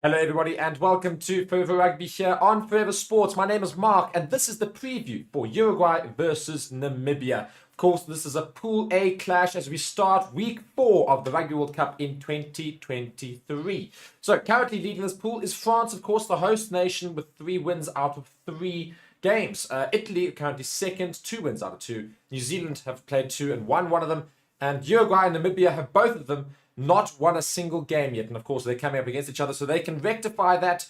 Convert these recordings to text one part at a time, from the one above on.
Hello everybody and welcome to Forever Rugby here on Forever Sports. My name is Mark and this is the preview for Uruguay versus Namibia. Of course, this is a Pool A clash as we start week 4 of the Rugby World Cup in 2023. So currently leading this pool is France, of course, the host nation with 3 wins out of 3 games. Italy currently second, 2 wins out of 2. New Zealand have played 2 and won one of them. And Uruguay and Namibia have both of them not won a single game yet. And of course, they're coming up against each other, so they can rectify that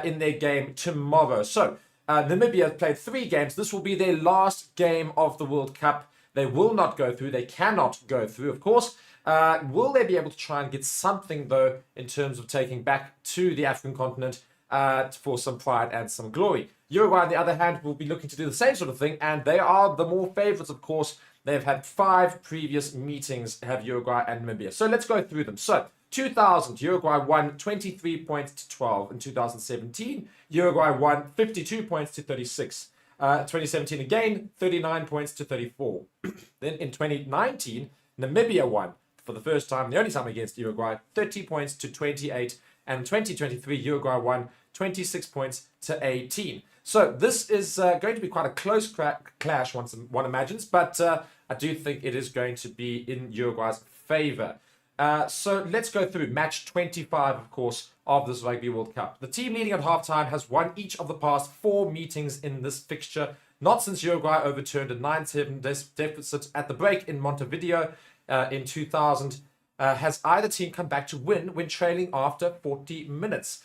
in their game tomorrow. So Namibia have played 3 games. This will be their last game of the World Cup. They will not go through. They cannot go through, of course. Will they be able to try and get something, though, in terms of taking back to the African continent for some pride and some glory? Uruguay, on the other hand, will be looking to do the same sort of thing, and they are the more favourites, of course. They've had 5 previous meetings, have Uruguay and Namibia. So let's go through them. So 2000, Uruguay won 23 points to 12. In 2017, Uruguay won 52 points to 36. 2017 again, 39 points to 34. Then in 2019, Namibia won for the first time, the only time against Uruguay, 30 points to 28. And in 2023, Uruguay won 26 points to 18. So this is going to be quite a close clash, one imagines, but I do think it is going to be in Uruguay's favour. So let's go through match 25, of course, of this Rugby World Cup. The team leading at halftime has won each of the past 4 meetings in this fixture, not since Uruguay overturned a 9-7 deficit at the break in Montevideo in 2000. Has either team come back to win when trailing after 40 minutes.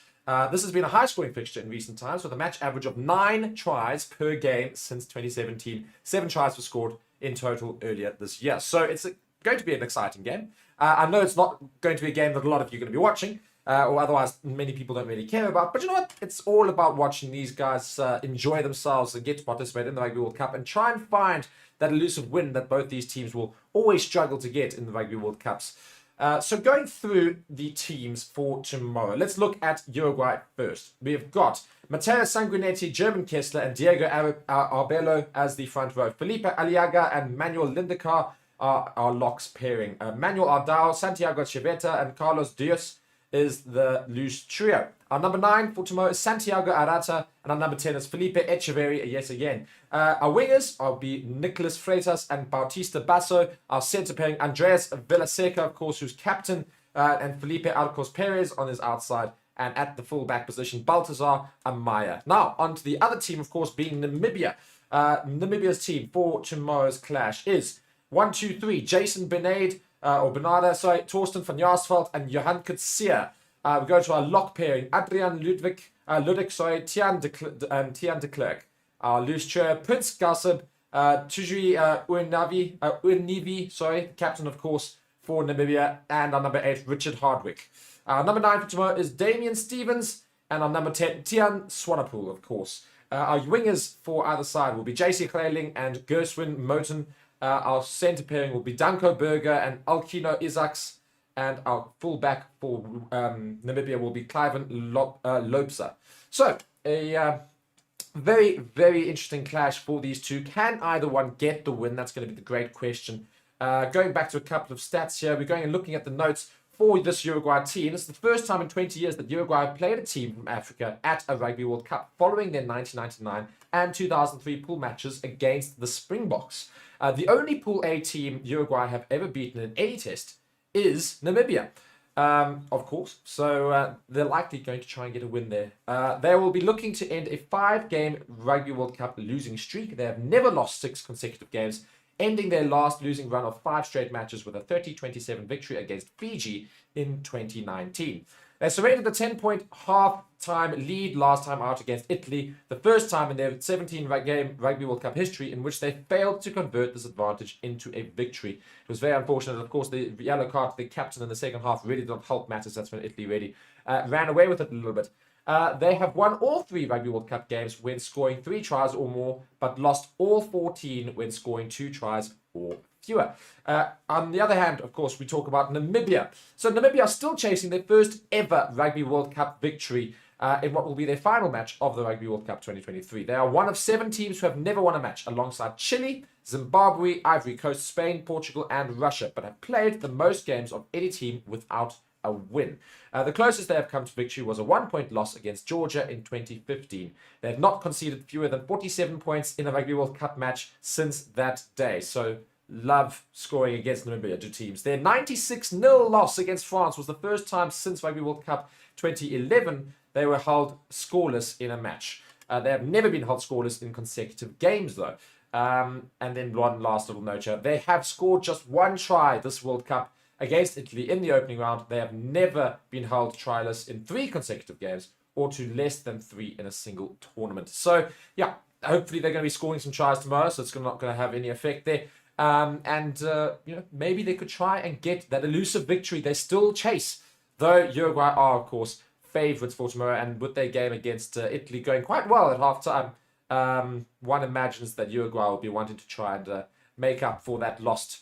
This has been a high-scoring fixture in recent times with a match average of 9 tries per game since 2017. 7 tries were scored in total earlier this year. So it's going to be an exciting game. I know it's not going to be a game that a lot of you are going to be watching, or otherwise many people don't really care about. But you know what? It's all about watching these guys enjoy themselves and get to participate in the Rugby World Cup and try and find that elusive win that both these teams will always struggle to get in the Rugby World Cups. So going through the teams for tomorrow, let's look at Uruguay first. We've got Matteo Sanguinetti, German Kessler, and Diego Arbelo as the front row. Felipe Aliaga and Manuel Lindecar are our locks pairing. Manuel Ardao, Santiago Chiveta, and Carlos Diaz is the loose trio. Our number 9 for tomorrow is Santiago Arata, and our number 10 is Felipe Echeverri yet again. Our wingers will be Nicolas Freitas and Bautista Basso. Our centre pairing, Andreas Villaseca, of course, who's captain, and Felipe Arcos Perez on his outside. And at the full-back position, Baltazar Amaya. Now, on to the other team, of course, being Namibia. Namibia's team for tomorrow's clash is 1, 2, 3, Jason Bernade, Torsten van Jaarsveld, and Johan Kutsia. We go to our lock pairing, Adrian Ludwig, Tian de Klerk. Our loose chair, Prince Gassib, Tujui Univi, captain, of course, for Namibia, and our number 8, Richard Hardwick. Our number 9 for tomorrow is Damian Stevens, and our number 10, Tian Swanepoel, of course. Our wingers for either side will be JC Kleiling and Gerswin Moten. Our centre pairing will be Danko Berger and Alkino Isaacs. And our full-back for Namibia will be Cliven Lopsa. So, a very, very interesting clash for these two. Can either one get the win? That's going to be the great question. Going back to a couple of stats here, we're going and looking at the notes for this Uruguay team. This is the first time in 20 years that Uruguay played a team from Africa at a Rugby World Cup following their 1999 and 2003 pool matches against the Springboks. The only Pool A team Uruguay have ever beaten in any test is Namibia, of course. So they're likely going to try and get a win there. They will be looking to end a 5-game Rugby World Cup losing streak. They have never lost 6 consecutive games, ending their last losing run of 5 straight matches with a 30-27 victory against Fiji in 2019. They surrendered a 10-point half-time lead last time out against Italy, the first time in their 17-game Rugby World Cup history in which they failed to convert this advantage into a victory. It was very unfortunate. Of course, the yellow card to the captain in the second half really did not help matters. That's when Italy really ran away with it a little bit. They have won all 3 Rugby World Cup games when scoring 3 tries or more, but lost all 14 when scoring 2 tries or fewer. On the other hand, of course, we talk about Namibia. So Namibia are still chasing their first ever Rugby World Cup victory in what will be their final match of the Rugby World Cup 2023. They are one of 7 teams who have never won a match, alongside Chile, Zimbabwe, Ivory Coast, Spain, Portugal, and Russia, but have played the most games of any team without a a win. The closest they have come to victory was a 1-point loss against Georgia in 2015. They have not conceded fewer than 47 points in a Rugby World Cup match since that day. So love scoring against Namibia to teams. Their 96-0 loss against France was the first time since Rugby World Cup 2011 they were held scoreless in a match. They have never been held scoreless in consecutive games, though. And then one last little note here. They have scored just one try this World Cup against Italy in the opening round. They have never been held tryless in 3 consecutive games or to less than 3 in a single tournament. So, yeah, hopefully they're going to be scoring some tries tomorrow, so it's not going to have any effect there. Maybe they could try and get that elusive victory they still chase, though Uruguay are, of course, favourites for tomorrow, and with their game against Italy going quite well at half-time, one imagines that Uruguay will be wanting to try and make up for that lost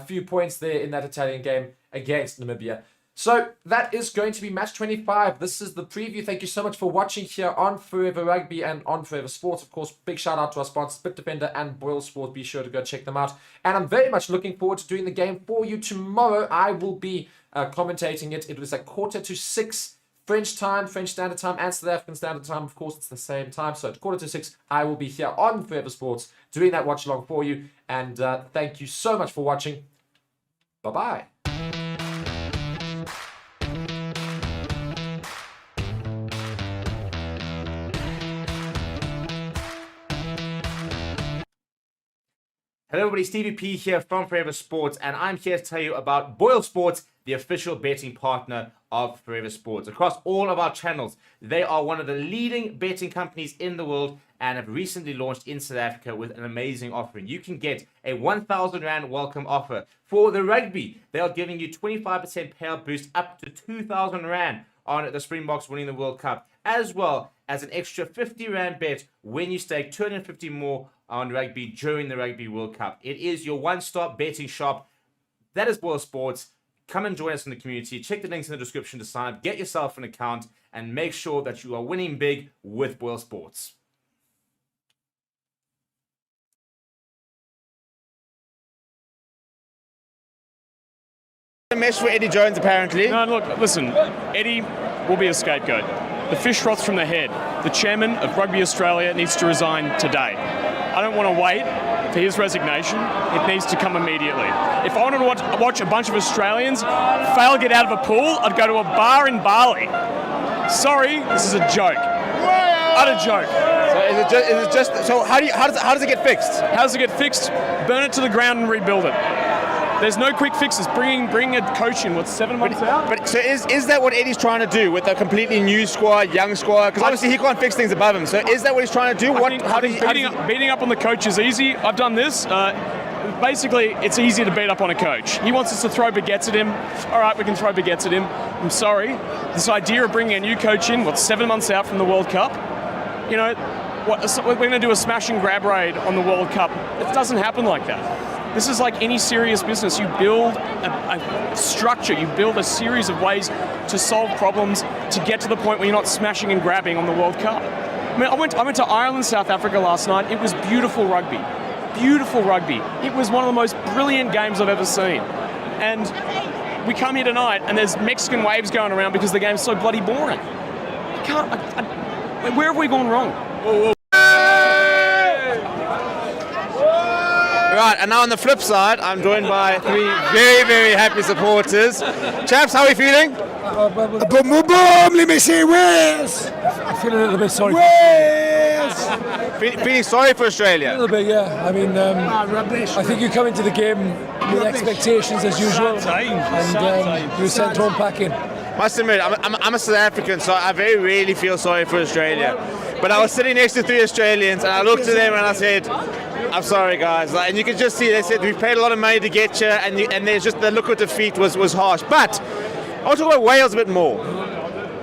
few points there in that Italian game against Namibia. So that is going to be match 25. This is the preview. Thank you so much for watching here on Forever Rugby and on Forever Sports. Of course, big shout out to our sponsors, BITDEFENDER and BOYLESPORTS. Be sure to go check them out. And I'm very much looking forward to doing the game for you tomorrow. I will be commentating it. It was at 5:45 French time, French Standard Time, and South African Standard Time. Of course, it's the same time. So at 5:45, I will be here on Forever Sports doing that watch along for you. And thank you so much for watching. Bye-bye. Hello everybody, Stevie P here from Forever Sports, and I'm here to tell you about BOYLESPORTS, the official betting partner of Forever Sports. Across all of our channels, they are one of the leading betting companies in the world and have recently launched in South Africa with an amazing offering. You can get a 1,000 Rand welcome offer. For the rugby, they are giving you 25% payout boost up to 2,000 Rand on the Springboks winning the World Cup, as well as an extra 50 Rand bet when you stake 250 more on rugby during the Rugby World Cup. It is your one-stop betting shop. That is BOYLESPORTS. Come and join us in the community. Check the links in the description to sign up, get yourself an account, and make sure that you are winning big with BOYLESPORTS. A mess for Eddie Jones, apparently. No, look, listen, Eddie will be a scapegoat. The fish rots from the head. The chairman of Rugby Australia needs to resign today. I don't want to wait for his resignation. It needs to come immediately. If I wanted to watch a bunch of Australians fail to get out of a pool, I'd go to a bar in Bali. Sorry, this is a joke. Utter joke. So how does it get fixed? How does it get fixed? Burn it to the ground and rebuild it. There's no quick fixes. Bring a coach in. What's 7 months out? But so is that what Eddie's trying to do with a completely new squad, young squad? Because obviously he can't fix things above him. So is that what he's trying to do? Beating up on the coach is easy. I've done this. Basically, it's easy to beat up on a coach. He wants us to throw baguettes at him. All right, we can throw baguettes at him. I'm sorry. This idea of bringing a new coach in, 7 months out from the World Cup? You know, we're going to do a smash and grab raid on the World Cup. It doesn't happen like that. This is like any serious business. You build a structure, you build a series of ways to solve problems to get to the point where you're not smashing and grabbing on the World Cup. I mean, I went to Ireland, South Africa last night. It was beautiful rugby. Beautiful rugby. It was one of the most brilliant games I've ever seen. And we come here tonight and there's Mexican waves going around because the game's so bloody boring. Where have we gone wrong? Whoa. Right, and now on the flip side, I'm joined by 3 very, very happy supporters. Chaps, how are we feeling? Let me say Wales. I feel a little bit sorry. Wales. Feeling sorry for Australia? A little bit, yeah. I mean, I think you come into the game with expectations as usual, and you're sent home packing. Must admit, I'm a South African, so I very rarely feel sorry for Australia. But I was sitting next to 3 Australians, and I looked at them and I said, I'm sorry, guys. And you could just see, they said, we've paid a lot of money to get you, and there's just the look of defeat was harsh. But I'll talk about Wales a bit more.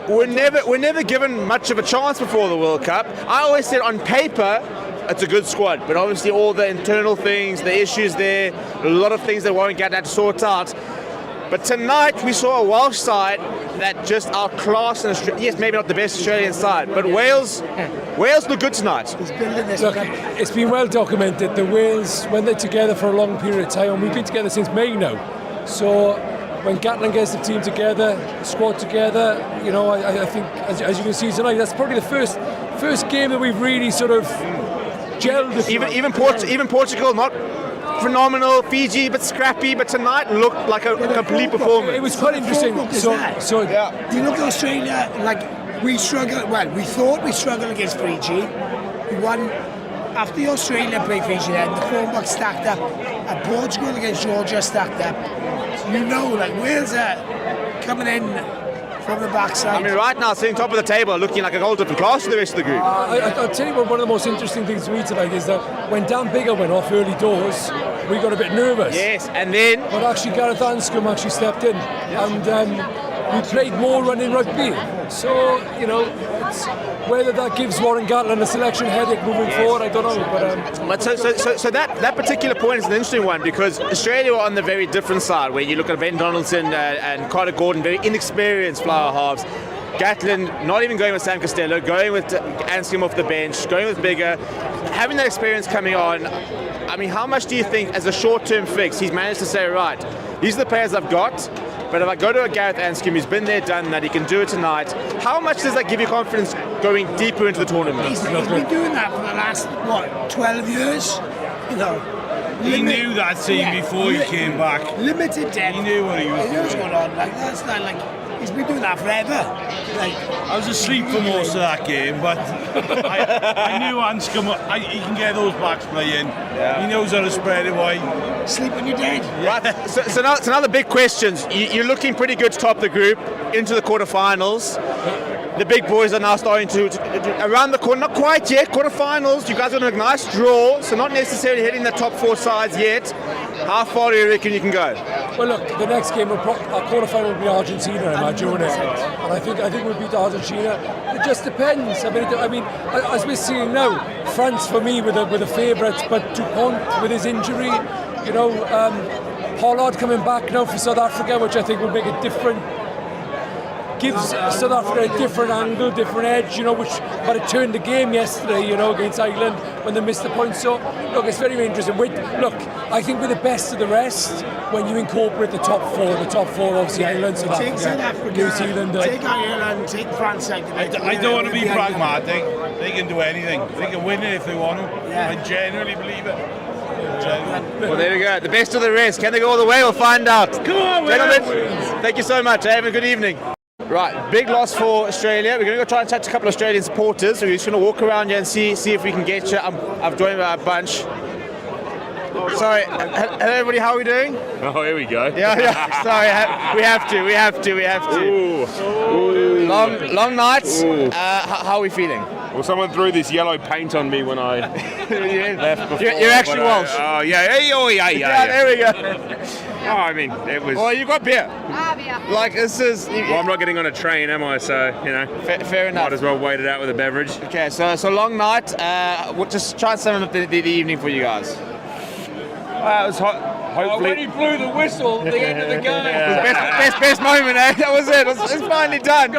We're never given much of a chance before the World Cup. I always said on paper, it's a good squad, but obviously all the internal things, the issues there, a lot of things that won't get that to sort out. But tonight we saw a Welsh side that just outclassed an Australia. Yes, maybe not the best Australian side, but Wales look good tonight. Look, it's been well documented. The Wales, when they're together for a long period of time, and we've been together since May now. So when Gatland gets the team together, squad together, you know, I think as you can see tonight, that's probably the first game that we've really sort of gelled. Even Portugal, not phenomenal. Fiji, but scrappy. But tonight looked like a complete performance. It was quite interesting. So yeah. You look at Australia, like we struggled. Well, we thought we struggled against Fiji. We won after the Australia played Fiji. Then the Springboks stacked up, and Portugal against Georgia stacked up. You know, like Wales are coming in from the backside. I mean, right now, sitting top of the table, looking like a whole different class to the rest of the group. I'll tell you what, one of the most interesting things to me tonight is that when Dan Biggar went off early doors, we got a bit nervous. Yes, and then... But actually Gareth Anscombe actually stepped in, and we played more running rugby. So, you know, it's, whether that gives Warren Gatland a selection headache moving forward, I don't know. But so that particular point is an interesting one, because Australia were on the very different side, where you look at Ben Donaldson and Carter Gordon, very inexperienced flower halves. Gatland not even going with Sam Costello, going with Anscombe off the bench, going with Biggar, having that experience coming on. I mean, how much do you think, as a short-term fix, he's managed to say, right, these are the players I've got, but if I go to a Gareth Anscombe who's been there, done that, he can do it tonight, how much does that give you confidence going deeper into the tournament? He's been doing that for the last, 12 years? You know, he knew that team before he came back. Limited depth. He knew what he was doing. What's going on? Like, that's not like, he's been doing that forever. Like, I was asleep for most of that game, but I knew Anscombe, he can get those backs playing. Yeah. He knows how to spread it wide. Sleep when you're dead. Right. So now, it's another big question. You're looking pretty good to top the group, into the quarterfinals. The big boys are now starting to around the corner, not quite yet, quarterfinals. You guys are on a nice draw, so not necessarily hitting the top 4 sides yet. How far do you reckon you can go? Well, look, the next game, our quarterfinal will be Argentina, I imagine, won't it? And I think we'll beat Argentina. It just depends. I mean, as we're seeing now, France for me were the favourites, but Dupont with his injury, you know, Pollard coming back now for South Africa, which I think will make a different. Gives South Africa a different angle, different edge, you know, but it turned the game yesterday, you know, against Ireland when they missed the point. So, look, it's very interesting. Look, I think we're the best of the rest when you incorporate the top four obviously Ireland, South Africa, New Zealand. Take Ireland, take France. I don't want to be pragmatic. They can do anything. They can win it if they want to. Yeah. I genuinely believe it. Well, there we go. The best of the rest. Can they go all the way? We'll find out. Come on, gentlemen. Thank you so much. Have a good evening. Right, big loss for Australia. We're going to go try and chat to a couple of Australian supporters. So we're just going to walk around here and see if we can get you. I've joined a bunch. Sorry, hello everybody, how are we doing? Oh, here we go. Yeah. Sorry, we have to. Ooh. Long nights. How are we feeling? Well, someone threw this yellow paint on me when I left before. You're actually Walsh. Oh, yeah. Yeah, there we go. Oh, I mean, it was... Oh, you got beer. Beer. Like, this is... Well, I'm not getting on a train, am I? So, you know, fair enough. Might as well wait it out with a beverage. Okay, so long night. We'll just try and sum up the evening for you guys. It was hopefully... When he blew the whistle at the end of the game. Best moment, eh? That was it. It's finally done.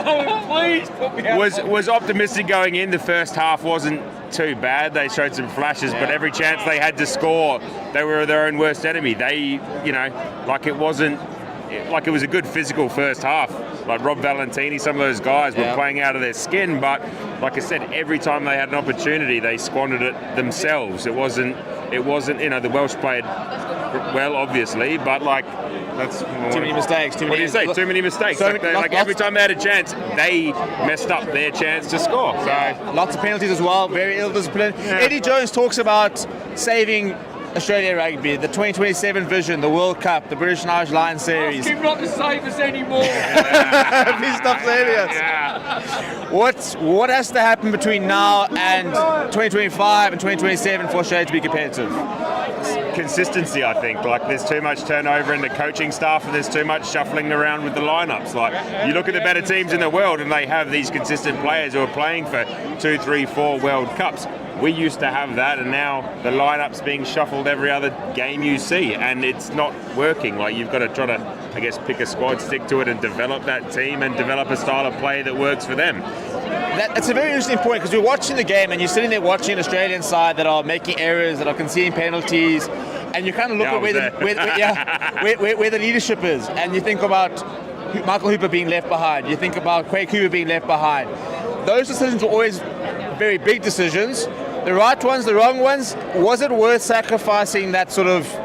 Please put me out. Was optimistic going in. The first half wasn't too bad. They showed some flashes, but every chance they had to score, they were their own worst enemy. They, you know, like it was a good physical first half. Like Rob Valentini, some of those guys were playing out of their skin, but like I said, every time they had an opportunity, they squandered it themselves. It wasn't, you know, the Welsh played well, obviously, but like, that's... Too many mistakes. What do you say? Too many mistakes. So like every time they had a chance, they messed up their chance to score. So lots of penalties as well, very ill-disciplined. Yeah. Eddie Jones talks about saving Australia rugby, the 2027 vision, the World Cup, the British and Irish Lions series. Ask him not to save us anymore. Please stop saying it. yeah. What has to happen between now and 2025 and 2027 for Australia to be competitive? Consistency, I think. Like, there's too much turnover in the coaching staff and there's too much shuffling around with the lineups. Like, you look at the better teams in the world and they have these consistent players who are playing for 2, 3, 4 World Cups. We used to have that, and now the lineup's being shuffled every other game you see, and it's not working. Like, you've got to try to, I guess, pick a squad, stick to it, and develop that team and develop a style of play that works for them. That's a very interesting point, because you're watching the game and you're sitting there watching an Australian side that are making errors, that are conceding penalties. and you kind of look Yeah, at where the leadership is, and you think about Michael Hooper being left behind, you think about Craig Hooper being left behind. Those decisions were always very big decisions. The right ones, the wrong ones. Was it worth sacrificing that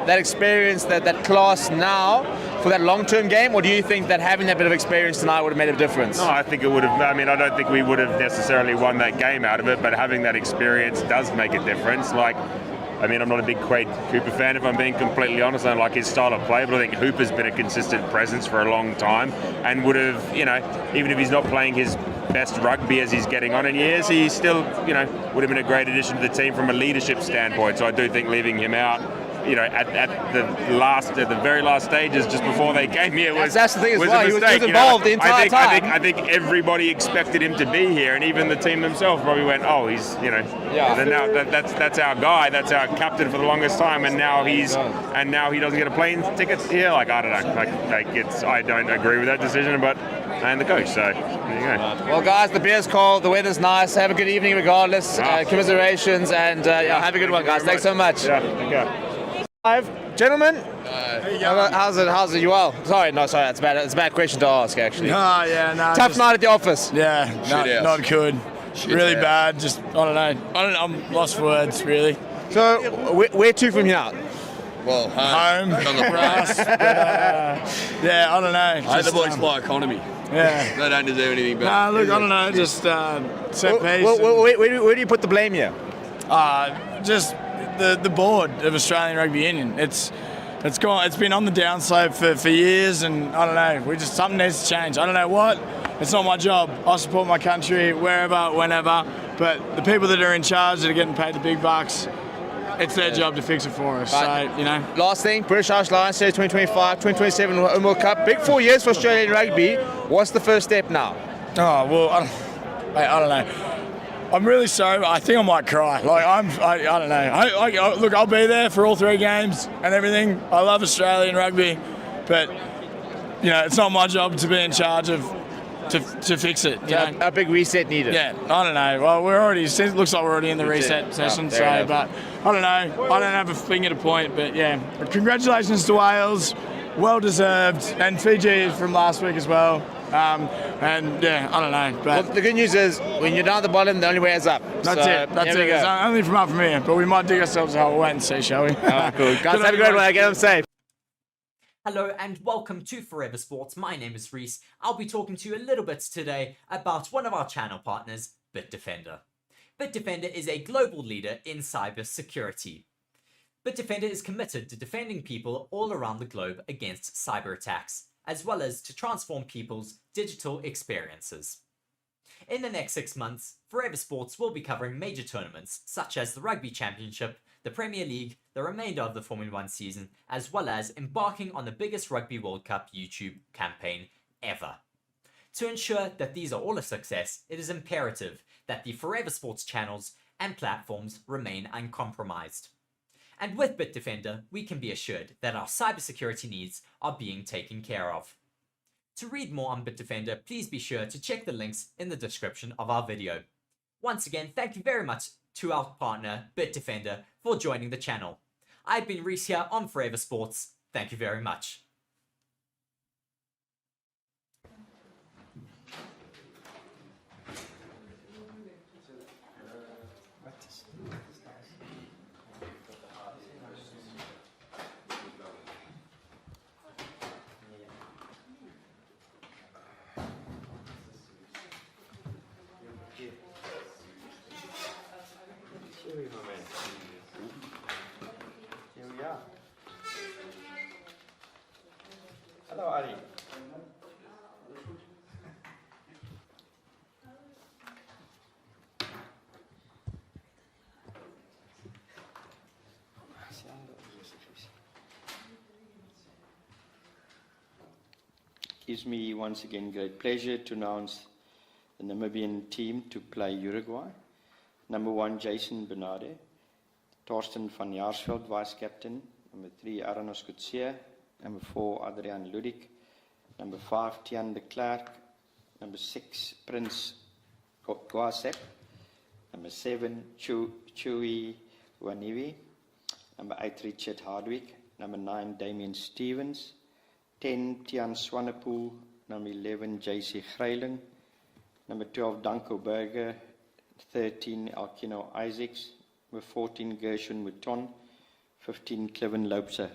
experience, that class now for that long-term game, or do you think that having that bit of experience tonight would have made a difference? No, I think it would have. I mean, I don't think we would have necessarily won that game out of it, but having that experience does make a difference. Like, I mean, I'm not a big Quade Hooper fan, if I'm being completely honest. I don't like his style of play, but I think Hooper's been a consistent presence for a long time and would have, even if he's not playing his best rugby as he's getting on in years, he still, would have been a great addition to the team from a leadership standpoint. So I do think leaving him out, at the very last stages, just before they came here, that's the thing as was well. a He was mistake. involved the entire time. I think everybody expected him to be here, and even the team themselves probably went, "Oh, he's, then now that's our guy, that's our captain for the longest time, and now he doesn't get a plane ticket here." Like, I don't know. I don't agree with that decision, but and the coach. So there you go. Well, guys, the beer's cold, the weather's nice. Have a good evening, regardless. Commiserations, and have a good one, guys. Thanks so much. Yeah, thank you. Gentlemen, how's it? You well? Sorry, that's bad. It's a bad question to ask, actually. Tough night at the office. Yeah, not good. Really bad. Just I don't know. I'm lost for words, really. So where to from here? Well, home on the grass. Yeah, I don't know. I hate the boys fly economy. Yeah, they don't deserve anything better. Nah, look, I don't know. Just set pace. Where do you put the blame here? Just the board of Australian Rugby Union. It's been on the downslope for years, and I don't know. Something needs to change. I don't know what. It's not my job. I support my country wherever, whenever. But the people that are in charge, that are getting paid the big bucks, it's their job to fix it for us. Right. So Last thing, British Irish Lions Series 2025, 2027 World Cup. Big 4 years for Australian rugby. What's the first step now? Oh well, I don't know. I'm really sorry, but I think I might cry. I don't know. Look, I'll be there for all 3 games and everything. I love Australian rugby, but it's not my job to be in charge of to fix it. A big reset needed. Yeah, I don't know. Well, it looks like we're already in the reset session. But I don't know. I don't have a finger to point, but yeah. Congratulations to Wales, well deserved, and Fiji from last week as well. And yeah, I don't know. But the good news is, when you're down at the bottom, the only way is up. That's it. It's only from up from here, but we might dig ourselves a hole. We'll wait and see, shall we? Cool. Guys, have a great one. Get them safe. Hello and welcome to Forever Sports. My name is Reese. I'll be talking to you a little bit today about one of our channel partners, BITDEFENDER. BITDEFENDER is a global leader in cybersecurity. BITDEFENDER is committed to defending people all around the globe against cyber attacks, as well as to transform people's digital experiences. In the next 6 months, Forever Sports will be covering major tournaments such as the Rugby Championship, the Premier League, the remainder of the Formula 1 season, as well as embarking on the biggest Rugby World Cup YouTube campaign ever. To ensure that these are all a success, it is imperative that the Forever Sports channels and platforms remain uncompromised. And with BITDEFENDER, we can be assured that our cybersecurity needs are being taken care of. To read more on BITDEFENDER, please be sure to check the links in the description of our video. Once again, thank you very much to our partner, BITDEFENDER, for joining the channel. I've been Reese here on Forever Sports. Thank you very much. Hello, Ari. Gives me once again great pleasure to announce the Namibian team to play Uruguay. Number 1, Jason Bernarde. Torsten van Jaarsveld, vice captain. Number 3, Aranos Kutsia. Number 4, Adrian Ludik. Number 5, Tian de Klerk. Number 6, Prince Gwasek. Number 7, Chui Waniwi. Number 8, Richard Hardwick. Number 9, Damien Stevens. 10, Tian Swanepoel. Number 11, JC Greiling. Number 12, Danko Berger. 13, Alkino Isaacs. Number 14, Gershon Mouton. 15, Cleven Loubser.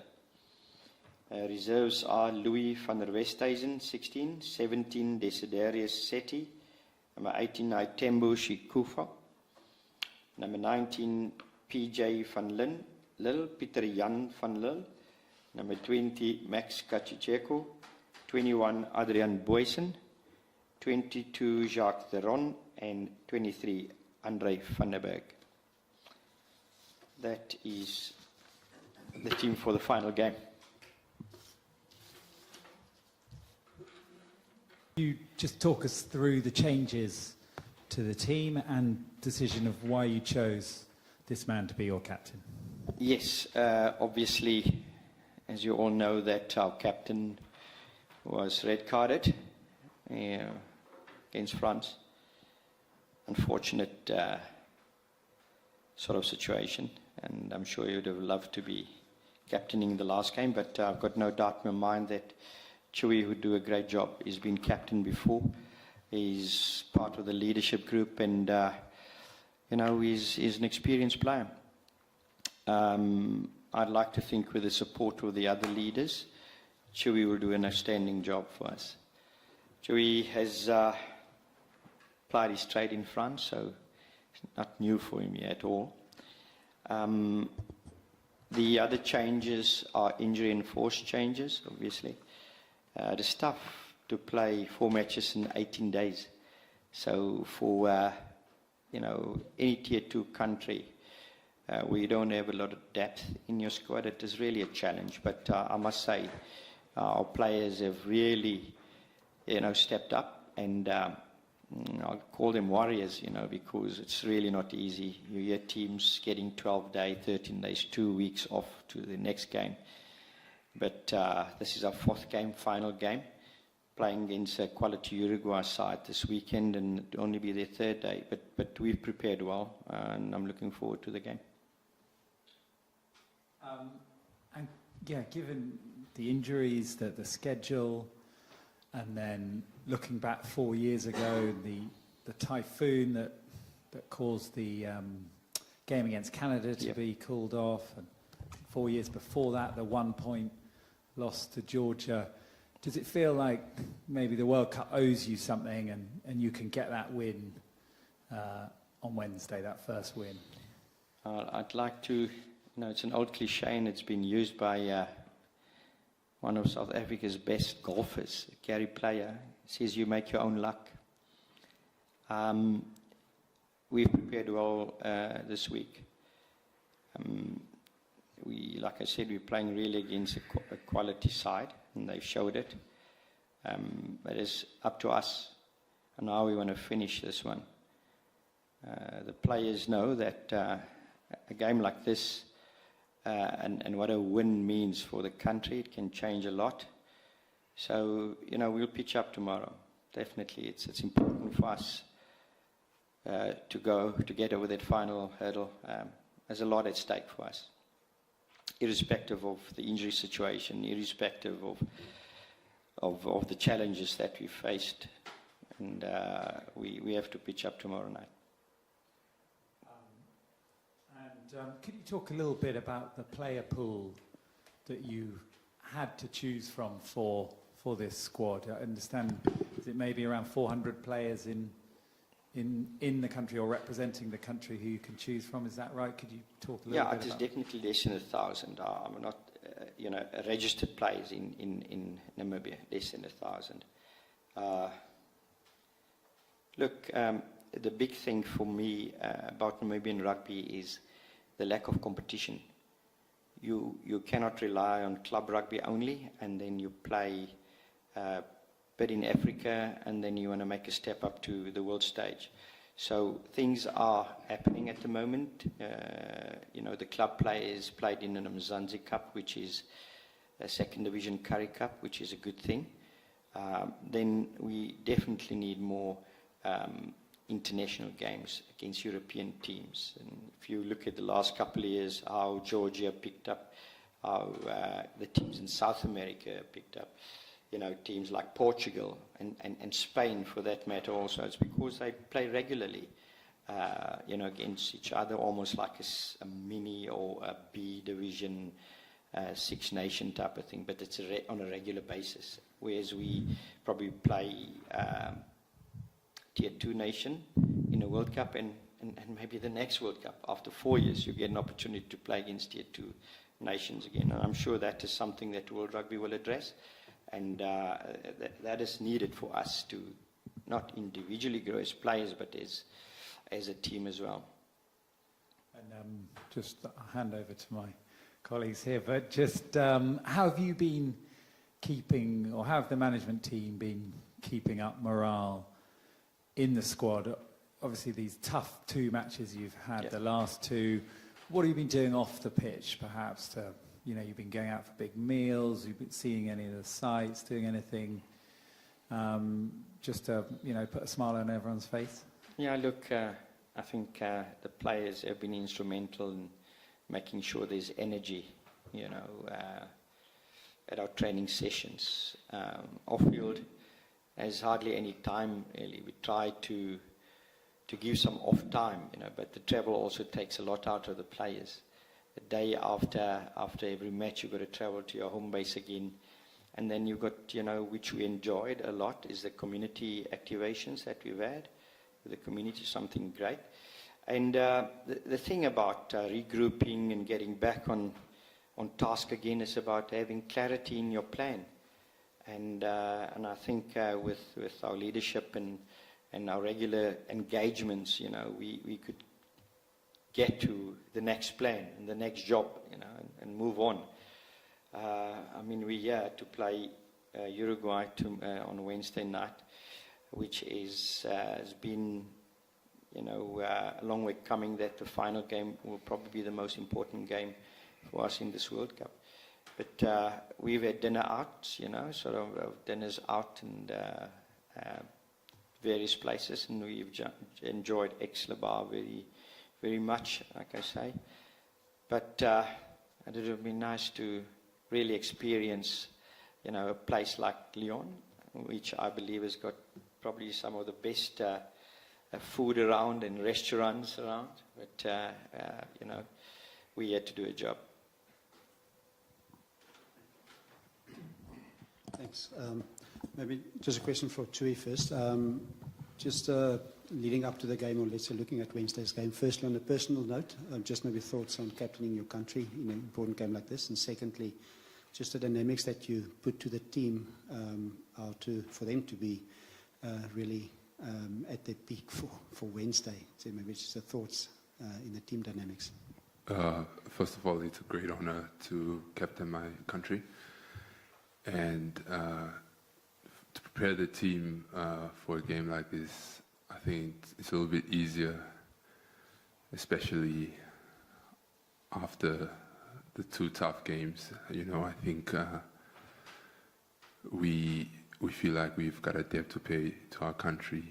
Reserves are Louis van der Westhuizen, 16. 17, Desiderius Setti. Number 18, Aitembo Shikufa. Number 19, PJ van Lille, Pieter Jan van Lille. Number 20, Max Kachicheko. 21, Adrian Boysen. 22, Jacques Theron. And 23, André van der Berg. That is the team for the final game. You just talk us through the changes to the team and decision of why you chose this man to be your captain. Yes, obviously, as you all know, that our captain was red-carded against France. Unfortunate sort of situation, and I'm sure you'd have loved to be captaining the last game, but I've got no doubt in my mind that Currie would do a great job. He's been captain before. He's part of the leadership group, and you know, he's an experienced player. I'd like to think with the support of the other leaders, Currie will do an outstanding job for us. Currie has applied his trade in France, so it's not new for him at all. The other changes are injury-enforced changes, obviously. It's tough to play 4 matches in 18 days. So for you know, any tier 2 country where you don't have a lot of depth in your squad, it is really a challenge. But I must say, our players have really, you know, stepped up, and I'll call them warriors, you know, because it's really not easy. You hear teams getting 12 days, 13 days, 2 weeks off to the next game. But this is our 4th game, final game, playing against a quality Uruguay side this weekend, and it'll only be their 3rd day. But we've prepared well, and I'm looking forward to the game. And yeah, given the injuries, the schedule, and then looking back 4 years ago, the typhoon that caused the game against Canada to be called off, and 4 years before that, the 1 point loss to Georgia. Does it feel like maybe the World Cup owes you something, and you can get that win on Wednesday, that first win? I'd like to, you know, it's an old cliche, and it's been used by one of South Africa's best golfers, a Currie player. Says you make your own luck. We've prepared well this week. Like I said, we're playing really against a quality side, and they've showed it. But it's up to us and how we want to finish this one. The players know that a game like this and what a win means for the country, it can change a lot. So, you know, we'll pitch up tomorrow. Definitely, it's important for us to get over that final hurdle. There's a lot at stake for us, irrespective of the injury situation, irrespective of the challenges that we faced, and we have to pitch up tomorrow night. Could you talk a little bit about the player pool that you had to choose from for this squad? I understand is it maybe around 400 players in the country or representing the country who you can choose from? Is that right? Could you talk a little bit about that? Yeah, it is definitely less than 1,000. I'm not, you know, registered players in Namibia, less than 1,000. Look, the big thing for me about Namibian rugby is the lack of competition. You cannot rely on club rugby only, and then you play bit in Africa, and then you want to make a step up to the world stage. So things are happening at the moment. You know, the club players played in the Mzansi Cup, which is a 2nd Division Currie Cup, which is a good thing. Then we definitely need more international games against European teams. And if you look at the last couple of years, how Georgia picked up, how the teams in South America picked up, you know, teams like Portugal and Spain for that matter also, it's because they play regularly, you know, against each other, almost like a mini or a B division Six Nation type of thing, but it's on a regular basis. Whereas we probably play Tier 2 nation in a World Cup, and maybe the next World Cup, after 4 years, you get an opportunity to play against Tier 2 nations again. And I'm sure that is something that World Rugby will address, and that is needed for us to not individually grow as players, but as a team as well. And just I'll hand over to my colleagues here, but just how have you been keeping, or how have the management team been keeping up morale in the squad? Obviously these tough 2 matches you've had, the last 2, what have you been doing off the pitch perhaps to, you know, you've been going out for big meals, you've been seeing any of the sights, doing anything just to, you know, put a smile on everyone's face? Yeah, look, I think the players have been instrumental in making sure there's energy, you know, at our training sessions. Off-field, there's hardly any time really. We try to give some off time, you know, but the travel also takes a lot out of the players. The day after every match, you've got to travel to your home base again. And then you've got, you know, which we enjoyed a lot, is the community activations that we've had. The community is something great. And the thing about regrouping and getting back on task again is about having clarity in your plan. And I think with our leadership and our regular engagements, you know, we could get to the next plan and the next job, you know, and move on. I mean, we're here to play Uruguay on Wednesday night, which has been, you know, a long way coming. That the final game will probably be the most important game for us in this World Cup. But we've had dinner out, you know, sort of dinners out and various places, and we've enjoyed Ex-Labar very, very much, like I say. But it would have been nice to really experience, you know, a place like Lyon, which I believe has got probably some of the best food around and restaurants around. But, you know, we had to do a job. Thanks. Maybe just a question for Tui first. Just leading up to the game, or let's say looking at Wednesday's game, firstly on a personal note, just maybe thoughts on captaining your country in an important game like this, and secondly, just the dynamics that you put to the team for them to be really at their peak for Wednesday. So maybe just the thoughts in the team dynamics. First of all, it's a great honor to captain my country, and to prepare the team for a game like this, I think it's a little bit easier, especially after the 2 tough games. You know, I think we feel like we've got a debt to pay to our country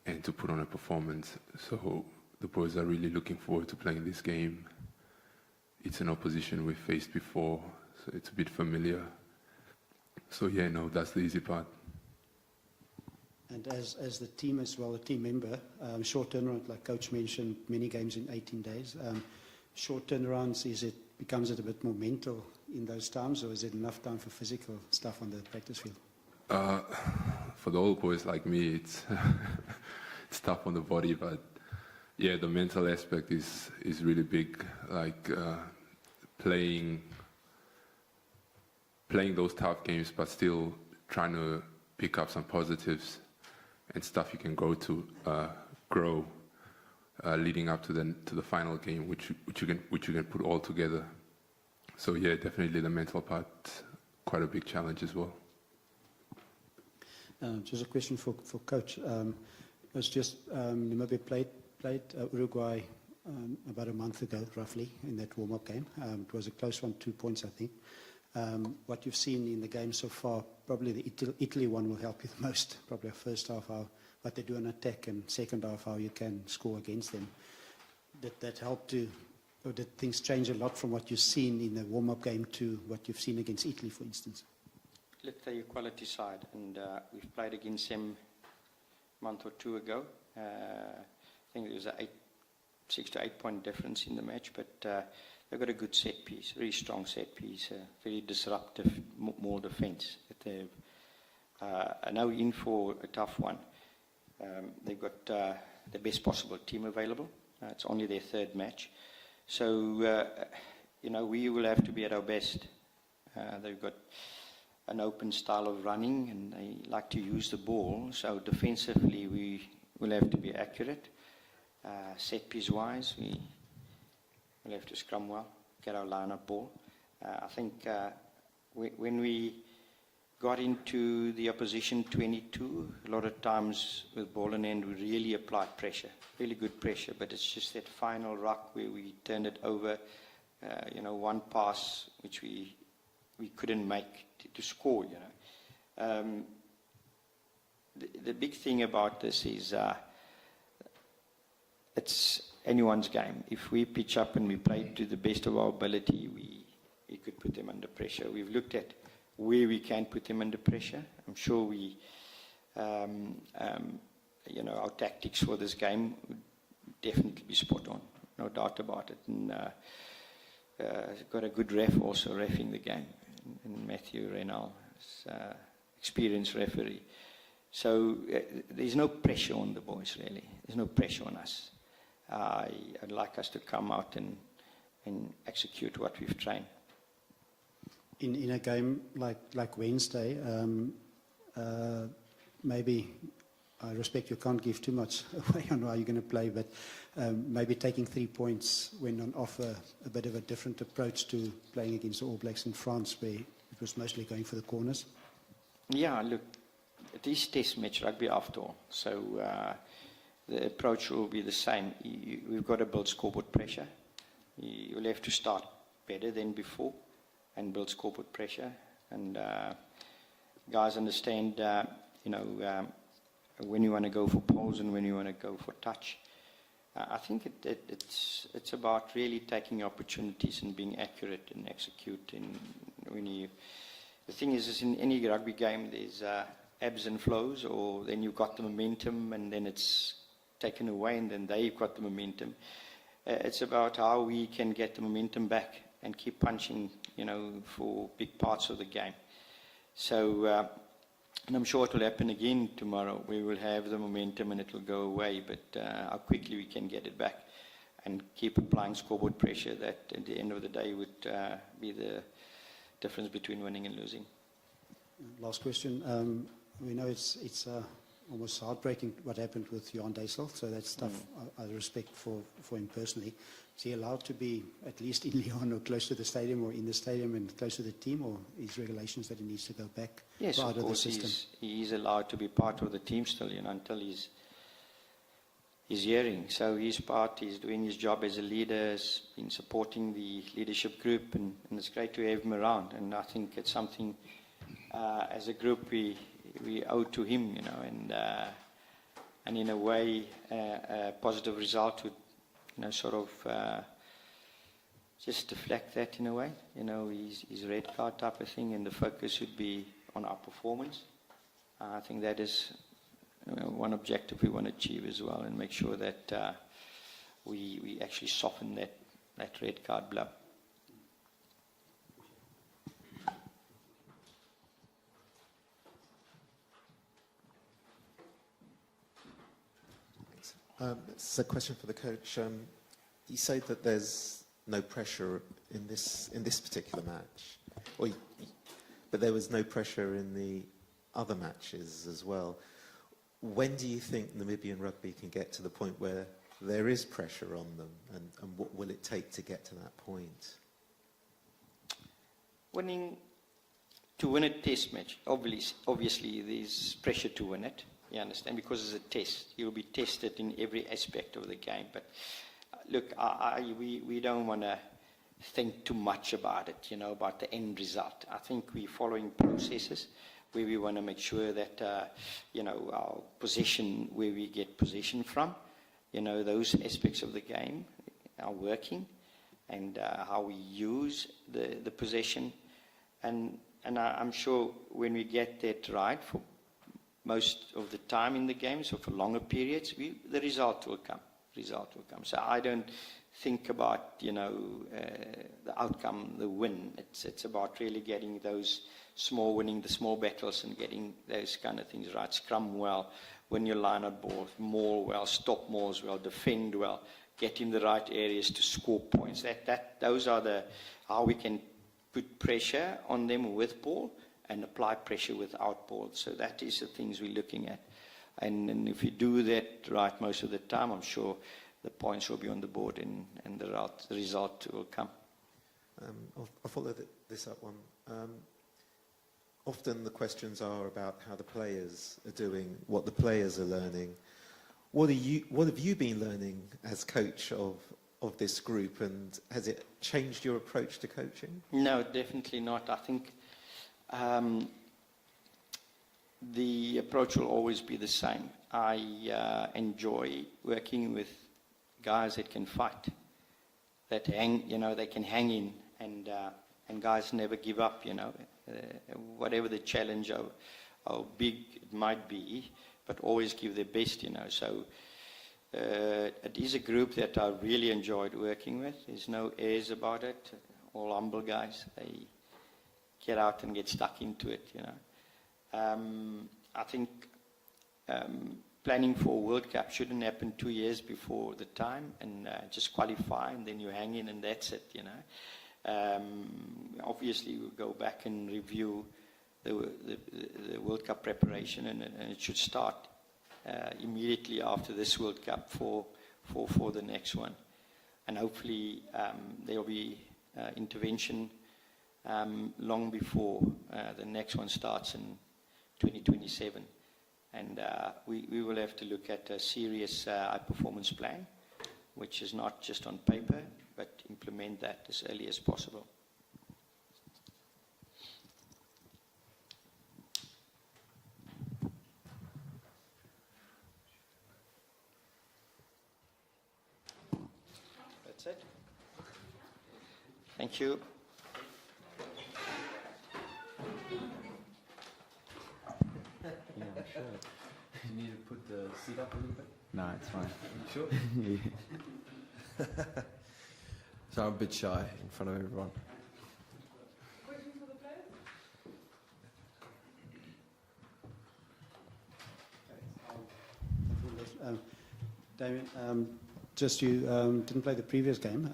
and to put on a performance. So the boys are really looking forward to playing this game. It's an opposition we've faced before, so it's a bit familiar. So yeah, no, that's the easy part. And as the team as well, a team member, short turnaround, like Coach mentioned, many games in 18 days. Short turnarounds, becomes it a bit more mental in those times, or is it enough time for physical stuff on the practice field? For the old boys like me, it's it's tough on the body, but yeah, the mental aspect is really big. Like playing those tough games, but still trying to pick up some positives and stuff you can go to grow leading up to the final game, which you can put all together. So yeah, definitely the mental part, quite a big challenge as well. Just a question for Coach. It was just Namibia played Uruguay about a month ago, roughly, in that warm-up game. It was a close one, 2 points, I think. What you've seen in the game so far, probably the Italy one will help you the most. Probably our first half, how what they do on attack, and second half how you can score against them. Did that help to, or did things change a lot from what you've seen in the warm-up game to what you've seen against Italy, for instance? Look, they're a quality side, and we've played against them a month or two ago. I think there was a 6 to 8 point difference in the match, but they've got a good set piece, very strong set piece, very disruptive, more defence. I know in for a tough one. They've got the best possible team available. It's only their third match. So, we will have to be at our best. They've got an open style of running, and they like to use the ball. So defensively, we will have to be accurate. Set piece wise, we will have to scrum well, get our line-up ball. I think when we got into the opposition 22, a lot of times with ball in hand, we really applied pressure, really good pressure, but it's just that final ruck where we turned it over, one pass which we couldn't make to score, The big thing about this is it's anyone's game. If we pitch up and we play to the best of our ability, we could put them under pressure. We've looked at where we can put them under pressure. I'm sure our tactics for this game would definitely be spot on, no doubt about it. And got a good ref also reffing the game, and Matthew Reynal, experienced referee. So there's no pressure on the boys, really. There's no pressure on us. I'd like us to come out and execute what we've trained. In a game like Wednesday, maybe, I respect you can't give too much away on how you're going to play, but maybe taking 3 points when on offer a bit of a different approach to playing against the All Blacks in France, where it was mostly going for the corners. Yeah, look, it is test match rugby after all, so the approach will be the same. We've got to build scoreboard pressure. You'll have to start better than before and build scoreboard pressure. And guys understand, when you want to go for poles and when you want to go for touch. I think it's about really taking opportunities and being accurate and executing. The thing is in any rugby game, there's ebbs and flows, or then you've got the momentum and then it's taken away and then they've got the momentum. It's about how we can get the momentum back and keep punching, for big parts of the game. So, and I'm sure it will happen again tomorrow. We will have the momentum and it will go away, but how quickly we can get it back and keep applying scoreboard pressure, that at the end of the day would be the difference between winning and losing. Last question. We know it's almost heartbreaking what happened with Johan Dijssel, so that's stuff I respect for him personally. Is he allowed to be at least in Lyon or close to the stadium, or in the stadium and close to the team, or is regulations that he needs to go back yes, part of course, the system? He's allowed to be part of the team still, until he's hearing. So he's doing his job as a leader, has been supporting the leadership group, and it's great to have him around. And I think it's something as a group we owe to him, and in a way a positive result would sort of just deflect that in a way, his red card type of thing, and the focus should be on our performance. I think that is one objective we want to achieve as well, and make sure that we actually soften that red card blow. It's a question for the coach. You say that there's no pressure in this particular match, but there was no pressure in the other matches as well. When do you think Namibian rugby can get to the point where there is pressure on them, and what will it take to get to that point? To win a test match, obviously there's pressure to win it. You understand? Because it's a test. You'll be tested in every aspect of the game. But look, we don't want to think too much about it, about the end result. I think we're following processes. where we want to make sure that, you know, our possession, where we get possession from, you know, those aspects of the game are working, and how we use the possession. And I'm sure when we get that right for most of the time in the game, so for longer periods, the result will come. Result will come. So I don't think about, you know, the outcome, the win. It's about really getting those winning the small battles and getting those kind of things right. Scrum well, win your line out ball, maul well, stop mauls well, defend well, get in the right areas to score points. Those are how we can put pressure on them with ball and apply pressure without ball. So that is the things we're looking at. And if we do that right most of the time, I'm sure the points will be on the board and the result will come. I'll follow this up one. Often the questions are about how the players are doing, what the players are learning. What have you been learning as coach of this group, and has it changed your approach to coaching? No, definitely not. I think the approach will always be the same. I enjoy working with guys that can fight, that they can hang in, and guys never give up, you know, whatever the challenge, how big it might be, but always give their best, you know. So it is a group that I really enjoyed working with. There's no airs about it. All humble guys. They get out and get stuck into it, you know. I think planning for a World Cup shouldn't happen 2 years before the time, and just qualify, and then you hang in, and that's it, you know. Obviously, we'll go back and review the World Cup preparation, and it should start immediately after this World Cup for the next one. And hopefully there will be intervention long before the next one starts in 2027. And we will have to look at a serious high-performance plan, which is not just on paper, but implement that as early as possible. That's it. Thank you. Yeah, sure. You need to put the seat up a little bit? No, it's fine. Sure? Yeah. So I'm a bit shy in front of everyone. Questions for the players? Damien, just you didn't play the previous game.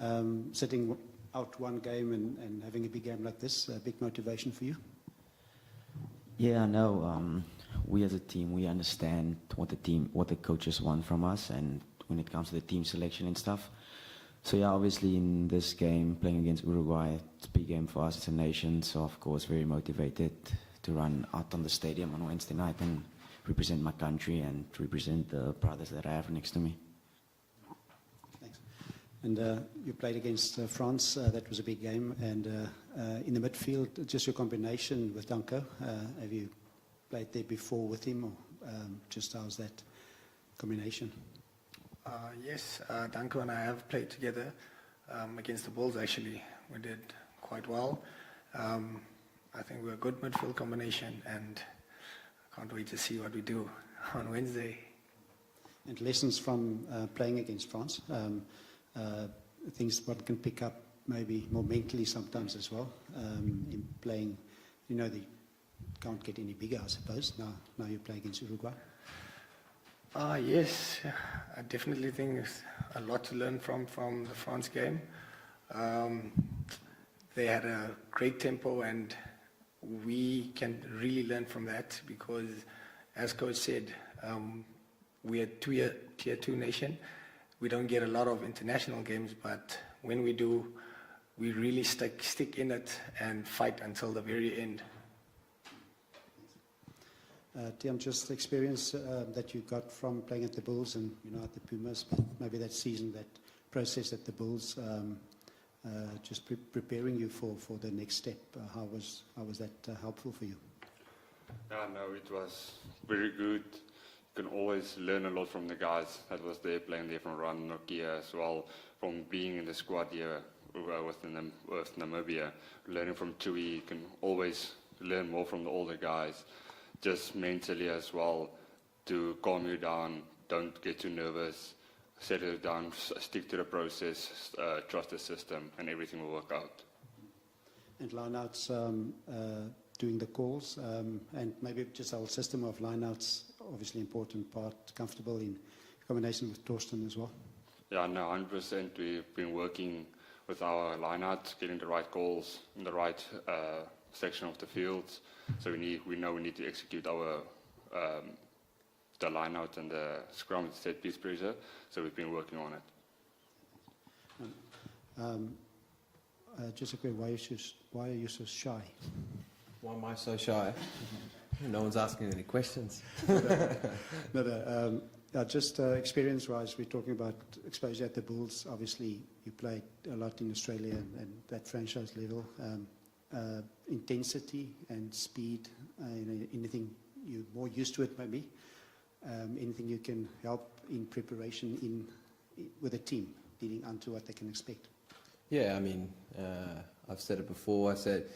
Sitting out one game and having a big game like this, a big motivation for you? Yeah, no. We as a team, we understand what the coaches want from us, and when it comes to the team selection and stuff. So yeah, obviously in this game, playing against Uruguay, it's a big game for us as a nation. So of course, very motivated to run out on the stadium on Wednesday night and represent my country and represent the brothers that I have next to me. Thanks. And you played against France. That was a big game. And in the midfield, just your combination with Danko. Have you played there before with him, or just how's that combination? Yes, Danko and I have played together against the Bulls, actually. We did quite well. I think we're a good midfield combination, and I can't wait to see what we do on Wednesday. And lessons from playing against France, things one can pick up maybe more mentally sometimes as well, in playing, you know, they can't get any bigger, I suppose, now you play against Uruguay. Yes, I definitely think there's a lot to learn from the France game. They had a great tempo, and we can really learn from that because, as Coach said, we are tier 2 nation. We don't get a lot of international games, but when we do, we really stick in it and fight until the very end. Tim, just the experience that you got from playing at the Bulls and at the Pumas, but maybe that season, that process at the Bulls, just preparing you for the next step. How was that helpful for you? Yeah, no, it was very good. You can always learn a lot from the guys that was there playing there, from Ron Nokia as well, from being in the squad here with Namibia, learning from Tui. You can always learn more from the older guys, just mentally as well, to calm you down, don't get too nervous, settle down, stick to the process, trust the system, and everything will work out. And lineouts doing the calls, and maybe just our system of lineouts, obviously important part, comfortable in combination with Torsten as well. Yeah, no, 100%. We've been working with our lineouts, getting the right calls in the right section of the fields. So we know we need to execute our the lineout and the scrum set piece pressure. So we've been working on it. Just a quick, why are you so shy? Why am I so shy? No one's asking any questions. Just experience-wise, we're talking about exposure at the Bulls. Obviously, you played a lot in Australia and that franchise level. Intensity and speed, anything you're more used to it maybe. Anything you can help in preparation with a team, leading on to what they can expect. Yeah, I mean, I've said it before. I said,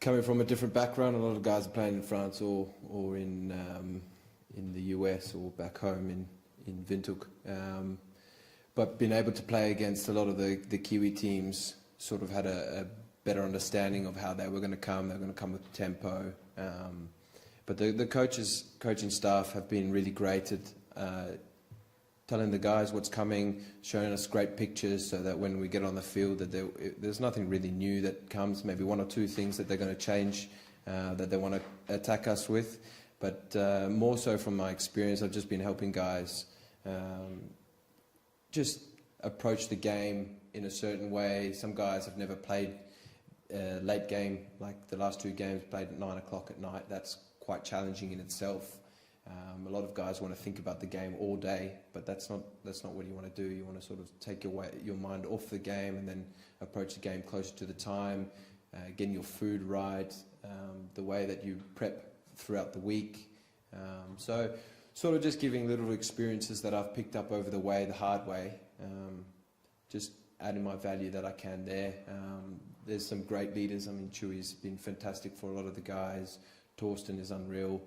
coming from a different background, a lot of guys are playing in France or in the US or back home in Windhoek. But being able to play against a lot of the Kiwi teams, sort of had a better understanding of how they were going to come. They're going to come with tempo. But the coaching staff have been really great at telling the guys what's coming, showing us great pictures so that when we get on the field, that there's nothing really new that comes, maybe one or two things that they're going to change, that they want to attack us with. But more so from my experience, I've just been helping guys just approach the game in a certain way. Some guys have never played late game, like the last two games played at 9 o'clock at night. That's quite challenging in itself. A lot of guys want to think about the game all day, but that's not what you want to do. You want to sort of take your mind off the game and then approach the game closer to the time, getting your food right, the way that you prep throughout the week. So sort of just giving little experiences that I've picked up over the way, the hard way, just adding my value that I can there. There's some great leaders. I mean, Chewy's been fantastic for a lot of the guys. Torsten is unreal.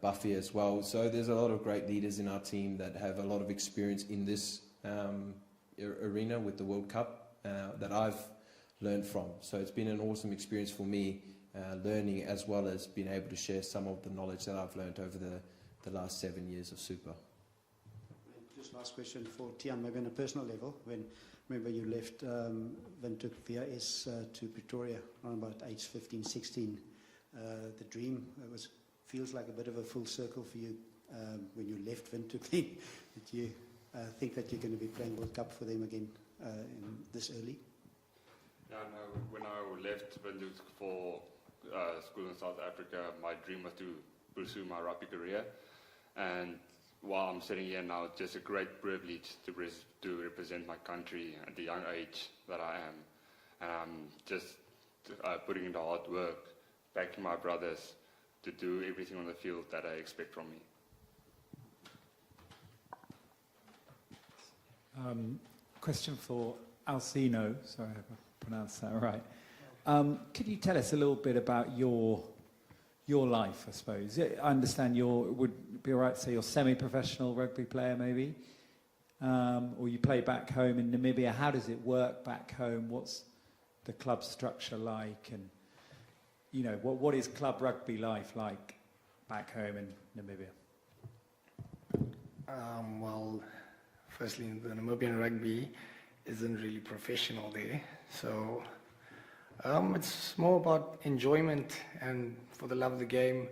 Buffy as well. So there's a lot of great leaders in our team that have a lot of experience in this arena with the World Cup that I've learned from. So it's been an awesome experience for me, learning as well as being able to share some of the knowledge that I've learned over the last 7 years of Super. Just last question for Tian, maybe on a personal level. When remember you left Windhoek VS to Pretoria around about age 15, 16. The dream feels like a bit of a full circle for you when you left Windhoek. Did you think that you're going to be playing World Cup for them again this early? Yeah, no, when I left Windhoek for school in South Africa, my dream was to pursue my rugby career. And while I'm sitting here now, it's just a great privilege to represent my country at the young age that I am. And I'm just putting in the hard work, backing my brothers to do everything on the field that I expect from me. Question for Alcino. Sorry if I pronounced that right. Could you tell us a little bit about your life, I suppose? I understand would it be all right to say you're a semi-professional rugby player, maybe? Or you play back home in Namibia. How does it work back home? What's the club structure like? And you know, what is club rugby life like back home in Namibia? Well, firstly, the Namibian rugby isn't really professional there. So it's more about enjoyment and for the love of the game.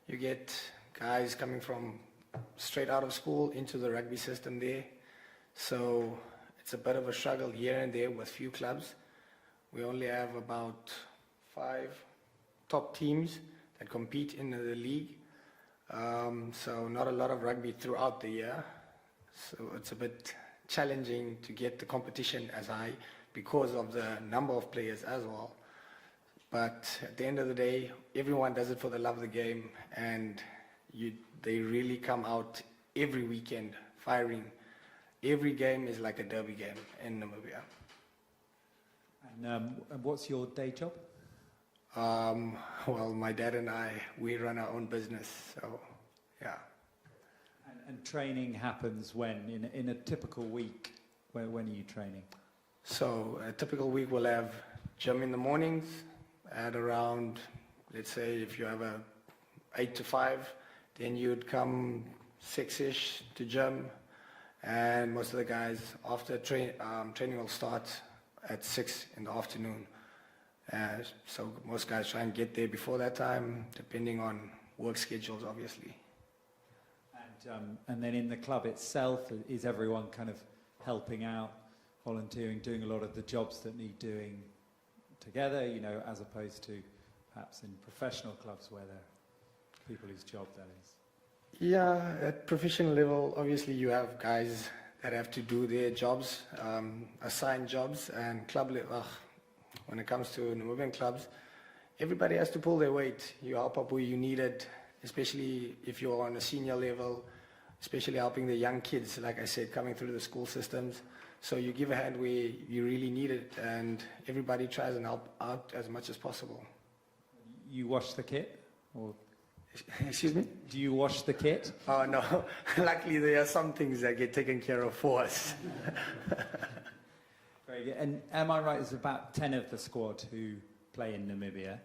You get guys coming from straight out of school into the rugby system there. So it's a bit of a struggle here and there with few clubs. We only have about 5 top teams that compete in the league. So not a lot of rugby throughout the year. So it's a bit challenging to get the competition as high because of the number of players as well. But at the end of the day, everyone does it for the love of the game, and they really come out every weekend firing. Every game is like a derby game in Namibia. And what's your day job? Well, my dad and I, we run our own business, so yeah. And training happens when? In a typical week, when are you training? So a typical week will have gym in the mornings at around, let's say if you have a 8 to 5, then you'd come 6-ish to gym, and most of the guys after training will start at 6 in the afternoon. So most guys try and get there before that time, depending on work schedules, obviously. And then in the club itself, is everyone kind of helping out, volunteering, doing a lot of the jobs that need doing together, you know, as opposed to perhaps in professional clubs where there are people whose job that is? Yeah, at professional level, obviously you have guys that have to do their jobs, assigned jobs, and club level. When it comes to Namibian clubs, everybody has to pull their weight. You help up where you need it, especially if you're on a senior level, especially helping the young kids, like I said, coming through the school systems. So you give a hand where you really need it, and everybody tries and help out as much as possible. You wash the kit? Or excuse me? Do you wash the kit? Oh, no. Luckily, there are some things that get taken care of for us. Very good. And am I right, there's about 10 of the squad who play in Namibia?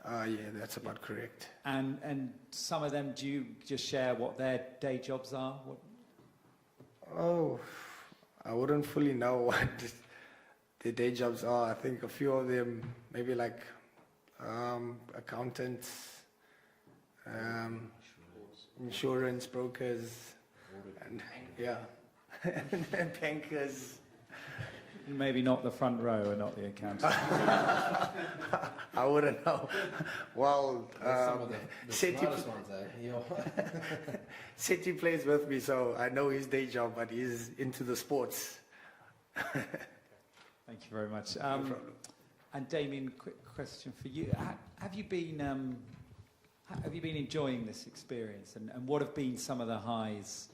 Yeah, that's about correct. And some of them, do you just share what their day jobs are? Oh, I wouldn't fully know what their day jobs are. I think a few of them, maybe like accountants, insurance brokers, and yeah, and bankers. Maybe not the front row and not the accountant. I wouldn't know. Well, some of the smartest ones, Seti plays with me, so I know his day job, but he's into the sports. Thank you very much. No problem. And Damien, quick question for you: Have you been enjoying this experience, and what have been some of the highs?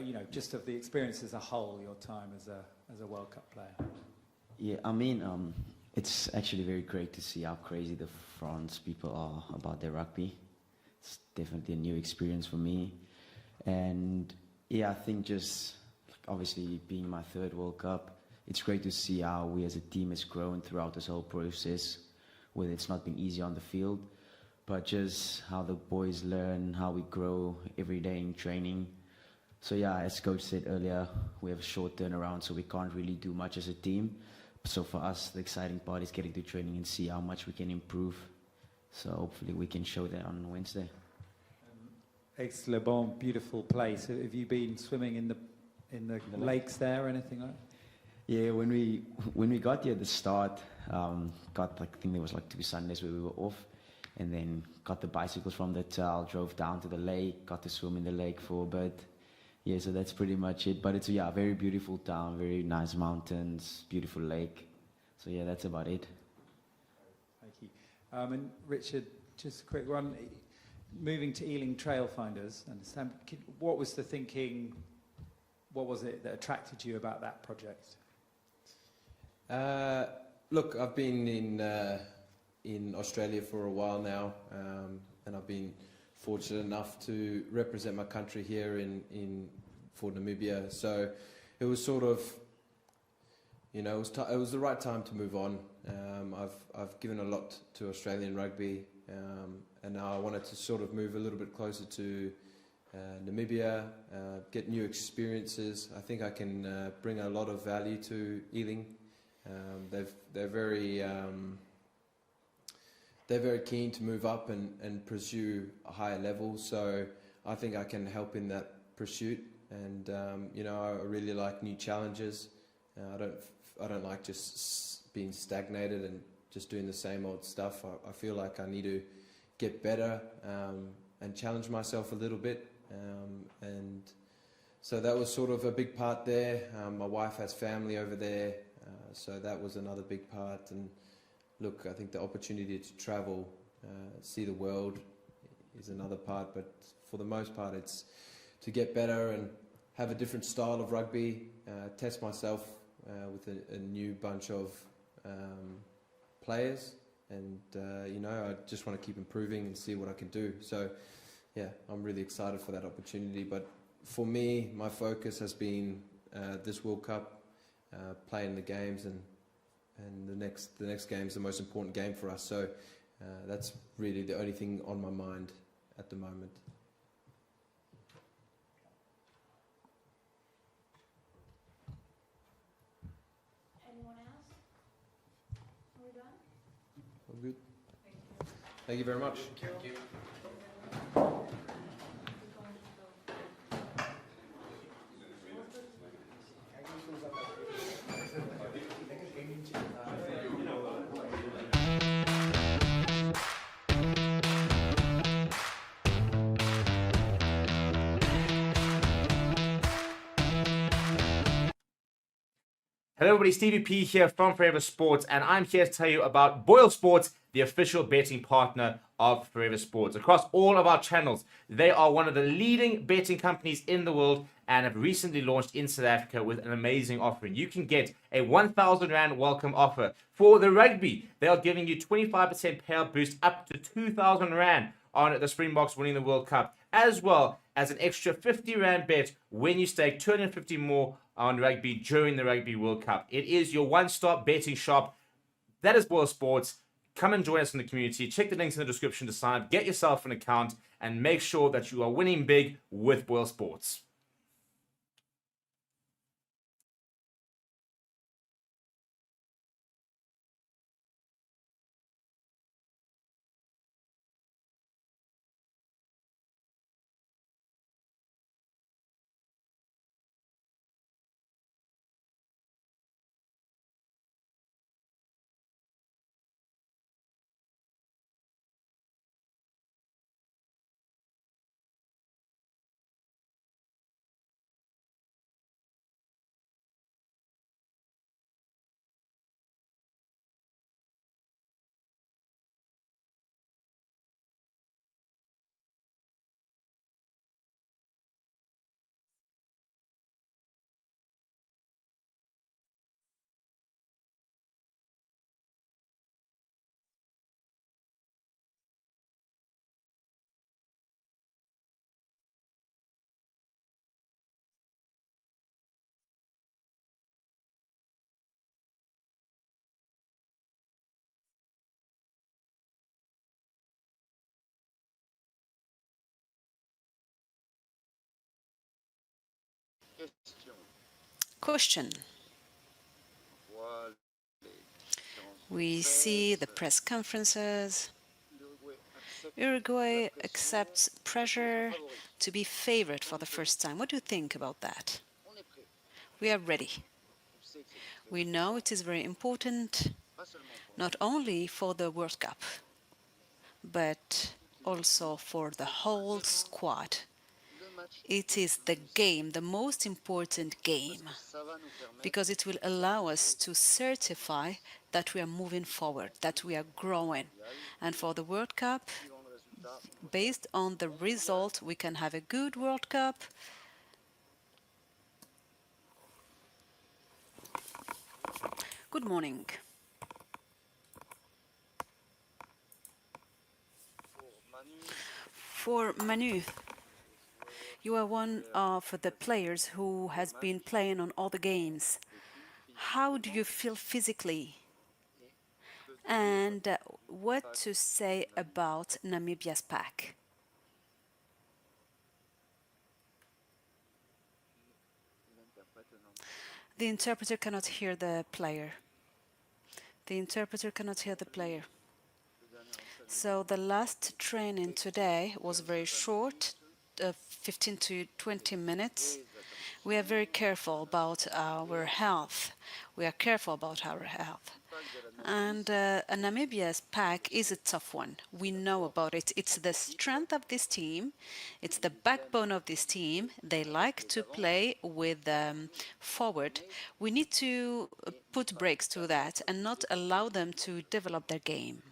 You know, just of the experience as a whole, your time as a World Cup player. Yeah, I mean, it's actually very great to see how crazy the France people are about their rugby. It's definitely a new experience for me. And yeah, I think just obviously being my third World Cup, it's great to see how we as a team has grown throughout this whole process, whether it's not been easy on the field, but just how the boys learn, how we grow every day in training. So yeah, as Coach said earlier, we have a short turnaround, so we can't really do much as a team. So for us, the exciting part is getting to training and see how much we can improve. So hopefully we can show that on Wednesday. Aix-les-Bains, beautiful place. Have you been swimming in the lakes there or anything like that? Yeah, when we got here at the start, I think there was like 2 Sundays where we were off, and then got the bicycles from the hotel, drove down to the lake, got to swim in the lake for a bit. Yeah, so that's pretty much it. But it's a very beautiful town, very nice mountains, beautiful lake. So yeah, that's about it. Thank you. And Richard, just a quick one. Moving to Ealing Trailfinders, what was the thinking? What was it that attracted you about that project? Look, I've been in Australia for a while now, and I've been fortunate enough to represent my country here for Namibia. So it was sort of, you know, it was the right time to move on. I've given a lot to Australian rugby, and now I wanted to sort of move a little bit closer to Namibia, get new experiences. I think I can bring a lot of value to Ealing. They're very keen to move up and pursue a higher level, so I think I can help in that pursuit. And you know, I really like new challenges. I don't like just being stagnated and just doing the same old stuff. I feel like I need to get better and challenge myself a little bit. And so that was sort of a big part there. My wife has family over there, so that was another big part. And look, I think the opportunity to travel, see the world is another part, but for the most part it's to get better and have a different style of rugby, test myself with a new bunch of players, and you know, I just want to keep improving and see what I can do. So yeah, I'm really excited for that opportunity, but for me, my focus has been this World Cup, playing the games, and the next game is the most important game for us. So that's really the only thing on my mind at the moment. Anyone else? Are we done? All good. Thank you very much. Thank you. Hello everybody, Stevie P here from Forever Sports, and I'm here to tell you about BOYLESPORTS, the official betting partner of Forever Sports. Across all of our channels, they are one of the leading betting companies in the world and have recently launched in South Africa with an amazing offering. You can get a 1,000 Rand welcome offer. For the rugby, they are giving you 25% payout boost up to 2,000 Rand on the Springboks winning the World Cup, as well as an extra 50 Rand bet when you stake 250 more on rugby during the Rugby World Cup. It is your one-stop betting shop. That is BOYLESPORTS. Come and join us in the community. Check the links in the description to sign up, get yourself an account, and make sure that you are winning big with BOYLESPORTS. Question. We see the press conferences. Uruguay accepts pressure to be favored for the first time. What do you think about that? We are ready. We know it is very important, not only for the World Cup, but also for the whole squad. It is the game, the most important game, because it will allow us to certify that we are moving forward, that we are growing. And for the World Cup, based on the result, we can have a good World Cup. Good morning. For Manu, you are one of the players who has been playing on all the games. How do you feel physically? And what to say about Namibia's pack? The interpreter cannot hear the player. The interpreter cannot hear the player. So the last training today was very short, 15 to 20 minutes. We are very careful about our health. We are careful about our health. And Namibia's pack is a tough one. We know about it. It's the strength of this team. It's the backbone of this team. They like to play with forward. We need to put brakes to that and not allow them to develop their game.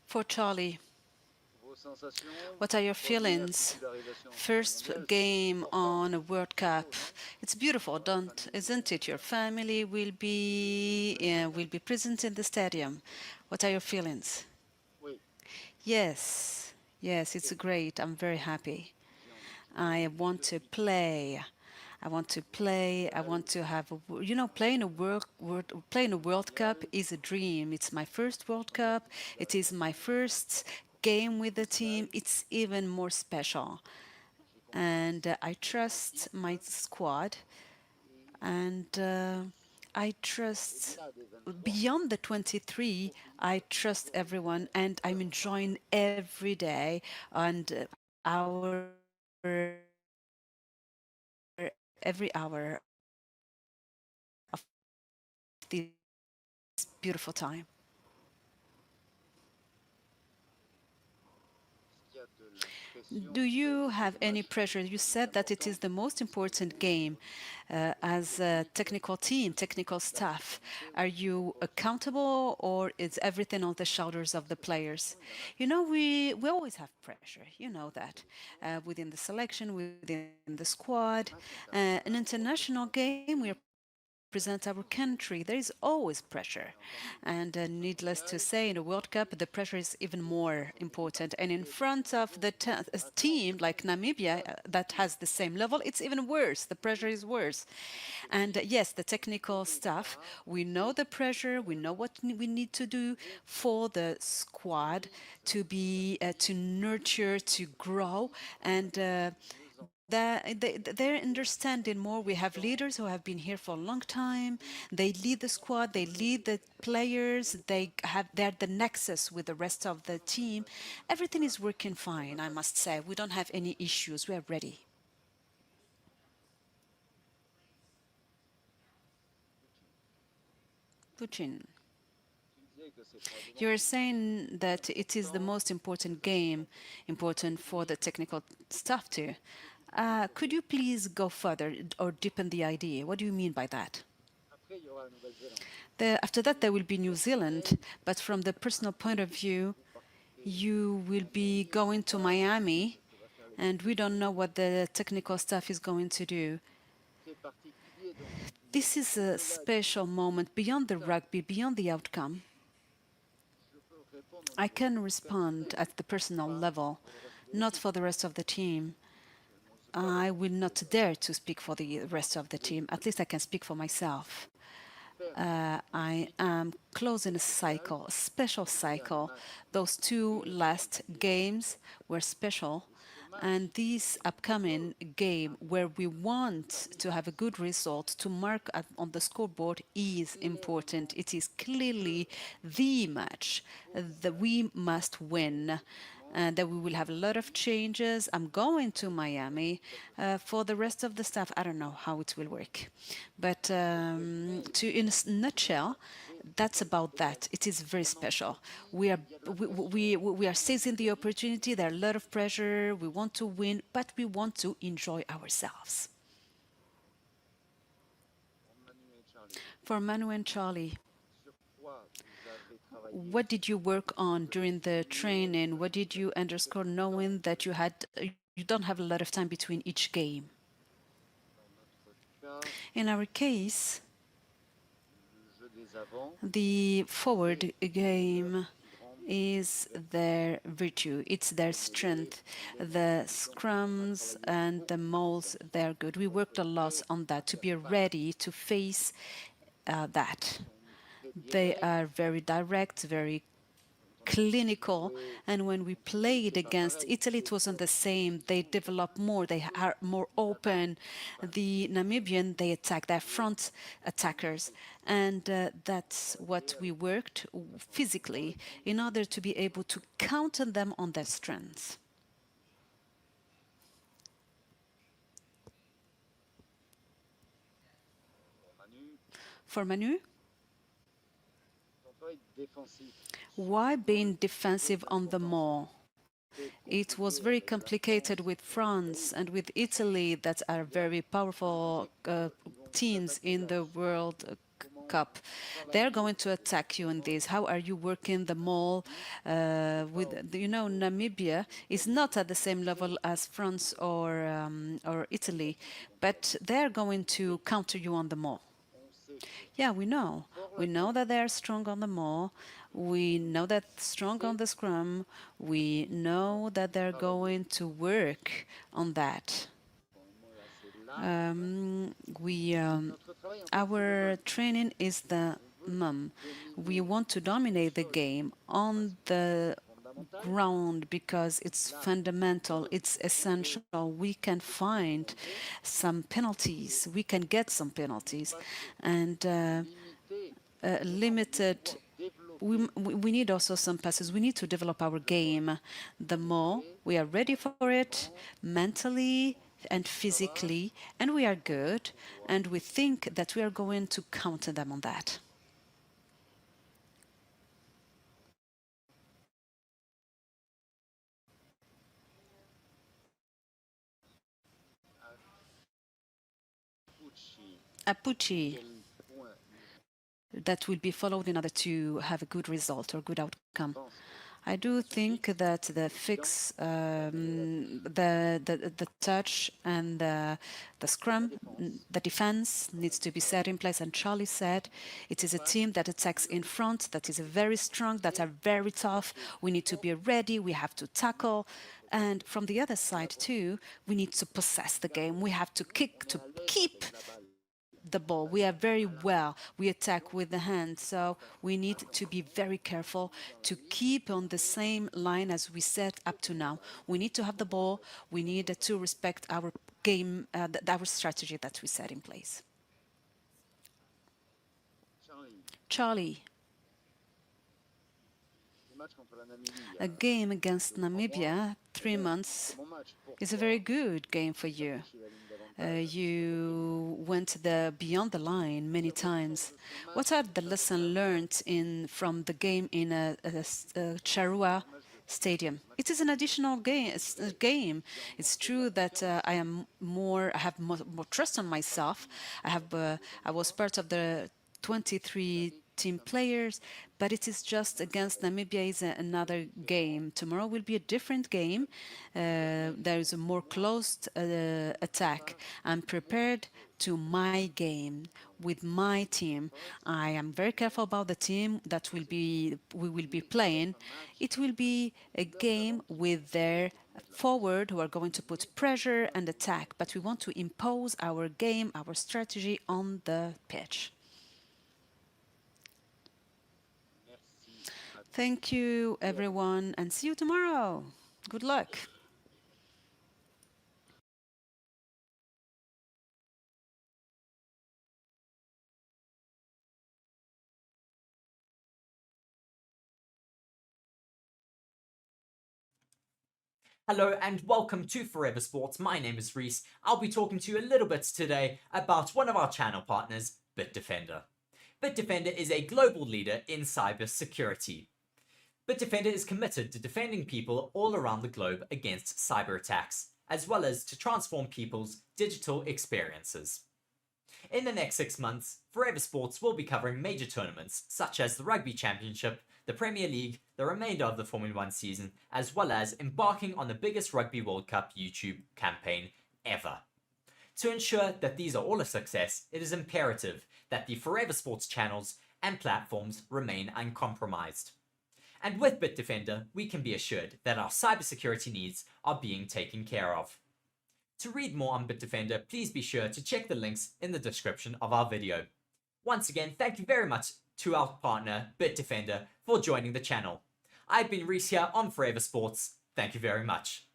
For Charlie, what are your feelings? First game on a World Cup. It's beautiful, isn't it? Your family will be present in the stadium. What are your feelings? Yes, yes, it's great. I'm very happy. I want to play. I want to play. I want to have playing a World Cup is a dream. It's my first World Cup. It is my first game with the team. It's even more special. And I trust my squad. And I trust beyond the 23. I trust everyone, and I'm enjoying every day. And every hour of this beautiful time. Do you have any pressure? You said that it is the most important game as a technical team, technical staff. Are you accountable, or is everything on the shoulders of the players? You know, we always have pressure, you know that, within the selection, within the squad. An international game, we represent our country. There is always pressure. And needless to say, in a World Cup, the pressure is even more important. And in front of the team like Namibia that has the same level, it's even worse. The pressure is worse. And yes, the technical staff, we know the pressure, we know what we need to do for the squad to be, to nurture, to grow, and they're understanding more. We have leaders who have been here for a long time. They lead the squad, they lead the players, they're the nexus with the rest of the team. Everything is working fine, I must say. We don't have any issues. We are ready. Putin. You're saying that it is the most important game, important for the technical staff too. Could you please go further or deepen the idea? What do you mean by that? After that, there will be New Zealand, but from the personal point of view, you will be going to Miami, and we don't know what the technical staff is going to do. This is a special moment beyond the rugby, beyond the outcome. I can respond at the personal level, not for the rest of the team. I will not dare to speak for the rest of the team. At least I can speak for myself. I am closing a cycle, a special cycle. Those two last games were special. And this upcoming game, where we want to have a good result to mark on the scoreboard, is important. It is clearly the match that we must win. And that we will have a lot of changes. I'm going to Miami. For the rest of the staff, I don't know how it will work. But in a nutshell, that's about that. It is very special. We are seizing the opportunity. There are a lot of pressure. We want to win, but we want to enjoy ourselves. For Manu and Charlie, what did you work on during the training? What did you underscore, knowing that you don't have a lot of time between each game? In our case, the forward game is their virtue, it's their strength. The scrums and the mauls, they're good. We worked a lot on that to be ready to face that. They are very direct, very clinical, and when we played against Italy, it wasn't the same. They develop more, they are more open. The Namibian, they attack, their front attackers, and that's what we worked physically in order to be able to counter them on their strengths. For Manu? Why being defensive on the maul? It was very complicated with France and with Italy, that are very powerful teams in the World Cup. They're going to attack you in this. How are you working the mall? Namibia is not at the same level as France or Italy, but they're going to counter you on the mall. Yeah, we know. We know that they're strong on the maul. We know that strong on the scrum. We know that they're going to work on that. Our training is the mum. We want to dominate the game on the ground because it's fundamental, it's essential. We can find some penalties, we can get some penalties, and limited. We need also some passes. We need to develop our game. The more we are ready for it, mentally and physically, and we are good, and we think that we are going to counter them on that. Apuchi, that will be followed in order to have a good result or good outcome. I do think that the fix, the touch and the scrum, the defense needs to be set in place. And Charlie said it is a team that attacks in front, that is very strong, that are very tough. We need to be ready. We have to tackle. And from the other side too, we need to possess the game. We have to kick, to keep the ball. We are very well. We attack with the hand, so we need to be very careful to keep on the same line as we set up to now. We need to have the ball. We need to respect our game, our strategy that we set in place. Charlie. A game against Namibia, 3 months, is a very good game for you. You went beyond the line many times. What are the lessons learned from the game in Charua Stadium? It is an additional game. It's true that I have more trust on myself. I was part of the 23 team players, but it is just against Namibia is another game. Tomorrow will be a different game. There is a more closed attack. I'm prepared to my game with my team. I am very careful about the team that we will be playing. It will be a game with their forward who are going to put pressure and attack, but we want to impose our game, our strategy on the pitch. Thank you, everyone, and see you tomorrow. Good luck. Hello and welcome to Forever Sports. My name is Reese. I'll be talking to you a little bit today about one of our channel partners, BITDEFENDER. BITDEFENDER is a global leader in cybersecurity. BITDEFENDER is committed to defending people all around the globe against cyber attacks, as well as to transform people's digital experiences. In the next 6 months, Forever Sports will be covering major tournaments such as the Rugby Championship, the Premier League, the remainder of the Formula 1 season, as well as embarking on the biggest Rugby World Cup YouTube campaign ever. To ensure that these are all a success, it is imperative that the Forever Sports channels and platforms remain uncompromised. And with BITDEFENDER, we can be assured that our cybersecurity needs are being taken care of. To read more on BITDEFENDER, please be sure to check the links in the description of our video. Once again, thank you very much to our partner, BITDEFENDER, for joining the channel. I've been Reese here on Forever Sports. Thank you very much.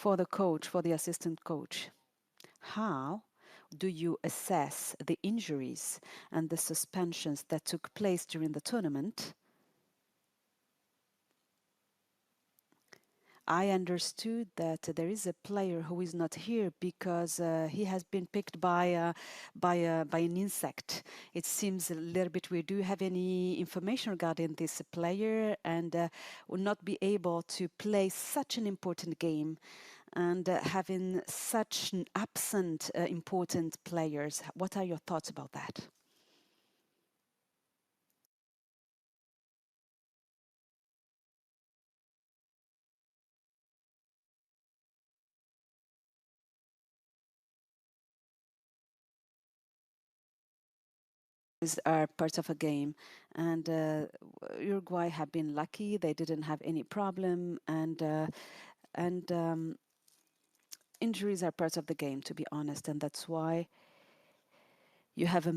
for the coach, for the assistant coach. How do you assess the injuries and the suspensions that took place during the tournament? I understood that there is a player who is not here because he has been picked by an insect. It seems a little bit weird. Do you have any information regarding this player and will not be able to play such an important game and having such an absent important players? What are your thoughts about that? Are part of a game, and Uruguay have been lucky; they didn't have any problem, and injuries are part of the game, to be honest, and that's why you have a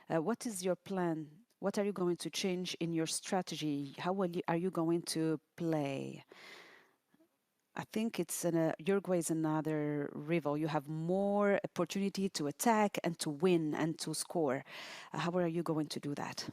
what is your plan? What are you going to change in your strategy? How are you going to play? I think Uruguay is another rival. You have more opportunity to attack and to win and to score. How are you going to do that?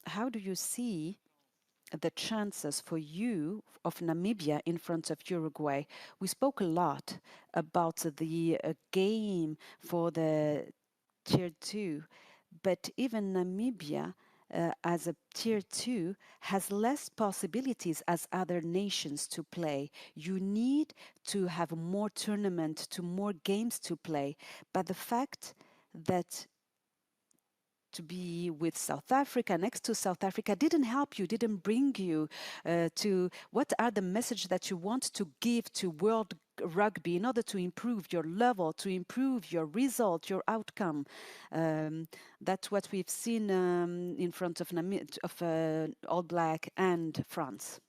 How do you see the chances for you of Namibia in front of Uruguay? We spoke a lot about the game for the Tier 2, but even Namibia as a Tier 2 has less possibilities as other nations to play. You need to have more tournament, to more games to play. But the fact that to be with South Africa, next to South Africa, didn't help you, didn't bring you to what are the message that you want to give to world rugby in order to improve your level, to improve your result, your outcome. That's what we've seen in front of All Black and France.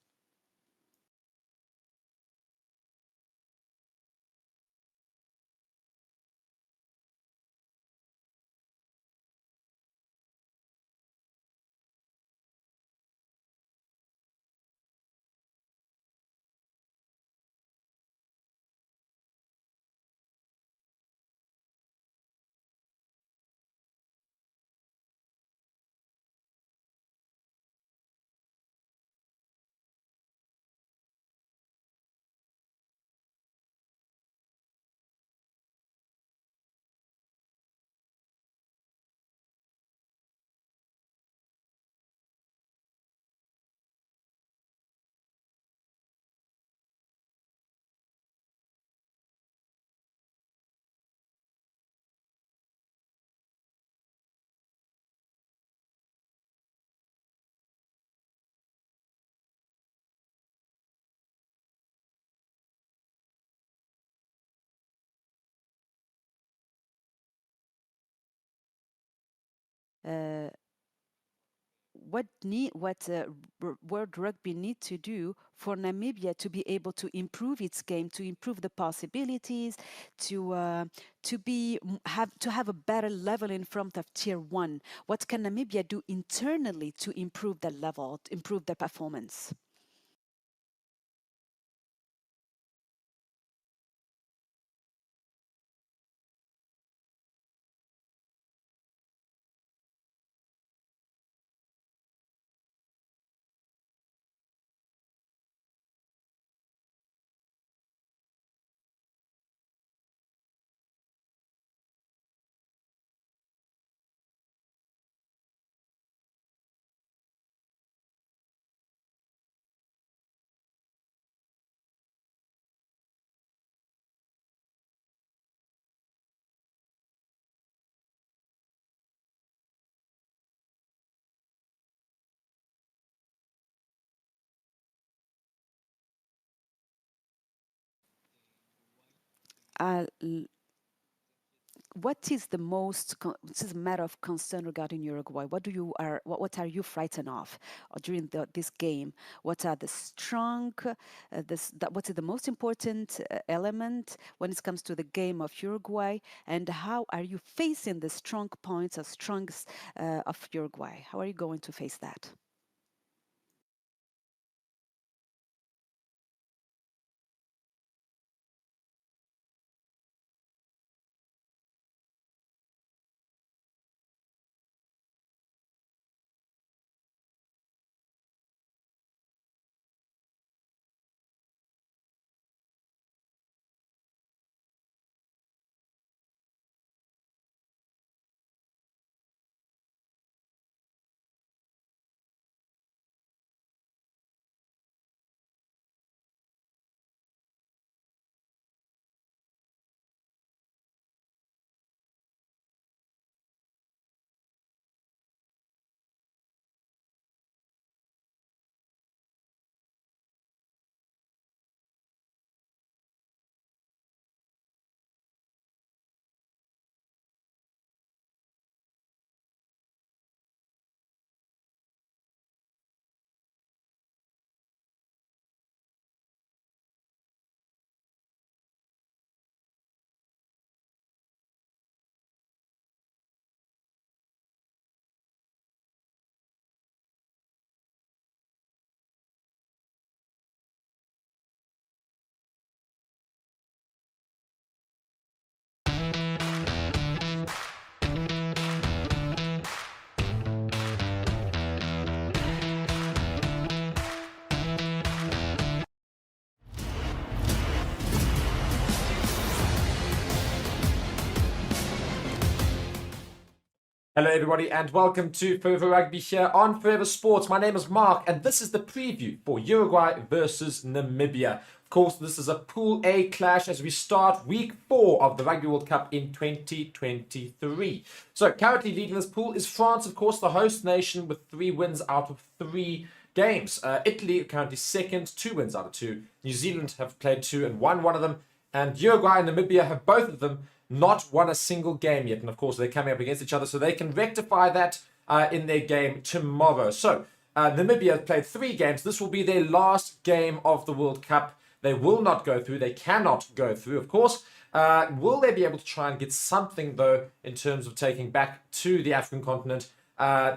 uh, World Rugby need to do for Namibia to be able to improve its game, to improve the possibilities, to have a better level in front of Tier 1? What can Namibia do internally to improve that level, to improve their performance? What is the this is a matter of concern regarding Uruguay? What are you frightened of during this game? What are the what is the most important element when it comes to the game of Uruguay? And how are you facing the strong points or strongs of Uruguay? How are you going to face that? Hello everybody and welcome to Forever Rugby here on Forever Sports. My name is Mark and this is the preview for Uruguay versus Namibia. Of course, this is a Pool A clash as we start week 4 of the Rugby World Cup in 2023. So currently leading this pool is France, of course, the host nation with 3 wins out of 3 games. Italy currently second, 2 wins out of 2. New Zealand have played 2 and won one of them. And Uruguay and Namibia have both of them not won a single game yet. And of course, they're coming up against each other, so they can rectify that in their game tomorrow. So Namibia have played 3 games. This will be their last game of the World Cup. They will not go through. They cannot go through, of course. Will they be able to try and get something, though, in terms of taking back to the African continent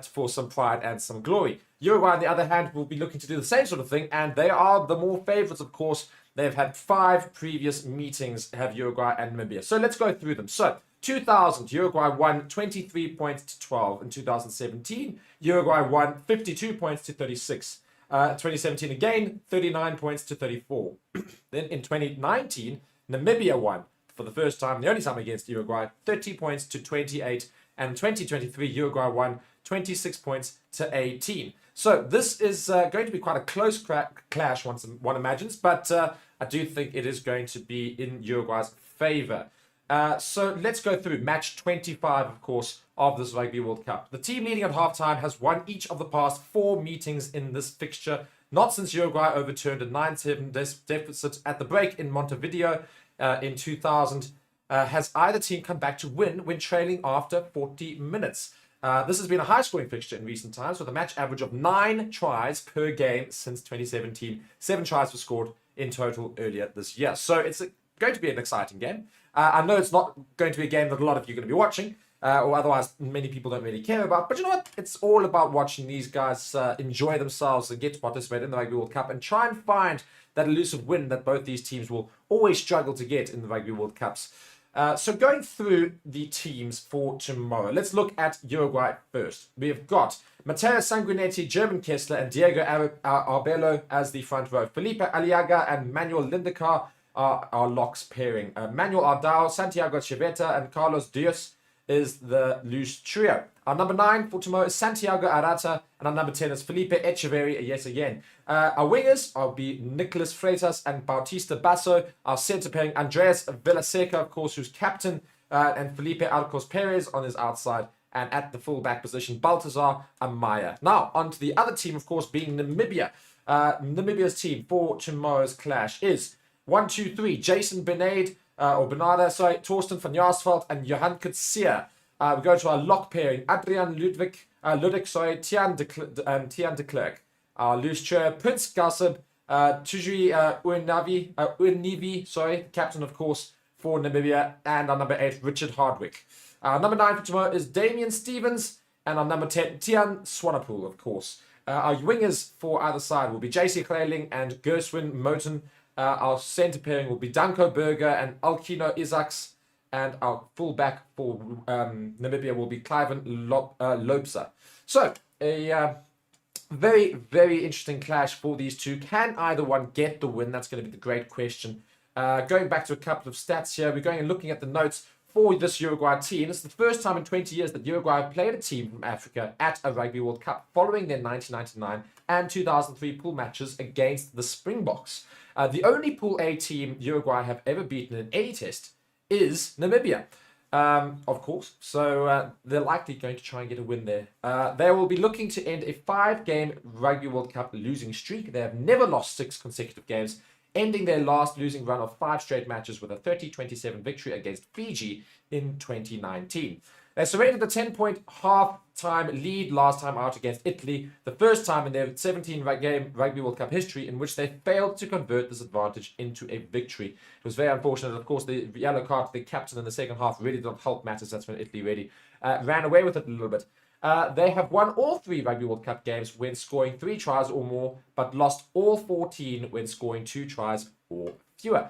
for some pride and some glory? Uruguay, on the other hand, will be looking to do the same sort of thing, and they are the more favourites, of course. They've had 5 previous meetings, have Uruguay and Namibia. So let's go through them. So 2000, Uruguay won 23 points to 12. In 2017, Uruguay won 52 points to 36. 2017 again, 39 points to 34. Then in 2019, Namibia won for the first time, the only time against Uruguay, 30 points to 28. And in 2023, Uruguay won 26 points to 18. So this is going to be quite a close clash, one imagines, but I do think it is going to be in Uruguay's favour. So let's go through match 25, of course, of this Rugby World Cup. The team leading at halftime has won each of the past 4 meetings in this fixture, not since Uruguay overturned a 9-7 deficit at the break in Montevideo in 2000. Has either team come back to win when trailing after 40 minutes? This has been a high-scoring fixture in recent times with a match average of 9 tries per game since 2017. 7 tries were scored in total earlier this year. So it's going to be an exciting game. I know it's not going to be a game that a lot of you are going to be watching, or otherwise many people don't really care about. But you know what? It's all about watching these guys enjoy themselves and get to participate in the Rugby World Cup and try and find that elusive win that both these teams will always struggle to get in the Rugby World Cups. So going through the teams for tomorrow, let's look at Uruguay first. We've got Matteo Sanguinetti, German Kessler, and Diego Arbelo as the front row. Felipe Aliaga and Manuel Lindecar are our locks pairing. Manuel Ardao, Santiago Chiveta, and Carlos Dios is the loose trio. Our number 9 for tomorrow is Santiago Arata, and our number 10 is Felipe Echeverri yet again. Our wingers will be Nicolas Freitas and Bautista Basso. Our centre pairing, Andreas Villaseca, of course, who's captain, and Felipe Arcos Perez on his outside. And at the full-back position, Baltazar Amaya. Now, on to the other team, of course, being Namibia. Namibia's team for tomorrow's clash is 1, 2, 3, Jason Bernade, Torsten van Jaarsveld and Johan Kutsia. We go to our lock pairing, Adrian Ludwig, Tian de Klerk. Our loose trio, Prince Gassib, Tujui Univi, captain, of course, for Namibia, and our number 8, Richard Hardwick. Our number 9 for tomorrow is Damian Stevens, and our number 10, Tian Swanepoel, of course. Our wingers for either side will be JC Kleiling and Gerswin Moten. Our centre pairing will be Danko Berger and Alkino Isaacs. And our full-back for Namibia will be Cliven Lopsa. So, a very, very interesting clash for these two. Can either one get the win? That's going to be the great question. Going back to a couple of stats here, we're going and looking at the notes for this Uruguay team. This is the first time in 20 years that Uruguay played a team from Africa at a Rugby World Cup following their 1999 and 2003 pool matches against the Springboks. The only Pool A team Uruguay have ever beaten in any test is Namibia, of course. So they're likely going to try and get a win there. They will be looking to end a 5-game Rugby World Cup losing streak. They have never lost 6 consecutive games, ending their last losing run of 5 straight matches with a 30-27 victory against Fiji in 2019. They surrendered a 10-point half-time lead last time out against Italy, the first time in their 17-game Rugby World Cup history in which they failed to convert this advantage into a victory. It was very unfortunate. Of course, the yellow card to the captain in the second half really did not help matters. That's when Italy really ran away with it a little bit. They have won all 3 Rugby World Cup games when scoring 3 tries or more, but lost all 14 when scoring 2 tries or fewer.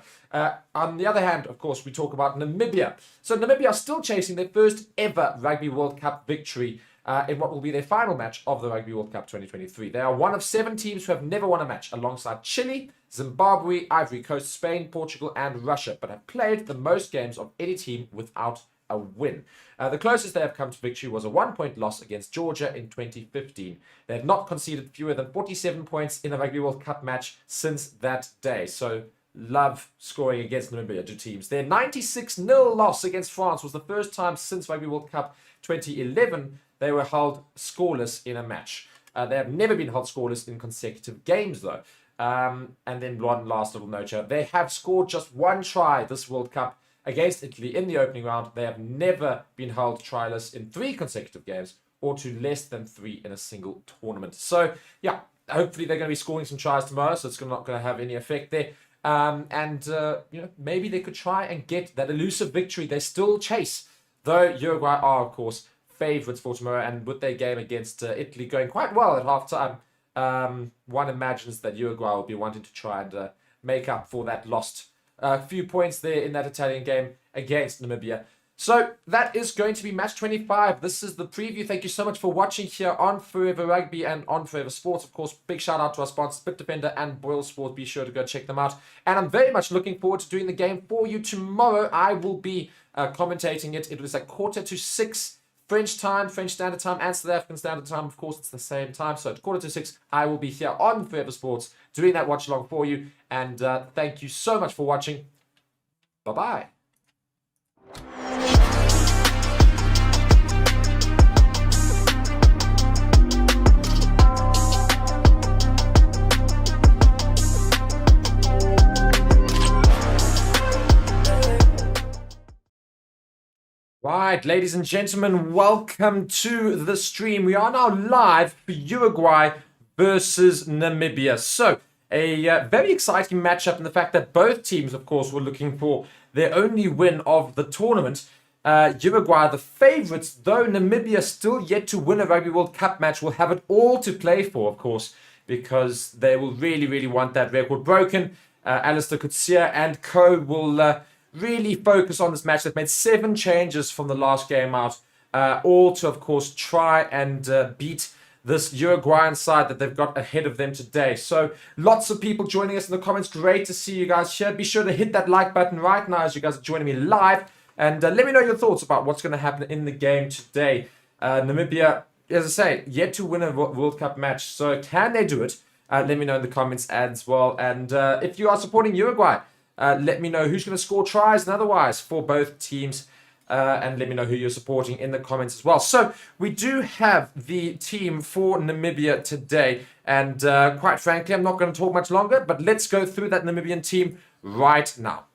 On the other hand, of course, we talk about Namibia. So Namibia are still chasing their first ever Rugby World Cup victory in what will be their final match of the Rugby World Cup 2023. They are one of 7 teams who have never won a match, alongside Chile, Zimbabwe, Ivory Coast, Spain, Portugal, and Russia, but have played the most games of any team without a win. The closest they have come to victory was a 1-point loss against Georgia in 2015. They have not conceded fewer than 47 points in a Rugby World Cup match since that day. So love scoring against Namibia to teams. Their 96-0 loss against France was the first time since Rugby World Cup 2011 they were held scoreless in a match. They have never been held scoreless in consecutive games, though. And then one last little note here. They have scored just 1 try this World Cup against Italy in the opening round. They have never been held tryless in 3 consecutive games or to less than 3 in a single tournament. So, yeah, hopefully they're going to be scoring some tries tomorrow, so it's not going to have any effect there. Maybe they could try and get that elusive victory they still chase, though Uruguay are, of course, favourites for tomorrow, and with their game against Italy going quite well at half-time, one imagines that Uruguay will be wanting to try and make up for that lost few points there in that Italian game against Namibia. So that is going to be match 25. This is the preview. Thank you so much for watching here on Forever Rugby and on Forever Sports. Of course, big shout out to our sponsors, BitDefender and BOYLESPORTS. Be sure to go check them out. And I'm very much looking forward to doing the game for you tomorrow. I will be commentating it. It was at 5:45 French time, French Standard Time, and South African Standard Time. Of course, it's the same time. So at 5:45, I will be here on Forever Sports doing that watch along for you. And thank you so much for watching. Bye-bye. Why right, ladies and gentlemen, welcome to the stream. We are now live for Uruguay versus Namibia. So, a very exciting matchup in the fact that both teams, of course, were looking for their only win of the tournament. Uruguay are the favourites, though Namibia still yet to win a Rugby World Cup match, will have it all to play for, of course, because they will really, really want that record broken. Alistair Coetzee and co will really focus on this match. They've made 7 changes from the last game out, all to, of course, try and beat this Uruguayan side that they've got ahead of them today. So lots of people joining us in the comments. Great to see you guys here. Be sure to hit that like button right now as you guys are joining me live. And let me know your thoughts about what's going to happen in the game today. Namibia, as I say, yet to win a World Cup match. So can they do it? Let me know in the comments as well. And if you are supporting Uruguay, let me know who's going to score tries and otherwise for both teams. And let me know who you're supporting in the comments as well. So we do have the team for Namibia today. And quite frankly, I'm not going to talk much longer, but let's go through that Namibian team right now.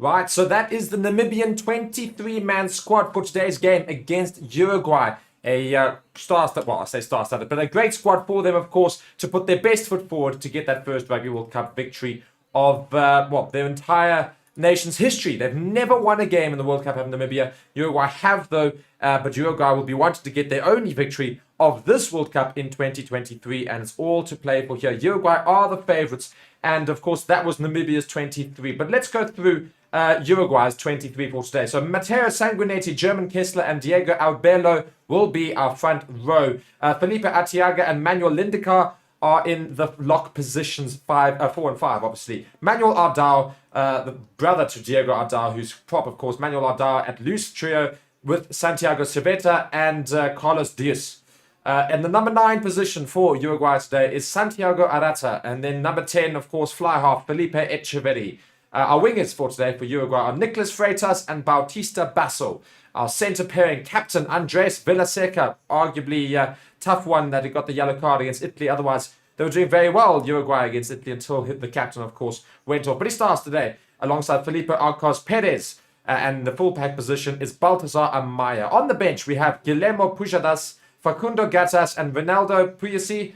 Right, so that is the Namibian 23-man squad for today's game against Uruguay. A star-studded, but a great squad for them, of course, to put their best foot forward to get that first Rugby World Cup victory of, their entire nation's history. They've never won a game in the World Cup in Namibia. Uruguay have, though, but Uruguay will be wanting to get their only victory of this World Cup in 2023, and it's all to play for here. Uruguay are the favourites, and, of course, that was Namibia's 23. But let's go through Uruguay's 23 for today. So Matteo Sanguinetti, German Kessler, and Diego Albello will be our front row. Felipe Atiaga and Manuel Lindecar are in the lock positions 4 and 5, obviously. Manuel Ardao, the brother to Diego Ardao, who's prop, of course. Manuel Ardao at loose trio with Santiago Cerveta and Carlos Diaz. And the number 9 position for Uruguay today is Santiago Arata. And then number 10, of course, fly half, Felipe Echeverri. Our wingers for today for Uruguay are Nicolas Freitas and Bautista Basso. Our centre pairing, captain Andres Villaseca, arguably tough one that he got the yellow card against Italy. Otherwise, they were doing very well, Uruguay, against Italy until the captain, of course, went off. But he starts today alongside Felipe Arcos Perez. And the full-back position is Baltazar Amaya. On the bench, we have Guillermo Pujadas, Facundo Gatas, and Ronaldo Puyasi,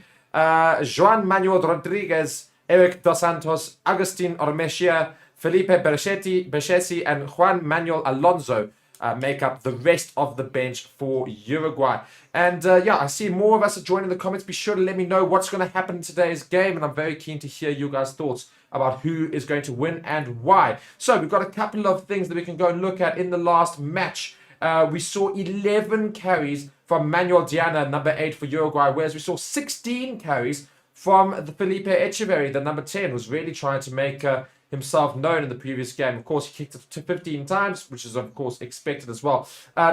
Joan Manuel Rodriguez, Eric Dos Santos, Agustin Ormechia, Felipe Berchesi, and Juan Manuel Alonso make up the rest of the bench for Uruguay. And I see more of us are joining the comments. Be sure to let me know what's going to happen in today's game, and I'm very keen to hear you guys' thoughts about who is going to win and why. So we've got a couple of things that we can go and look at in the last match. We saw 11 carries from Manuel Diana, number 8 for Uruguay, whereas we saw 16 carries from the Felipe Echeverri, the number 10, who's really trying to make himself known in the previous game. Of course, he kicked it to 15 times, which is, of course, expected as well.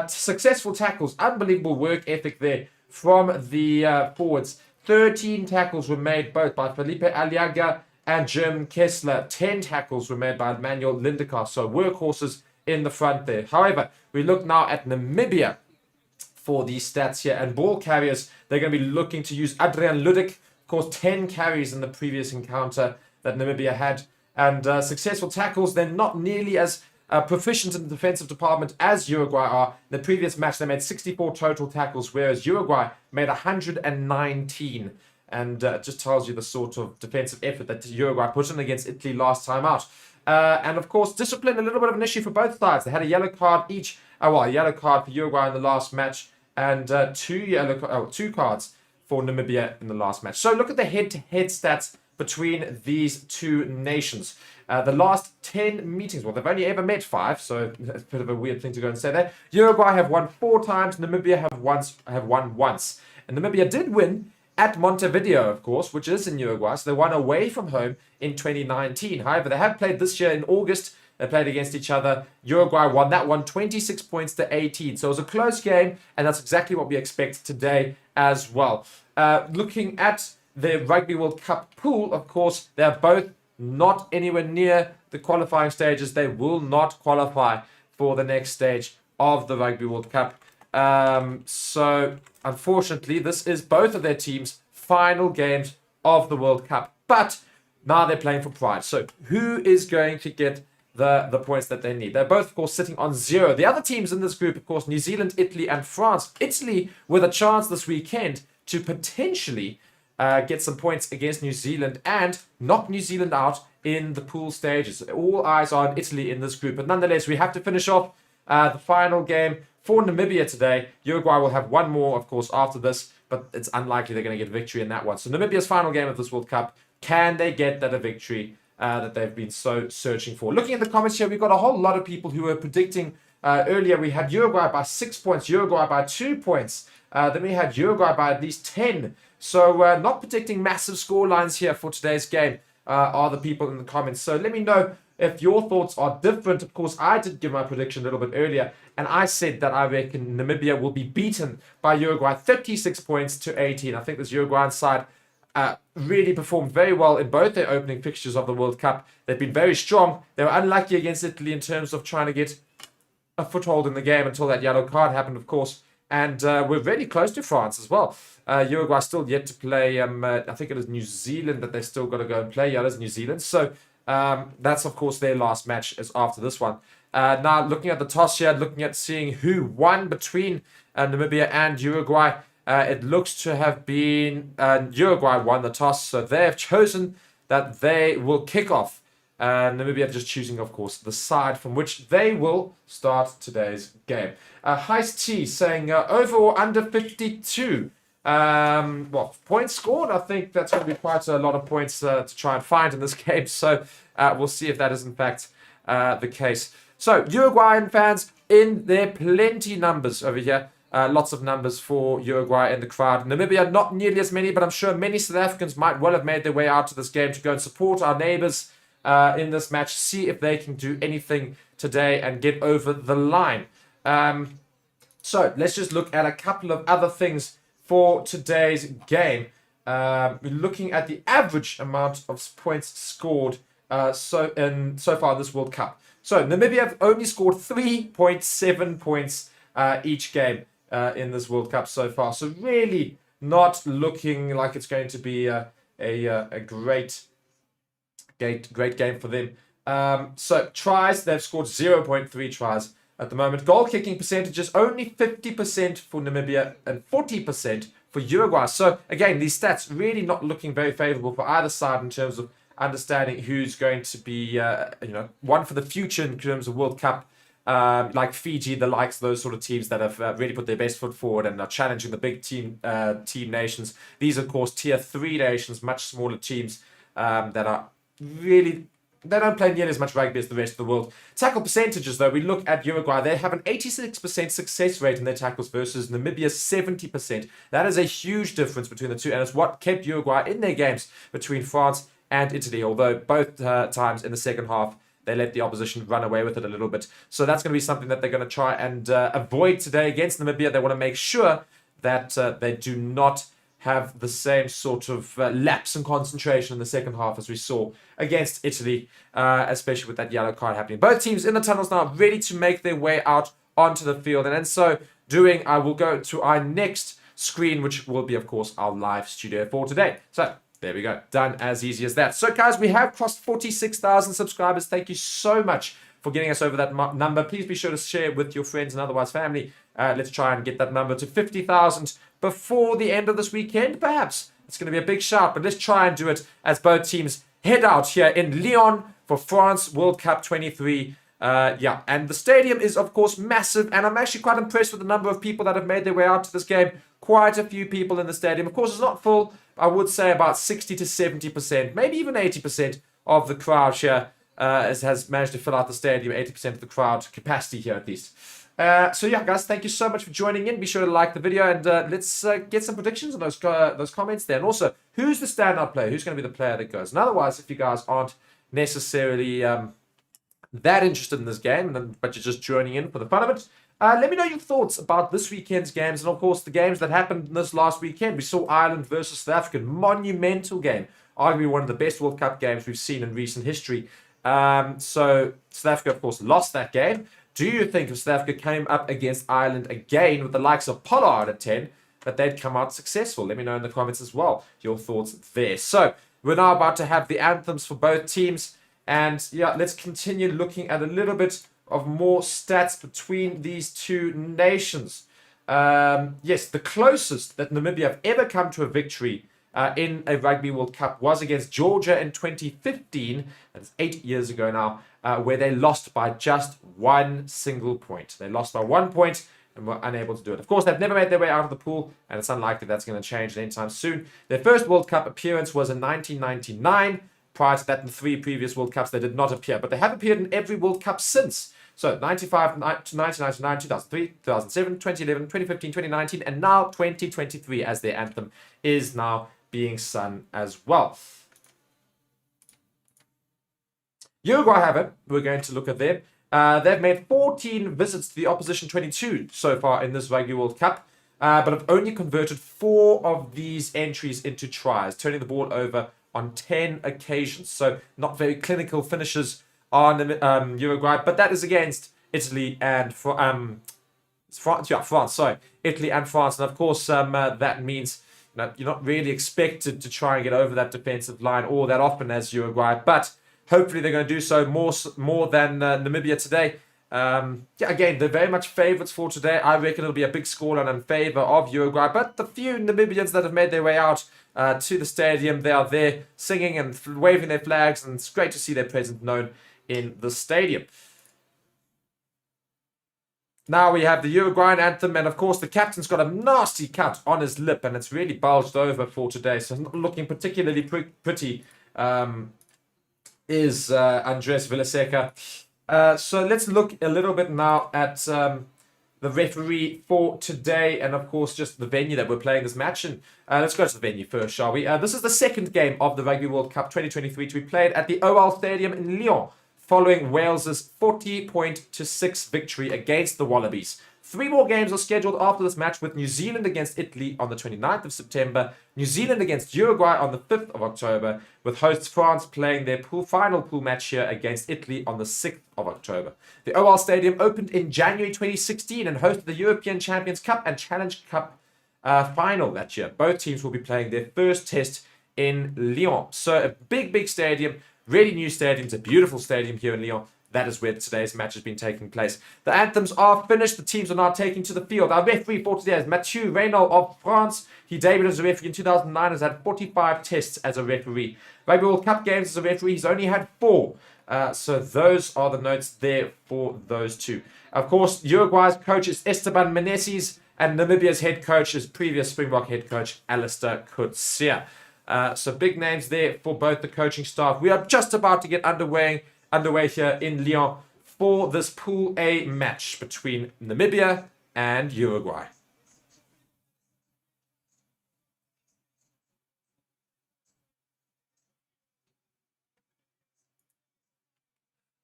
Successful tackles, unbelievable work ethic there from the forwards. 13 tackles were made both by Felipe Aliaga and German Kessler. 10 tackles were made by Manuel Lindecar, so workhorses in the front there. However, we look now at Namibia for these stats here, and ball carriers, they're going to be looking to use Adrian Ludik. Of course, 10 carries in the previous encounter that Namibia had. And successful tackles, they're not nearly as proficient in the defensive department as Uruguay are. In the previous match, they made 64 total tackles, whereas Uruguay made 119. And just tells you the sort of defensive effort that Uruguay put in against Italy last time out. And of course, discipline, a little bit of an issue for both sides. They had a yellow card each. A yellow card for Uruguay in the last match, and 2 cards for Namibia in the last match. So look at the head-to-head stats between these two nations. The last 10 meetings, well, they've only ever met 5, so it's a bit of a weird thing to go and say that. Uruguay have won 4 times, Namibia have won once. And Namibia did win at Montevideo, of course, which is in Uruguay, so they won away from home in 2019. However, they have played this year in August. They played against each other. Uruguay won that one 26 points to 18. So it was a close game, and that's exactly what we expect today as well. Looking at the Rugby World Cup pool, of course, they're both not anywhere near the qualifying stages. They will not qualify for the next stage of the Rugby World Cup. So, unfortunately, this is both of their teams' final games of the World Cup. But now they're playing for pride. So, who is going to get the points that they need? They're both, of course, sitting on 0. The other teams in this group, of course, New Zealand, Italy, and France. Italy with a chance this weekend to potentially get some points against New Zealand and knock New Zealand out in the pool stages. All eyes are on Italy in this group. But nonetheless, we have to finish off the final game for Namibia today. Uruguay will have one more, of course, after this, but it's unlikely they're going to get victory in that one. So Namibia's final game of this World Cup, can they get that a victory that they've been so searching for? Looking at the comments here, we've got a whole lot of people who were predicting earlier. We had Uruguay by 6 points, Uruguay by 2 points. Then we had Uruguay by at least 10. So not predicting massive score lines here for today's game are the people in the comments. So let me know if your thoughts are different. Of course, I did give my prediction a little bit earlier, and I said that I reckon Namibia will be beaten by Uruguay 36 points to 18. I think this Uruguayan side really performed very well in both their opening fixtures of the World Cup. They've been very strong. They were unlucky against Italy in terms of trying to get a foothold in the game until that yellow card happened, of course. And we're really close to France as well. Uruguay still yet to play. I think it is New Zealand that they've still got to go and play. Yeah, it is New Zealand. So That's, of course, their last match is after this one. Now, looking at the toss here, looking at seeing who won between Namibia and Uruguay, it looks to have been Uruguay won the toss, so they have chosen that they will kick off. Namibia just choosing, of course, the side from which they will start today's game. Heist T saying over or under 52. Well, points scored. I think that's going to be quite a lot of points to try and find in this game. So we'll see if that is in fact the case. So Uruguayan fans in their plenty numbers over here. Lots of numbers for Uruguay in the crowd. Namibia, not nearly as many, but I'm sure many South Africans might well have made their way out to this game to go and support our neighbours in this match, see if they can do anything today and get over the line. So let's just look at a couple of other things for today's game. We're looking at the average amount of points scored so far in this World Cup. So Namibia have only scored 3.7 points each game in this World Cup so far. So really not looking like it's going to be a great game for them. So tries, they've scored 0.3 tries at the moment. Goal kicking percentages only 50% for Namibia and 40% for Uruguay. So again, these stats really not looking very favorable for either side in terms of understanding who's going to be one for the future in terms of World Cup. Like Fiji, the likes, those sort of teams that have really put their best foot forward and are challenging the big team nations. These, of course, tier 3 nations, much smaller teams that are really, they don't play nearly as much rugby as the rest of the world. Tackle percentages, though, we look at Uruguay. They have an 86% success rate in their tackles versus Namibia's 70%. That is a huge difference between the two, and it's what kept Uruguay in their games between France and Italy, although both times in the second half, they let the opposition run away with it a little bit. So that's going to be something that they're going to try and avoid today against Namibia. They want to make sure that they do not have the same sort of lapse in concentration in the second half as we saw against Italy, especially with that yellow card happening. Both teams in the tunnels now ready to make their way out onto the field. And in so doing, I will go to our next screen, which will be, of course, our live studio for today. So there we go. Done as easy as that. So, guys, we have crossed 46,000 subscribers. Thank you so much for getting us over that number. Please be sure to share with your friends and otherwise family. Let's try and get that number to 50,000 before the end of this weekend, perhaps. It's going to be a big shout, but let's try and do it as both teams head out here in Lyon for France World Cup 23. And the stadium is, of course, massive, and I'm actually quite impressed with the number of people that have made their way out to this game. Quite a few people in the stadium. Of course, it's not full. I would say about 60 to 70%, maybe even 80% of the crowd here has managed to fill out the stadium, 80% of the crowd capacity here at least. So yeah, guys, thank you so much for joining in. Be sure to like the video, and let's get some predictions on those comments there. And also, who's the standout player? Who's going to be the player that goes? And otherwise, if you guys aren't necessarily that interested in this game, but you're just joining in for the fun of it, let me know your thoughts about this weekend's games, and of course the games that happened this last weekend. We saw Ireland versus South Africa, monumental game, arguably one of the best World Cup games we've seen in recent history. So South Africa, of course, lost that game. Do you think if South Africa came up against Ireland again with the likes of Pollard at 10, that they'd come out successful? Let me know in the comments as well your thoughts there. So we're now about to have the anthems for both teams, and yeah, let's continue looking at a little bit of more stats between these two nations. Yes, the closest that Namibia have ever come to a victory in a Rugby World Cup was against Georgia in 2015. That's 8 years ago now, where they lost by just one single point. They lost by 1 point and were unable to do it. Of course, they've never made their way out of the pool, and it's unlikely that's going to change anytime soon. Their first World Cup appearance was in 1999. Prior to that, in the 3 previous World Cups, they did not appear, but they have appeared in every World Cup since. So 95 to 1999, 2003, 2007, 2011, 2015, 2019, and now 2023, as their anthem is now being sung as well. Uruguay have it. We're going to look at them. They've made 14 visits to the opposition 22 so far in this Rugby World Cup, but have only converted 4 of these entries into tries, turning the ball over on 10 occasions. So not very clinical finishes on Uruguay, but that is against Italy and France. Sorry, Italy and France, and of course that means you're not really expected to try and get over that defensive line all that often as Uruguay. But Hopefully they're going to do so more than Namibia today. Again, they're very much favourites for today. I reckon it'll be a big scoreline in favour of Uruguay. But the few Namibians that have made their way out to the stadium, they are there singing and waving their flags, and it's great to see their presence known in the stadium. Now we have the Uruguayan anthem, and of course the captain's got a nasty cut on his lip, and it's really bulged over for today, so not looking particularly pretty is Andres Villaseca. So let's look a little bit now at the referee for today, and of course just the venue that we're playing this match in. Let's go to the venue first, shall we? This is the second game of the Rugby World Cup 2023 to be played at the OL Stadium in Lyon, following Wales's 40-6 victory against the Wallabies. 3 more games are scheduled after this match, with New Zealand against Italy on the 29th of September, New Zealand against Uruguay on the 5th of October, with hosts France playing their final pool match here against Italy on the 6th of October. The OL Stadium opened in January 2016 and hosted the European Champions Cup and Challenge Cup final that year. Both teams will be playing their first test in Lyon. So a big stadium, really new stadium. It's a beautiful stadium here in Lyon. That is where today's match has been taking place. The anthems are finished. The teams are now taking to the field. Our referee for today is Mathieu Reynal of France. He debuted as a referee in 2009 and has had 45 tests as a referee. Rugby World Cup games as a referee, he's only had 4. So those are the notes there for those two. Of course, Uruguay's coach is Esteban Meneses, and Namibia's head coach is previous Springbok head coach Alistair Coetzee. So big names there for both the coaching staff. We are just about to get underway here in Lyon for this Pool A match between Namibia and Uruguay.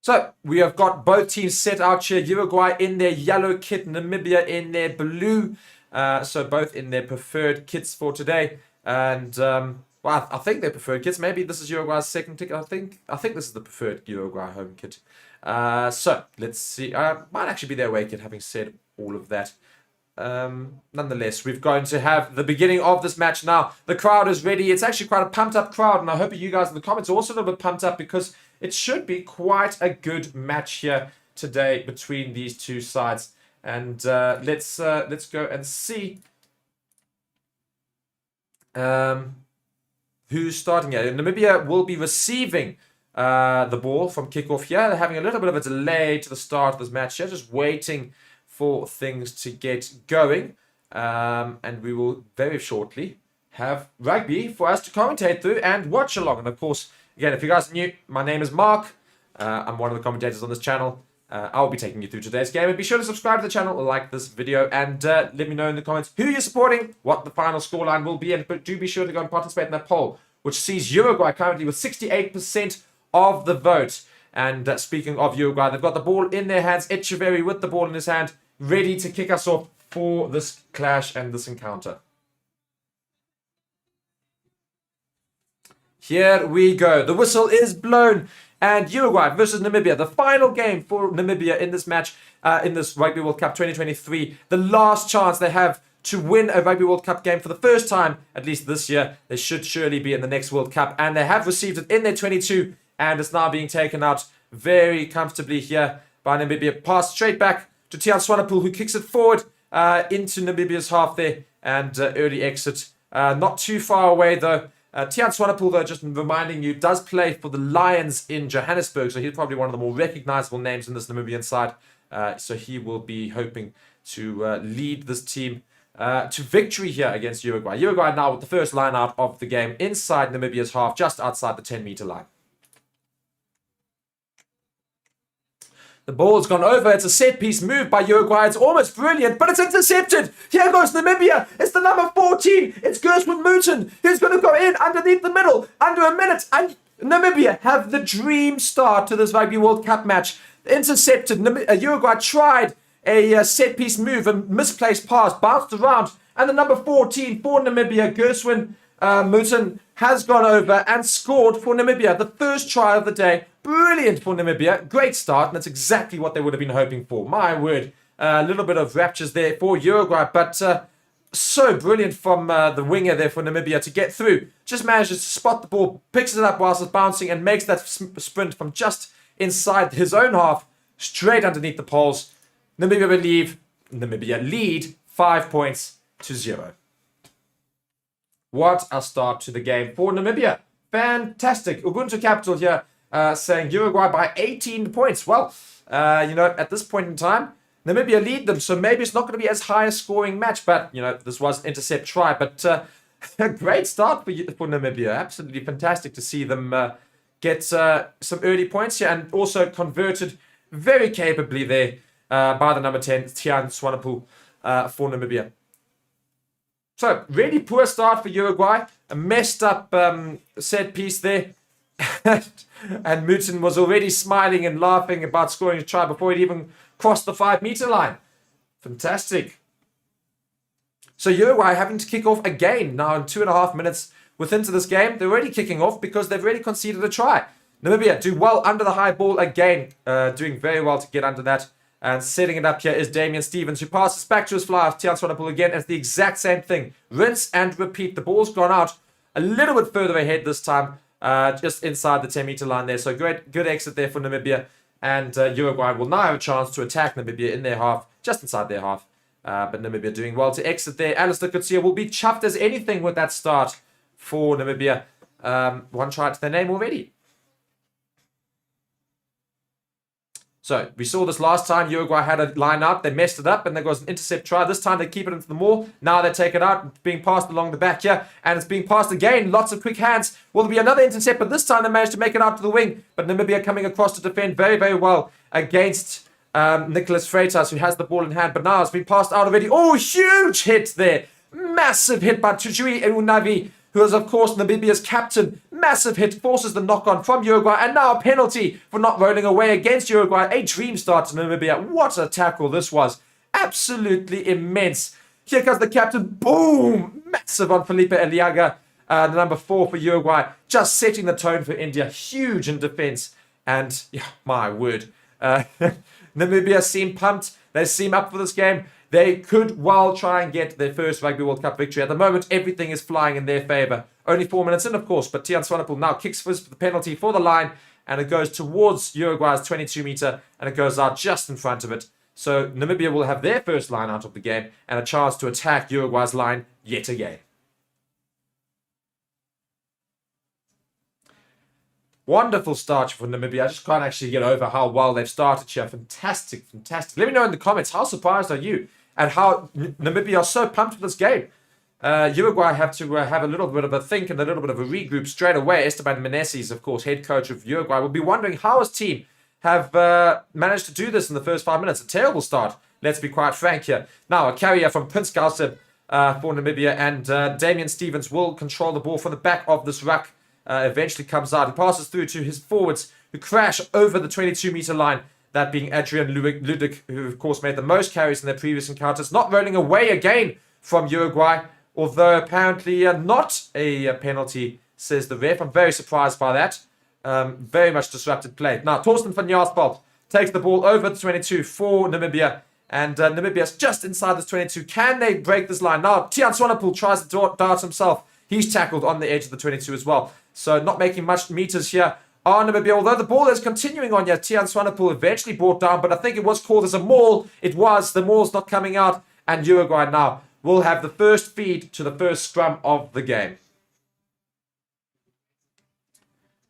So we have got both teams set out here. Uruguay in their yellow kit, Namibia in their blue. So both in their preferred kits for today. And well, I think they're preferred kits. Maybe this is Uruguay's second ticket. I think this is the preferred Uruguay home kit. So let's see. Might actually be their away kit, having said all of that. Nonetheless, we're going to have the beginning of this match now. The crowd is ready. It's actually quite a pumped up crowd, and I hope you guys in the comments are also a little bit pumped up, because it should be quite a good match here today between these two sides. And let's go and see who's starting here. Namibia will be receiving the ball from kickoff here. They're having a little bit of a delay to the start of this match here, just waiting for things to get going. And we will very shortly have rugby for us to commentate through and watch along. And of course, again, if you guys are new, my name is Mark. I'm one of the commentators on this channel. I'll be taking you through today's game. And be sure to subscribe to the channel, like this video, and let me know in the comments who you're supporting, what the final scoreline will be. And do be sure to go and participate in that poll, which sees Uruguay currently with 68% of the vote. And speaking of Uruguay, they've got the ball in their hands. Echeverry with the ball in his hand, ready to kick us off for this clash and this encounter. Here we go. The whistle is blown. And Uruguay versus Namibia, the final game for Namibia in this match, in this Rugby World Cup 2023. The last chance they have to win a Rugby World Cup game for the first time, at least this year. They should surely be in the next World Cup. And they have received it in their 22. And it's now being taken out very comfortably here by Namibia. Pass straight back to Tiaan Swanepoel, who kicks it forward into Namibia's half there. And early exit. Not too far away, though. Tiaan Swanepoel, though, just reminding you, does play for the Lions in Johannesburg, so he's probably one of the more recognizable names in this Namibian side. So he will be hoping to lead this team to victory here against Uruguay. Uruguay now with the first line out of the game inside Namibia's half, just outside the 10-meter line. The ball's gone over. It's a set-piece move by Uruguay. It's almost brilliant, but it's intercepted. Here goes Namibia. It's the number 14. It's Gershwin Mooten, who's going to go in underneath the middle under a minute. And Namibia have the dream start to this Rugby World Cup match. Intercepted. Uruguay tried a set-piece move, a misplaced pass, bounced around. And the number 14 for Namibia, Gershwin Mooten, has gone over and scored for Namibia. The first try of the day. Brilliant for Namibia. Great start, and that's exactly what they would have been hoping for. My word. A little bit of raptures there for Uruguay, but so brilliant from the winger there for Namibia to get through. Just manages to spot the ball, picks it up whilst it's bouncing, and makes that sprint from just inside his own half, straight underneath the poles. Namibia lead 5 points to 0. What a start to the game for Namibia. Fantastic. Ubuntu Capital here saying Uruguay by 18 points. Well, at this point in time, Namibia lead them, so maybe it's not going to be as high a scoring match, but, this was intercept try. But a great start for Namibia. Absolutely fantastic to see them get some early points here, and also converted very capably there by the number 10, Tian Swanepoel, for Namibia. So, really poor start for Uruguay. A messed up set piece there. And Mutin was already smiling and laughing about scoring a try before it even crossed the 5-meter line. Fantastic. So Uruguay having to kick off again now in 2.5 minutes within to this game. They're already kicking off because they've already conceded a try. Namibia do well under the high ball again. Doing very well to get under that. And setting it up here is Damian Stevens, who passes back to his fly off Tian Swanepoel again. And it's the exact same thing. Rinse and repeat. The ball's gone out a little bit further ahead this time. Just inside the 10-meter line there. So good exit there for Namibia. And Uruguay will now have a chance to attack Namibia in their half, just inside their half. But Namibia doing well to exit there. Alistair Coetzee will be chuffed as anything with that start for Namibia. 1 try to their name already. So, we saw this last time. Uruguay had a line out. They messed it up, and there goes an intercept try. This time, they keep it into the maul. Now, they take it out. It's being passed along the back here, and it's being passed again. Lots of quick hands. Will there be another intercept? But this time, they managed to make it out to the wing. But Namibia coming across to defend very, very well against Nicholas Freitas, who has the ball in hand. But now, it's been passed out already. Oh, huge hit there. Massive hit by Tujui Eunavi, who is, of course, Namibia's captain. Massive hit, forces the knock-on from Uruguay, and now a penalty for not rolling away against Uruguay. A dream start to Namibia. What a tackle this was. Absolutely immense. Here comes the captain. Boom! Massive on Felipe Eliaga, the number 4 for Uruguay. Just setting the tone for India. Huge in defense. And, yeah, my word. Namibia seem pumped. They seem up for this game. They could well try and get their first Rugby World Cup victory. At the moment, everything is flying in their favour. Only 4 minutes in, of course, but Tian Swanepoel now kicks for the penalty for the line, and it goes towards Uruguay's 22-meter, and it goes out just in front of it. So Namibia will have their first line out of the game, and a chance to attack Uruguay's line yet again. Wonderful start for Namibia. I just can't actually get over how well they've started here. Fantastic, fantastic. Let me know in the comments, how surprised are you at how Namibia are so pumped for this game? Uruguay have to have a little bit of a think and a little bit of a regroup straight away. Esteban Meneses, of course, head coach of Uruguay, will be wondering how his team have managed to do this in the first 5 minutes. A terrible start, let's be quite frank here. Now, a carrier from Prince Galseb for Namibia, and Damian Stevens will control the ball from the back of this ruck. Eventually comes out. He passes through to his forwards, who crash over the 22-meter line. That being Adrian Ludic, who, of course, made the most carries in their previous encounters. Not rolling away again from Uruguay, although apparently not a penalty, says the ref. I'm very surprised by that. Very much disrupted play. Now, Torsten van Jaarsveld takes the ball over the 22 for Namibia. And Namibia's just inside this 22. Can they break this line? Now, Tian Swanepoel tries to dart himself. He's tackled on the edge of the 22 as well. So not making much meters here on Namibia. Although the ball is continuing on here. Tian Swanepoel eventually brought down, but I think it was called as a maul. It was. The maul's not coming out. And Uruguay now will have the first feed to the first scrum of the game.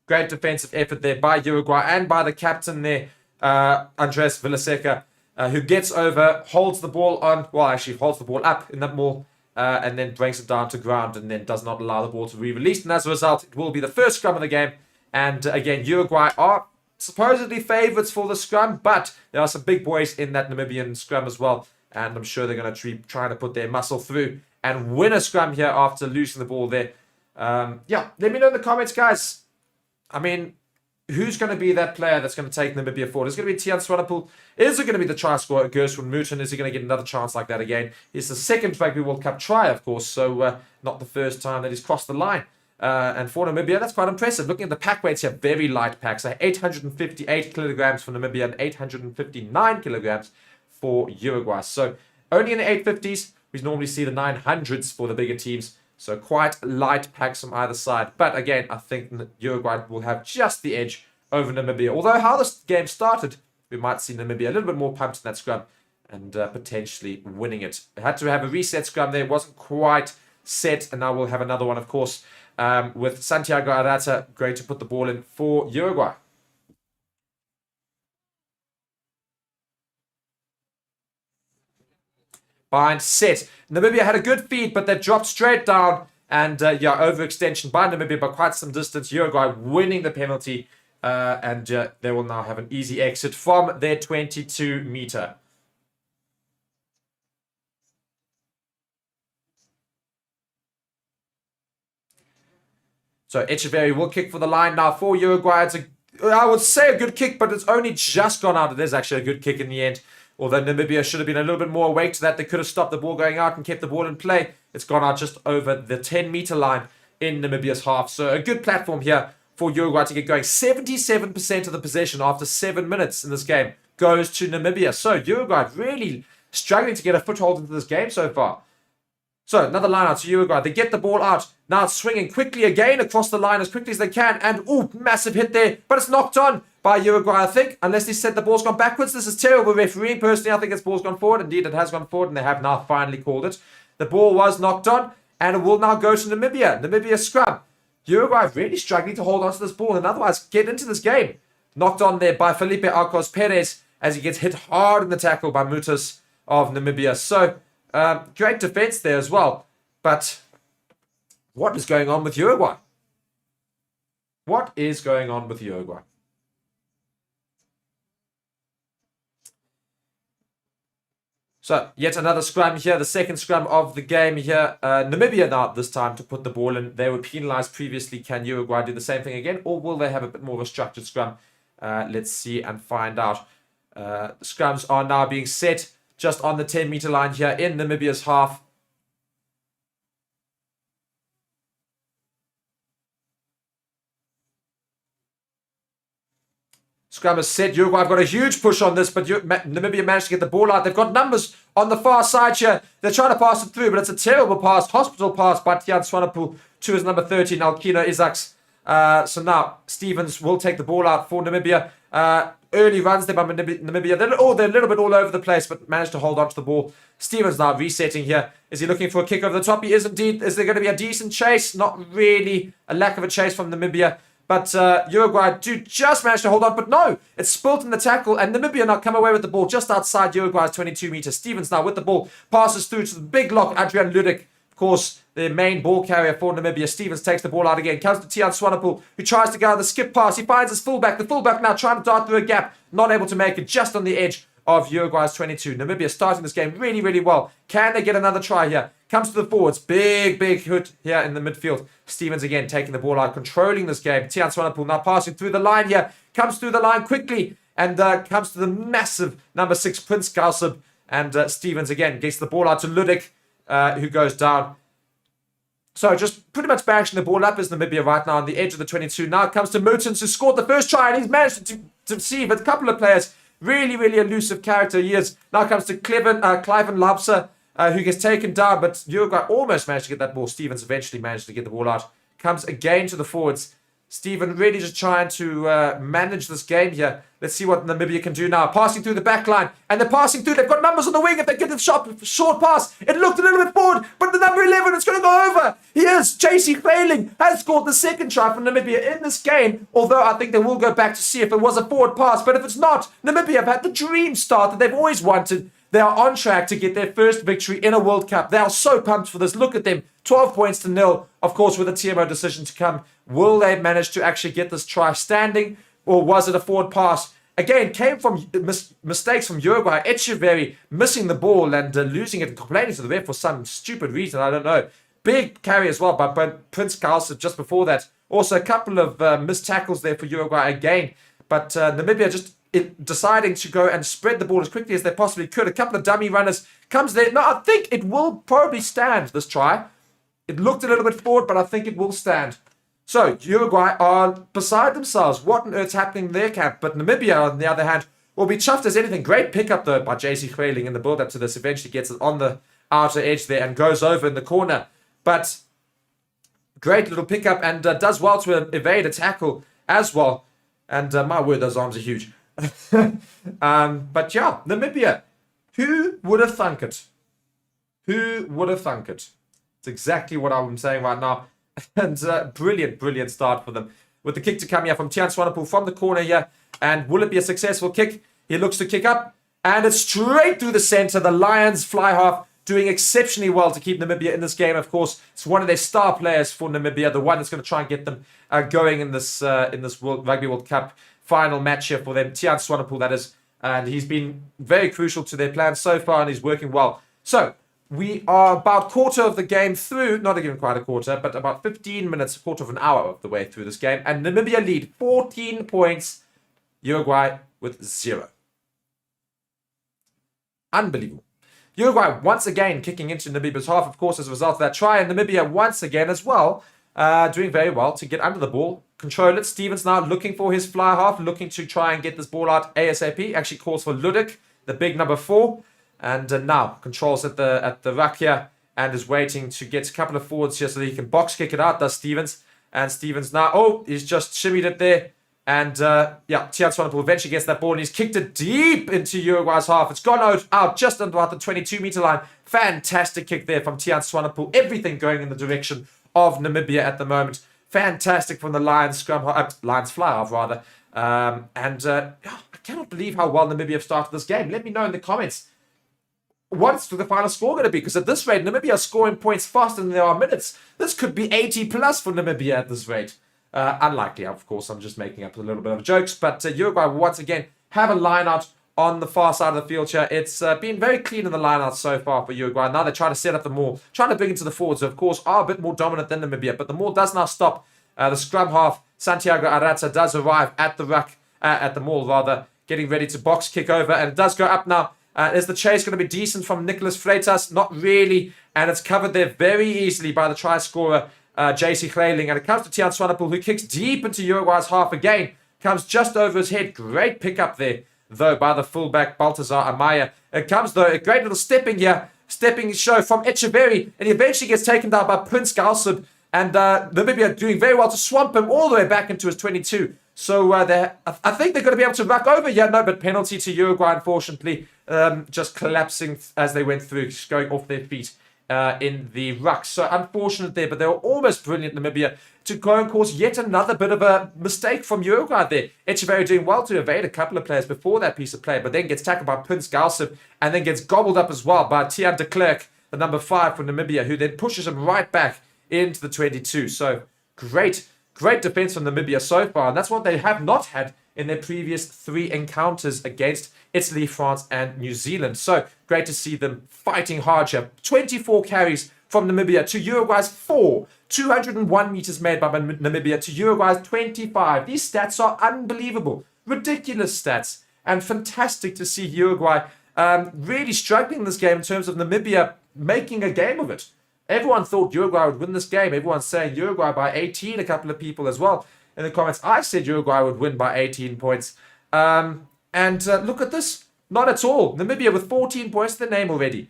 Great defensive effort there by Uruguay and by the captain there, Andres Villaseca, who gets over, holds the ball on, well, actually holds the ball up in that maul, and then brings it down to ground and then does not allow the ball to be released. And as a result, it will be the first scrum of the game. And again, Uruguay are supposedly favourites for the scrum, but there are some big boys in that Namibian scrum as well. And I'm sure they're going to be trying to put their muscle through and win a scrum here after losing the ball there. Yeah, let me know in the comments, guys. I mean, who's going to be that player that's going to take Namibia forward? Is it going to be Tian Swanepoel? Is it going to be the try scorer, Gershwin Mutin? Is he going to get another chance like that again? It's the second Rugby World Cup try, of course, so not the first time that he's crossed the line. And for Namibia, that's quite impressive. Looking at the pack weights here, very light packs. 858 kilograms for Namibia and 859 kilograms for Uruguay. So only in the 850s, We normally see the 900s for the bigger teams. So quite light packs from either side. But again, I think Uruguay will have just the edge over Namibia. Although how this game started, we might see Namibia a little bit more pumped in that scrum and potentially winning it. It had to have a reset scrum there. It wasn't quite set. And now we'll have another one, of course, with Santiago Arata going to put the ball in for Uruguay. Bind, set. Namibia had a good feed, but they dropped straight down. And overextension by Namibia by quite some distance. Uruguay winning the penalty. And they will now have an easy exit from their 22-meter. So Echeverry will kick for the line now for Uruguay. It's I would say a good kick, but it's only just gone out. It is actually a good kick in the end. Although Namibia should have been a little bit more awake to that. They could have stopped the ball going out and kept the ball in play. It's gone out just over the 10-meter line in Namibia's half. So a good platform here for Uruguay to get going. 77% of the possession after 7 minutes in this game goes to Namibia. So Uruguay really struggling to get a foothold into this game so far. So another line out to Uruguay. They get the ball out. Now it's swinging quickly again across the line as quickly as they can. And, massive hit there. But it's knocked on by Uruguay, I think. Unless they said the ball's gone backwards. This is terrible refereeing. Personally, I think this ball's gone forward. Indeed, it has gone forward. And they have now finally called it. The ball was knocked on. And it will now go to Namibia. Namibia scrum. Uruguay really struggling to hold on to this ball and otherwise get into this game. Knocked on there by Felipe Arcos Perez as he gets hit hard in the tackle by Mutas of Namibia. So, great defense there as well. But what is going on with Uruguay? What is going on with Uruguay? So, yet another scrum here, the second scrum of the game here. Namibia now this time to put the ball in. They were penalised previously. Can Uruguay do the same thing again? Or will they have a bit more of a structured scrum? Let's see and find out. The scrums are now being set just on the 10-meter line here in Namibia's half. Scrum is set. Uruguay have got a huge push on this, but Namibia managed to get the ball out. They've got numbers on the far side here. They're trying to pass it through, but it's a terrible pass. Hospital pass by Tian Swanepoel to his number 13, Alkino Isaacs. So now Stevens will take the ball out for Namibia. Early runs there by Namibia. They're a little bit all over the place, but managed to hold on to the ball. Stevens now resetting here. Is he looking for a kick over the top? He is indeed. Is there going to be a decent chase? Not really. A lack of a chase from Namibia. But Uruguay do just manage to hold on. But no, it's spilt in the tackle. And Namibia now come away with the ball just outside Uruguay's 22 meters. Stevens now with the ball. Passes through to the big lock. Adrian Ludik, of course, the main ball carrier for Namibia. Stevens takes the ball out again. Comes to Tian Swanepoel, who tries to go on the skip pass. He finds his fullback. The fullback now trying to dart through a gap. Not able to make it. Just on the edge of Uruguay's 22. Namibia starting this game really, really well. Can they get another try here? Comes to the forwards. Big hit here in the midfield. Stevens again taking the ball out, controlling this game. Tian Swanepoel now passing through the line here. Comes through the line quickly and comes to the massive number 6, Prince Gausib. And Stevens again gets the ball out to Ludik, who goes down. So just pretty much bashing the ball up is Namibia right now on the edge of the 22. Now it comes to Mutens, who scored the first try, and he's managed to deceive a couple of players. Really, really elusive character he is. Now comes to Cliven Lapsa, who gets taken down, but Uruguay almost managed to get that ball. Stevens eventually managed to get the ball out. Comes again to the forwards. Steven really just trying to manage this game here. Let's see what Namibia can do now. Passing through the back line. And they're passing through. They've got numbers on the wing. If they get the short pass, it looked a little bit forward. But the number 11 is going to go over. Here's JC Failing has scored the second try for Namibia in this game. Although I think they will go back to see if it was a forward pass. But if it's not, Namibia have had the dream start that they've always wanted. They are on track to get their first victory in a World Cup. They are so pumped for this. Look at them. 12 points to 0. Of course, with a TMO decision to come. Will they manage to actually get this try standing? Or was it a forward pass? Again, came from mistakes from Uruguay. Echeverry missing the ball and losing it and complaining to the ref for some stupid reason. I don't know. Big carry as well by Prince Gausib just before that. Also, a couple of missed tackles there for Uruguay again. But Namibia just deciding to go and spread the ball as quickly as they possibly could. A couple of dummy runners comes there. No, I think it will probably stand, this try. It looked a little bit forward, but I think it will stand. So, Uruguay are beside themselves. What on earth's happening in their camp? But Namibia, on the other hand, will be chuffed as anything. Great pickup, though, by JC Failing in the build-up to this. Eventually gets it on the outer edge there and goes over in the corner. But great little pickup and does well to evade a tackle as well. And my word, those arms are huge. But yeah, Namibia, who would have thunk it? Who would have thunk it? It's exactly what I'm saying right now. And brilliant start for them. With the kick to come here from Tiaan Swanepoel from the corner here. And will it be a successful kick? He looks to kick up. And it's straight through the center. The Lions fly half doing exceptionally well to keep Namibia in this game. Of course, it's one of their star players for Namibia. The one that's going to try and get them going in this Rugby World Cup final match here for them. Tiaan Swanepoel, that is. And he's been very crucial to their plans so far. And he's working well. So we are about quarter of the game through. Not even quite a quarter, but about 15 minutes, a quarter of an hour of the way through this game. And Namibia lead 14 points. Uruguay with 0. Unbelievable. Uruguay once again kicking into Namibia's half, of course, as a result of that try. And Namibia once again as well, doing very well to get under the ball, control it. Stevens now looking for his fly half, looking to try and get this ball out ASAP. Actually calls for Ludik, the big number 4. And now controls at the ruck here and is waiting to get a couple of forwards here so that he can box kick it out, does Stevens. And Stevens now, he's just shimmied it there. And Tiaan Swanepoel eventually gets that ball and he's kicked it deep into Uruguay's half. It's gone out just under about the 22-meter line. Fantastic kick there from Tiaan Swanepoel. Everything going in the direction of Namibia at the moment. Fantastic from the Lions Lions fly half rather. I cannot believe how well Namibia have started this game. Let me know in the comments what's the final score going to be, because at this rate Namibia are scoring points faster than there are minutes. This could be 80 plus for Namibia at this rate. Unlikely, of course. I'm just making up a little bit of jokes. But Uruguay once again have a line out on the far side of the field here. It's been very clean in the line out so far for Uruguay. Now they're trying to set up the maul, trying to bring into the forwards, who of course are a bit more dominant than Namibia. But the maul does now stop. The scrum half, Santiago Arata, does arrive at the ruck, at the maul rather, getting ready to box kick over. And it does go up now. Is the chase going to be decent from Nicholas Freitas? Not really. And it's covered there very easily by the try scorer, JC Kleiling, and it comes to Tiaan Swanepoel, who kicks deep into Uruguay's half again. Comes just over his head. Great pickup there, though, by the fullback, Baltazar Amaya. It comes, though, a great little stepping show from Echeverry, and he eventually gets taken down by Prince Galsub, and Namibia doing very well to swamp him all the way back into his 22. So I think they're going to be able to ruck over. Yeah, no, but penalty to Uruguay, unfortunately, just collapsing as they went through, just going off their feet. In the ruck. So unfortunate there, but they were almost brilliant, Namibia, to go and cause yet another bit of a mistake from Uruguay there. Echeverry doing well to evade a couple of players before that piece of play, but then gets tackled by Prince Galsub and then gets gobbled up as well by Tiaan de Klerk, the number 5 for Namibia, who then pushes him right back into the 22. So great defense from Namibia so far, and that's what they have not had in their previous 3 encounters against Italy, France, and New Zealand. So great to see them fighting hard here. 24 carries from Namibia to Uruguay's 4. 201 meters made by Namibia to Uruguay's 25. These stats are unbelievable. Ridiculous stats. And fantastic to see Uruguay really struggling in this game in terms of Namibia making a game of it. Everyone thought Uruguay would win this game. Everyone's saying Uruguay by 18, a couple of people as well. In the comments, I said Uruguay would win by 18 points. And look at this. Not at all. Namibia with 14 points to the name already.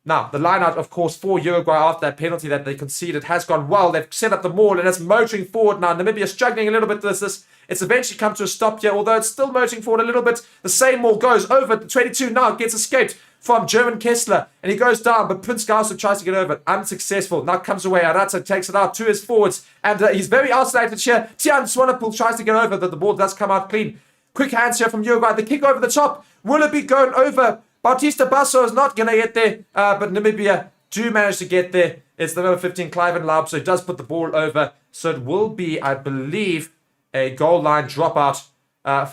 Now, the line-out, of course, for Uruguay after that penalty that they conceded has gone well. They've set up the maul and it's motoring forward now. Namibia struggling a little bit with this. It's eventually come to a stop here, although it's still motoring forward a little bit. The same maul goes over the 22 now. Gets escaped from German Kessler. And he goes down, but Prince Galsub tries to get over it. Unsuccessful. Now comes away. Arata takes it out to his forwards. And he's very isolated here. Tiaan Swanepoel tries to get over, but the ball does come out clean. Quick hands here from Uruguay. The kick over the top. Will it be going over? Bautista Basso is not going to get there, but Namibia do manage to get there. It's the number 15, Cliven Laub, so he does put the ball over. So it will be, I believe, a goal line dropout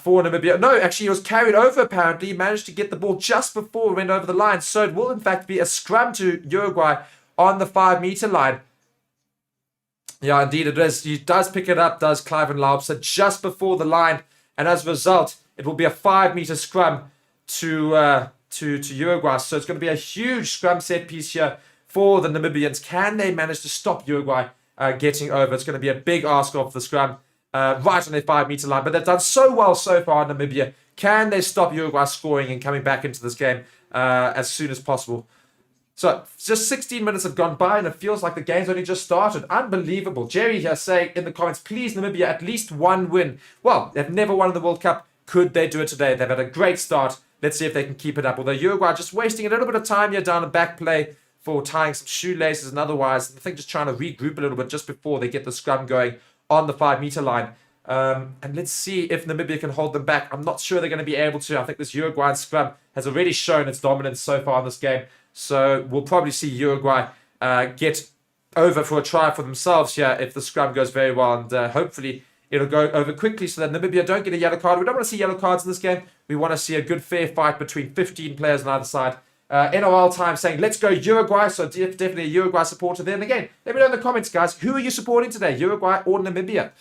for Namibia. No, actually, he was carried over, apparently. He managed to get the ball just before it went over the line. So it will, in fact, be a scrum to Uruguay on the 5-meter line. Yeah, indeed it is. He does pick it up, does Cliven Laub, so just before the line. And as a result, it will be a 5-meter scrum to Uruguay. So it's going to be a huge scrum set piece here for the Namibians. Can they manage to stop Uruguay getting over? It's going to be a big ask of the scrum right on their 5-meter line. But they've done so well so far in Namibia. Can they stop Uruguay scoring and coming back into this game as soon as possible? So just 16 minutes have gone by and it feels like the game's only just started. Unbelievable. Jerry here saying in the comments, please Namibia, at least one win. Well, they've never won in the World Cup. Could they do it today? They've had a great start. Let's see if they can keep it up. Although Uruguay just wasting a little bit of time here down the back play for tying some shoelaces and otherwise. I think just trying to regroup a little bit just before they get the scrum going on the 5-meter line. And let's see if Namibia can hold them back. I'm not sure they're going to be able to. I think this Uruguayan scrum has already shown its dominance so far in this game. So we'll probably see Uruguay get over for a try for themselves here if the scrum goes very well. And hopefully it'll go over quickly so that Namibia don't get a yellow card. We don't want to see yellow cards in this game. We want to see a good fair fight between 15 players on either side. NOL time saying, let's go Uruguay. So definitely a Uruguay supporter there. And again, let me know in the comments, guys. Who are you supporting today? Uruguay or Namibia?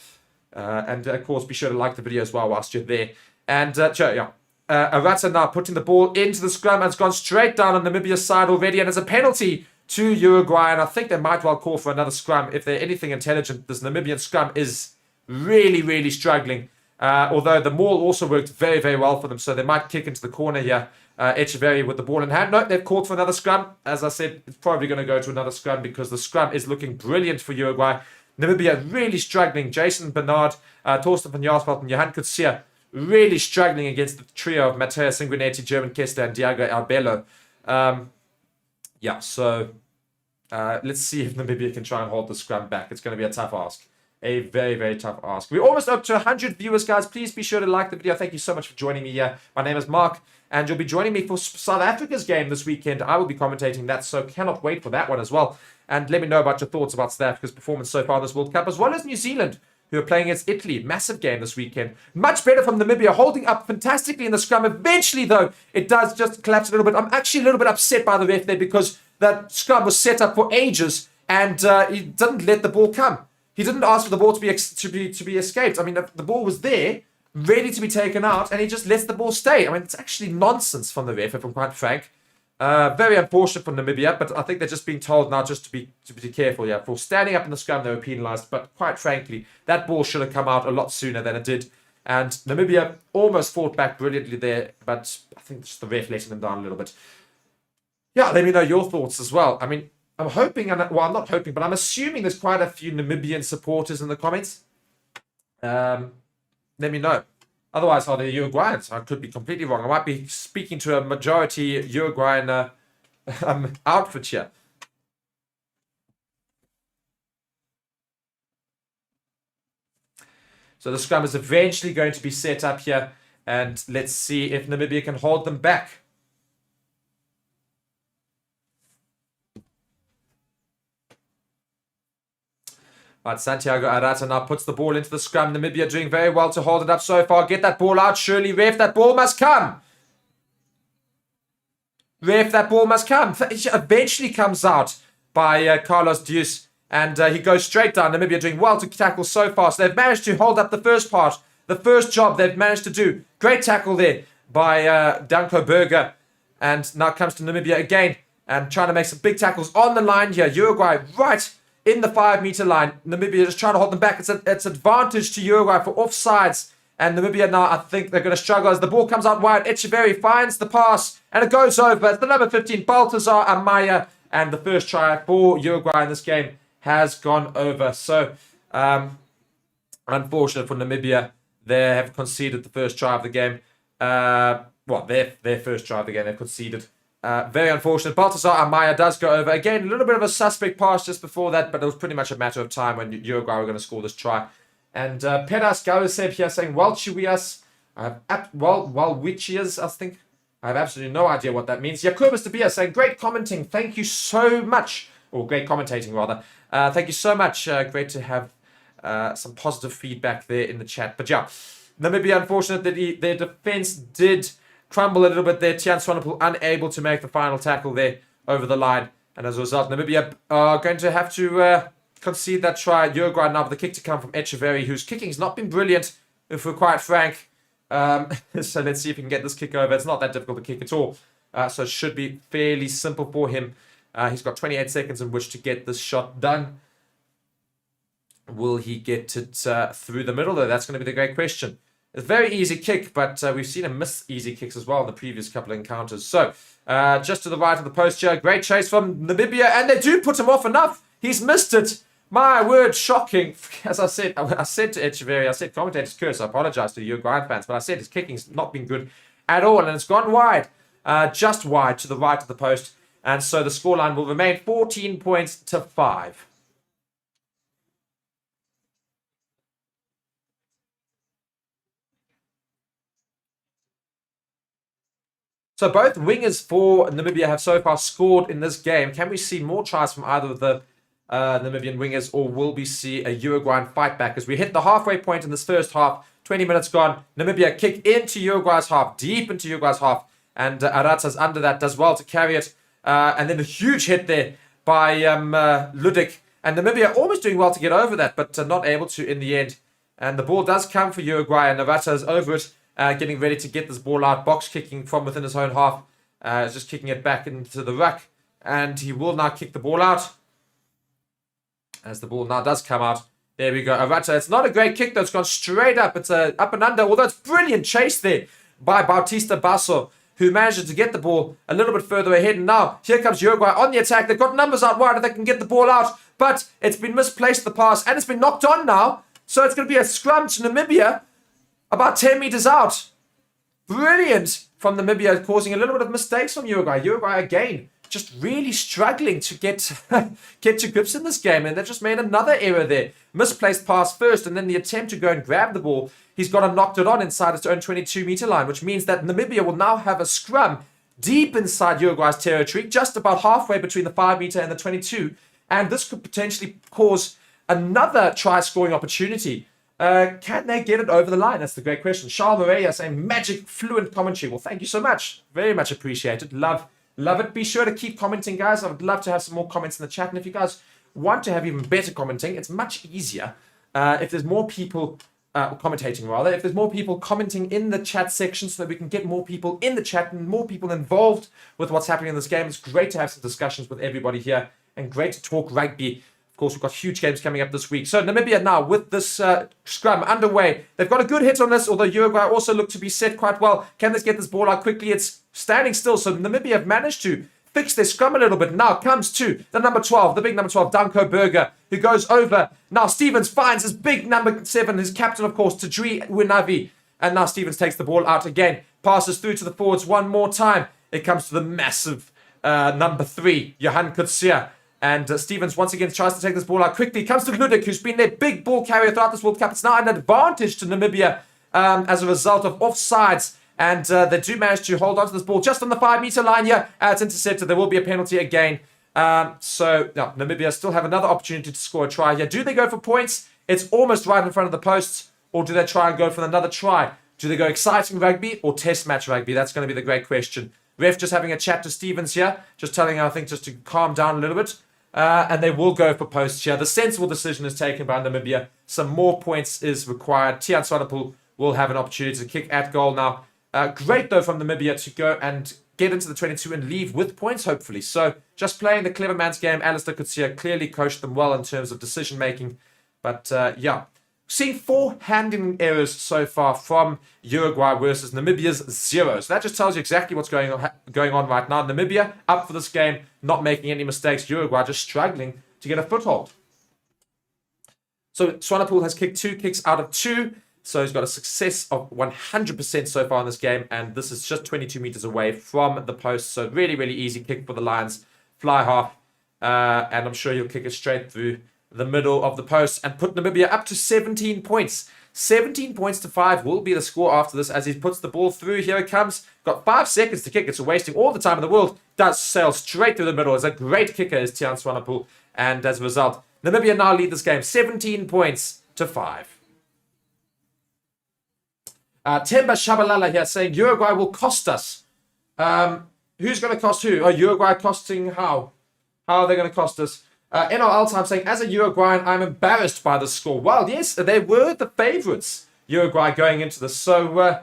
And of course, be sure to like the video as well whilst you're there. And Arata now putting the ball into the scrum and it's gone straight down on Namibia's side already. And it's a penalty to Uruguay. And I think they might well call for another scrum if they're anything intelligent. This Namibian scrum is really, really struggling. Although the maul also worked very, very well for them. So they might kick into the corner here. Echeverry with the ball in hand. No, they've called for another scrum. As I said, it's probably going to go to another scrum because the scrum is looking brilliant for Uruguay. Namibia really struggling. Jason Bernard, Torsten van Jaarsveld and Johan Kutsia really struggling against the trio of Matteo Sanguinetti, German Kester and Diago Albello. So let's see if Namibia can try and hold the scrum back. It's going to be a tough ask. A very, very tough ask. We're almost up to 100 viewers, guys. Please be sure to like the video. Thank you so much for joining me here. My name is Mark, and you'll be joining me for South Africa's game this weekend. I will be commentating that, so cannot wait for that one as well. And let me know about your thoughts about South Africa's performance so far in this World Cup, as well as New Zealand, who are playing against Italy. Massive game this weekend. Much better from Namibia, holding up fantastically in the scrum. Eventually, though, it does just collapse a little bit. I'm actually a little bit upset by the ref there because that scrum was set up for ages, and he didn't let the ball come. He didn't ask for the ball to be escaped. I mean, the ball was there, ready to be taken out, and he just lets the ball stay. I mean, it's actually nonsense from the ref, if I'm quite frank. Very unfortunate for Namibia, but I think they're just being told now just to be careful. Yeah, for standing up in the scrum, they were penalised. But quite frankly, that ball should have come out a lot sooner than it did. And Namibia almost fought back brilliantly there, but I think just the ref letting them down a little bit. Yeah, let me know your thoughts as well. I mean, I'm hoping, I'm not hoping, but I'm assuming there's quite a few Namibian supporters in the comments. Let me know. Otherwise, are they Uruguayans? I could be completely wrong. I might be speaking to a majority Uruguayan outfit here. So the scrum is eventually going to be set up here. And let's see if Namibia can hold them back. Right, Santiago Arata now puts the ball into the scrum. Namibia doing very well to hold it up so far. Get that ball out, surely, ref. That ball must come. Ref, that ball must come. It eventually comes out by Carlos Dius. And he goes straight down. Namibia doing well to tackle so far. So they've managed to hold up the first part. The first job they've managed to do. Great tackle there by Danko Berger. And now comes to Namibia again. And trying to make some big tackles on the line here. Uruguay right in the 5-meter line. Namibia just trying to hold them back. It's advantage to Uruguay for offsides. And Namibia now, I think they're going to struggle as the ball comes out wide. Echeverry finds the pass and it goes over. It's the number 15, Baltazar Amaya. And the first try for Uruguay in this game has gone over. So, unfortunate for Namibia. They have conceded the first try of the game. Their first try of the game they've conceded. Very unfortunate. Baltazar Amaya does go over. Again, a little bit of a suspect pass just before that, but it was pretty much a matter of time when Uruguay were going to score this try. And Pedas Gauseb here saying, Walchiwias, Walwichias, I think. I have absolutely no idea what that means. Jakubus Tabia saying, great commenting. Thank you so much. Or great commentating, rather. Thank you so much. Great to have some positive feedback there in the chat. But yeah, Namibia, unfortunate that their defense did crumble a little bit there. Tian Swanepoel unable to make the final tackle there over the line. And as a result, Namibia are going to have to concede that try. Uruguay now with the kick to come from Echeverry, whose kicking's not been brilliant, if we're quite frank. So let's see if he can get this kick over. It's not that difficult to kick at all. So it should be fairly simple for him. He's got 28 seconds in which to get this shot done. Will he get it through the middle, though? That's going to be the great question. a very easy kick, but we've seen him miss easy kicks as well in the previous couple of encounters. So, just to the right of the post here, great chase from Namibia, and they do put him off enough. He's missed it. My word, shocking. As I said to Echeverry, I said commentators curse. I apologize to the Uruguayan fans, but I said his kicking's not been good at all, and it's gone wide, just wide to the right of the post. And so the scoreline will remain 14 points to 5. So both wingers for Namibia have so far scored in this game. Can we see more tries from either of the Namibian wingers, or will we see a Uruguayan fight back? As we hit the halfway point in this first half, 20 minutes gone, Namibia kick into Uruguay's half, deep into Uruguay's half, and Arata's under that, does well to carry it. And then a huge hit there by Ludik. And Namibia almost doing well to get over that, but not able to in the end. And the ball does come for Uruguay, and Arata is over it. Getting ready to get this ball out, box kicking from within his own half, just kicking it back into the ruck, and he will now kick the ball out, as the ball now does come out. There we go, Arata. It's not a great kick though, it's gone straight up, it's a up and under, although it's brilliant chase there by Bautista Basso, who manages to get the ball a little bit further ahead, and now here comes Uruguay on the attack. They've got numbers out wide and they can get the ball out, but it's been misplaced, the pass, and it's been knocked on now, so it's going to be a scrum to Namibia, about 10 meters out. Brilliant from Namibia, causing a little bit of mistakes from Uruguay. Uruguay again, just really struggling to get to grips in this game, and they've just made another error there. Misplaced pass first, and then the attempt to go and grab the ball. He's got to knocked it on inside his own 22-meter line, which means that Namibia will now have a scrum deep inside Uruguay's territory, just about halfway between the 5-meter and the 22, and this could potentially cause another try-scoring opportunity. Can they get it over the line? That's the great question. Charles Moreira saying magic, fluent commentary. Well, thank you so much. Very much appreciated. Love it. Be sure to keep commenting, guys. I would love to have some more comments in the chat. And if you guys want to have even better commenting, it's much easier if there's more people commentating, rather. If there's more people commenting in the chat section so that we can get more people in the chat and more people involved with what's happening in this game. It's great to have some discussions with everybody here and great to talk rugby. Of course, we've got huge games coming up this week. So Namibia now with this scrum underway. They've got a good hit on this, although Uruguay also look to be set quite well. Can they get this ball out quickly? It's standing still. So Namibia have managed to fix their scrum a little bit. Now comes to the number 12, the big number 12, Danko Berger, who goes over. Now Stevens finds his big number 7, his captain, of course, Tadri Winavi. And now Stevens takes the ball out again. Passes through to the forwards one more time. It comes to the massive number 3, Johan Kutsia. And Stevens once again tries to take this ball out quickly. Comes to Ludik, who's been their big ball carrier throughout this World Cup. It's now an advantage to Namibia as a result of offsides. And they do manage to hold on to this ball just on the 5-meter line here. It's intercepted. There will be a penalty again. So Namibia still have another opportunity to score a try here. Do they go for points? It's almost right in front of the posts. Or do they try and go for another try? Do they go exciting rugby or test match rugby? That's going to be the great question. Ref just having a chat to Stevens here. Just telling him, I think, just to calm down a little bit. And they will go for posts here. The sensible decision is taken by Namibia. Some more points is required. Tiaan Swanepoel will have an opportunity to kick at goal now. Great, though, from Namibia to go and get into the 22 and leave with points, hopefully. So just playing the clever man's game. Alistair Kutsia clearly coached them well in terms of decision-making. But, yeah. Seeing 4 handling errors so far from Uruguay versus Namibia's 0. So that just tells you exactly what's going on right now. Namibia up for this game, not making any mistakes. Uruguay just struggling to get a foothold. So Swanepoel has kicked 2 kicks out of 2. So he's got a success of 100% so far in this game. And this is just 22 meters away from the post. So really, really easy kick for the Lions. Fly half. And I'm sure he'll kick it straight through the middle of the post and put Namibia up to 17 points. 17 points to 5 will be the score after this as he puts the ball through. Here it comes. Got 5 seconds to kick. It's wasting all the time in the world. Does sail straight through the middle. It's a great kicker is Tiaan Swanepoel. And as a result, Namibia now lead this game 17 points to 5. Temba Shabalala here saying Uruguay will cost us. Who's going to cost who? Oh, Uruguay costing how? How are they going to cost us? NRL time saying, as a Uruguayan, I'm embarrassed by the score. Well, yes, they were the favourites, Uruguay, going into this. So,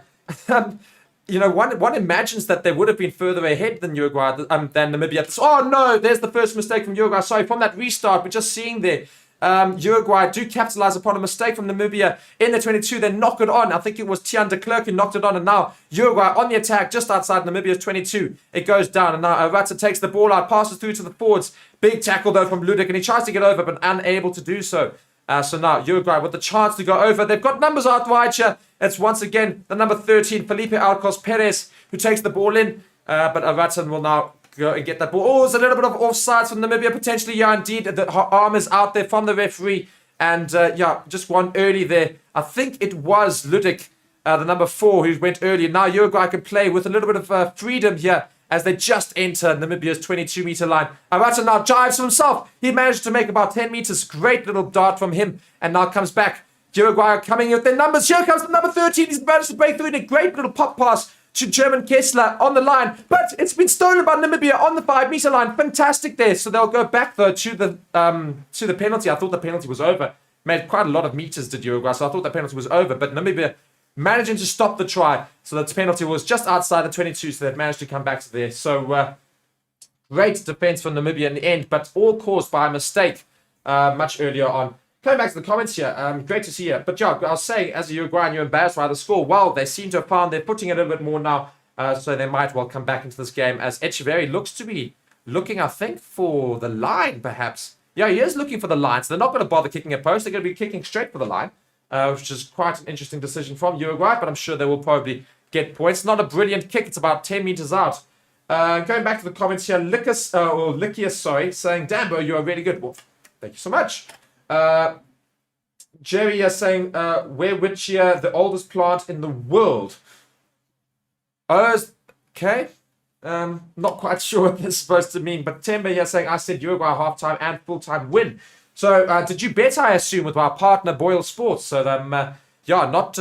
you know, one imagines that they would have been further ahead than Uruguay, than Namibia. Oh, no, there's the first mistake from Uruguay. Sorry, from that restart, we're just seeing there. Uruguay do capitalize upon a mistake from Namibia in the 22. They knock it on. I think it was Tian de Klerk who knocked it on. And now Uruguay on the attack just outside Namibia's 22. It goes down. And now Ratza takes the ball out, passes through to the forwards. Big tackle though from Ludik. And he tries to get over but unable to do so. So now Uruguay with the chance to go over. They've got numbers out wide here. It's once again the number 13, Felipe Alcos Perez, who takes the ball in. But Ratza will now go and get that ball. Oh, there's a little bit of offsides from Namibia potentially. Yeah, indeed. The arm is out there from the referee. And yeah, just one early there. I think it was Ludik, the number 4, who went early. Now Uruguay can play with a little bit of freedom here as they just enter Namibia's 22-meter line. Arata now jives himself. He managed to make about 10 meters. Great little dart from him. And now comes back. Uruguay are coming with their numbers. Here comes the number 13. He's managed to break through in a great little pop pass to German Kessler on the line. But it's been stolen by Namibia on the 5-meter line. Fantastic there. So they'll go back, though, to the penalty. I thought the penalty was over. Made quite a lot of meters, did Uruguay. So I thought the penalty was over. But Namibia managing to stop the try. So the penalty was just outside the 22. So they've managed to come back to there. So great defense from Namibia in the end. But all caused by a mistake much earlier on. Coming back to the comments here, great to see you. But yeah, I was saying, as a Uruguayan, you're embarrassed by the score. Well, they seem to have found they're putting a little bit more now, so they might well come back into this game, as Echeverry looks to be looking, I think, for the line, perhaps. Yeah, he is looking for the line, so they're not going to bother kicking a post. They're going to be kicking straight for the line, which is quite an interesting decision from Uruguay, but I'm sure they will probably get points. Not a brilliant kick. It's about 10 meters out. Going back to the comments here, Lickius, saying, Dambo, you are really good. Well, thank you so much. Jerry is saying, where Witchia, the oldest plant in the world? Okay. Not quite sure what this is supposed to mean, but Temba here saying, I said Uruguay half-time and full-time win. So, did you bet, I assume, with our partner, Boyle Sports? So, yeah, not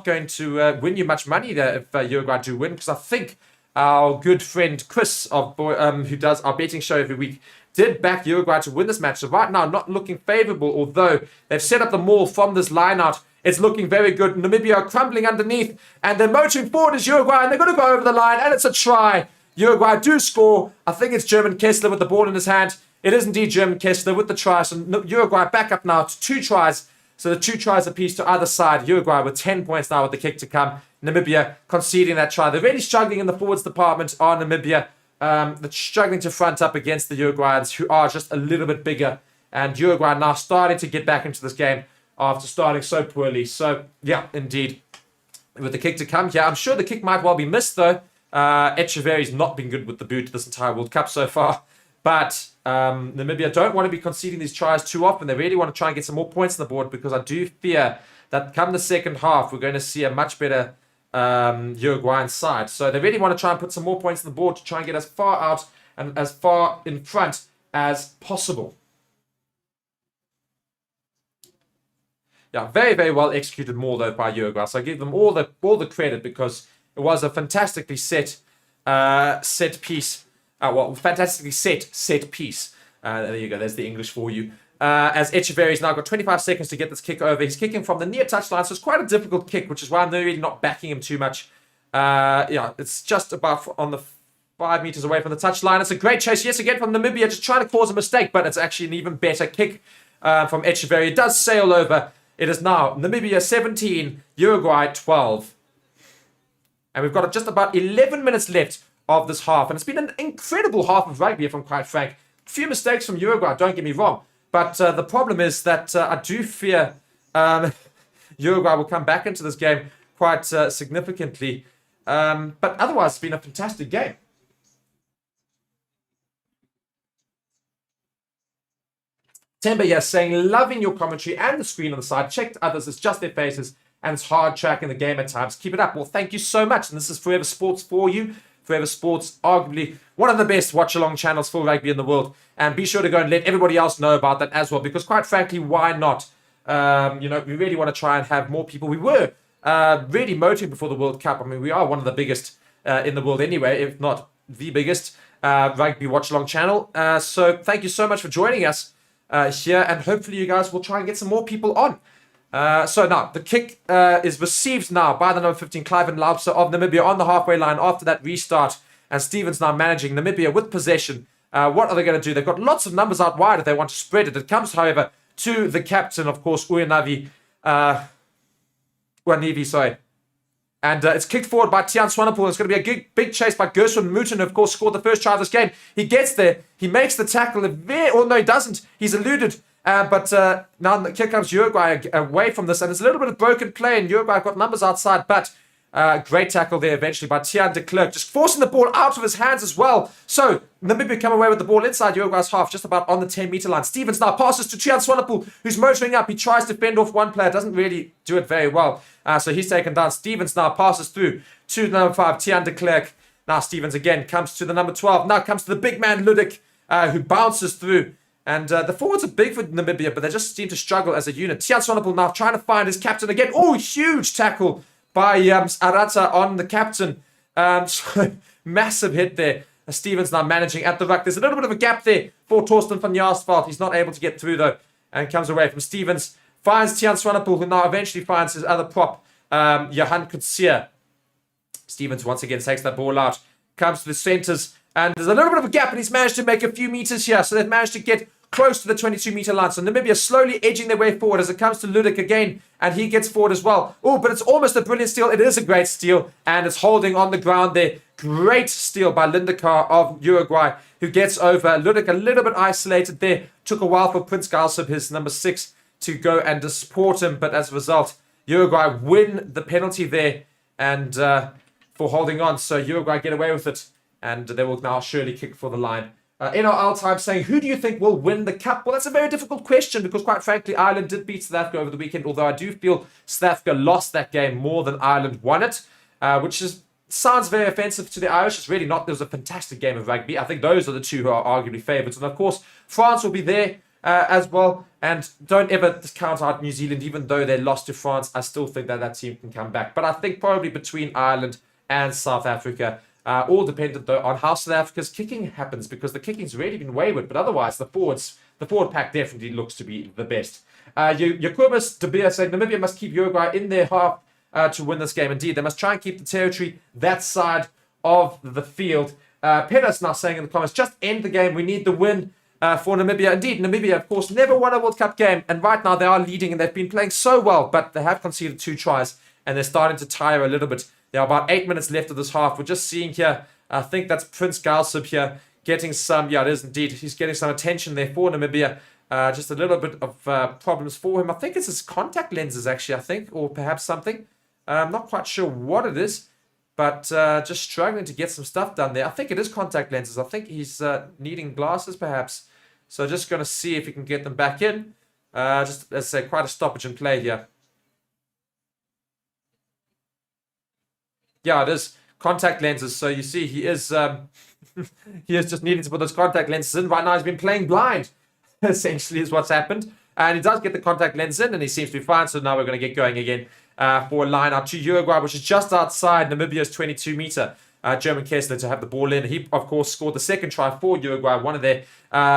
going to win you much money there if Uruguay do win, because I think our good friend Chris, who does our betting show every week, did back Uruguay to win this match. So right now, not looking favourable, although they've set up the maul from this line out. It's looking very good. Namibia are crumbling underneath, and they're motoring forward as Uruguay, and they're going to go over the line, and it's a try. Uruguay do score. I think it's German Kessler with the ball in his hand. It is indeed German Kessler with the try. So Uruguay back up now to 2 tries. So the 2 tries apiece to either side. Uruguay with 10 points now with the kick to come. Namibia conceding that try. They're really struggling in the forwards department, are Namibia. They're struggling to front up against the Uruguayans, who are just a little bit bigger. And Uruguay now starting to get back into this game after starting so poorly. So, yeah, indeed. With the kick to come here, I'm sure the kick might well be missed, though. Echeverry's not been good with the boot this entire World Cup so far. But Namibia don't want to be conceding these tries too often. They really want to try and get some more points on the board, because I do fear that come the second half, we're going to see a much better Uruguayan side. So they really want to try and put some more points on the board to try and get as far out and as far in front as possible. Yeah, very, very well executed maul though by Uruguay. So I give them all the credit, because it was a fantastically set piece. Fantastically set piece. There you go. There's the English for you. As Echeverry's now got 25 seconds to get this kick over. He's kicking from the near touchline, so it's quite a difficult kick, which is why I'm really not backing him too much. Yeah, it's just about on the 5 meters away from the touchline. It's a great chase, yes, again from Namibia, just trying to cause a mistake, but it's actually an even better kick from Echeverry. It does sail over. It is now Namibia 17, Uruguay 12. And we've got just about 11 minutes left of this half. And it's been an incredible half of rugby, if I'm quite frank. A few mistakes from Uruguay, don't get me wrong. But the problem is that I do fear Uruguay will come back into this game quite significantly. But otherwise, it's been a fantastic game. Temba, yes, saying, loving your commentary and the screen on the side. Checked others, it's just their faces, and it's hard tracking the game at times. Keep it up. Well, thank you so much. And this is Forever Sports for you. Forever Sports, arguably one of the best watch-along channels for rugby in the world. And be sure to go and let everybody else know about that as well, because quite frankly, why not? You know, we really want to try and have more people. We were really motoring before the World Cup. I mean, we are one of the biggest in the world anyway, if not the biggest rugby watch-along channel. So thank you so much for joining us here, and hopefully you guys will try and get some more people on. So now, the kick is received now by the number 15, Cliven Laupse of Namibia on the halfway line after that restart. And Stevens now managing Namibia with possession. What are they going to do? They've got lots of numbers out wide if they want to spread it. It comes, however, to the captain, of course, Uanivi, sorry. And it's kicked forward by Tian Swanepoel. It's going to be a big chase by Gershwin Mooten, who, of course, scored the first try of this game. He gets there. He makes the tackle. No, he doesn't. He's eluded. But now here comes Uruguay away from this. And it's a little bit of broken play. And Uruguay got numbers outside. But great tackle there eventually by Tian de Klerk. Just forcing the ball out of his hands as well. So Namibia come away with the ball inside Uruguay's half, just about on the 10-meter line. Stevens now passes to Tian Swanepoel, who's motoring up. He tries to fend off one player. Doesn't really do it very well. So he's taken down. Stevens now passes through to number 5, Tian de Klerk. Now Stevens again comes to the number 12. Now comes to the big man, Ludik, who bounces through. And the forwards are big for Namibia, but they just seem to struggle as a unit. Tian Swanepoel now trying to find his captain again. Oh, huge tackle by Arata on the captain. So massive hit there. Stevens now managing at the ruck. There's a little bit of a gap there for Torsten van Jaarsveld. He's not able to get through though, and comes away from Stevens. Finds Tian Swanepoel, who now eventually finds his other prop, Johan Kutsia. Stevens once again takes that ball out, comes to the centres, and there's a little bit of a gap, and he's managed to make a few meters here. So they've managed to get close to the 22-meter line. So Namibia slowly edging their way forward as it comes to Ludik again, and he gets forward as well. Oh, but it's almost a brilliant steal. It is a great steal, and it's holding on the ground there. Great steal by Lindekar of Uruguay, who gets over. Ludik a little bit isolated there. Took a while for Prince Galsop, his number 6, to go and support him, but as a result, Uruguay win the penalty there, and for holding on. So Uruguay get away with it, and they will now surely kick for the line. NRL time saying, who do you think will win the cup? Well, that's a very difficult question because, quite frankly, Ireland did beat South Africa over the weekend, although I do feel South Africa lost that game more than Ireland won it, which sounds very offensive to the Irish. It's really not. There was a fantastic game of rugby. I think those are the two who are arguably favourites. And, of course, France will be there as well. And don't ever discount out New Zealand, even though they lost to France. I still think that team can come back. But I think probably between Ireland and South Africa, all dependent, though, on how South Africa's kicking happens, because the kicking's really been wayward. But otherwise, the forward pack definitely looks to be the best. Jacobus de Beer saying Namibia must keep Uruguay in their half to win this game. Indeed, they must try and keep the territory that side of the field. Pettis now saying in the comments, just end the game. We need the win for Namibia. Indeed, Namibia, of course, never won a World Cup game. And right now they are leading and they've been playing so well. But they have conceded 2 tries and they're starting to tire a little bit. There are about 8 minutes left of this half. We're just seeing here, I think that's Prince Galsop here getting some, yeah, it is indeed. He's getting some attention there for Namibia. Just a little bit of problems for him. I think it's his contact lenses, actually, I think, or perhaps something. I'm not quite sure what it is, but just struggling to get some stuff done there. I think it is contact lenses. I think he's needing glasses, perhaps. So just going to see if he can get them back in. Just, let's say, quite a stoppage in play here. Yeah, it is contact lenses. So you see, he is he is just needing to put those contact lenses in. Right now, he's been playing blind, essentially, is what's happened. And he does get the contact lens in, and he seems to be fine. So now we're going to get going again for a line out to Uruguay, which is just outside Namibia's 22-meter. German Kessler to have the ball in. He, of course, scored the second try for Uruguay, one of their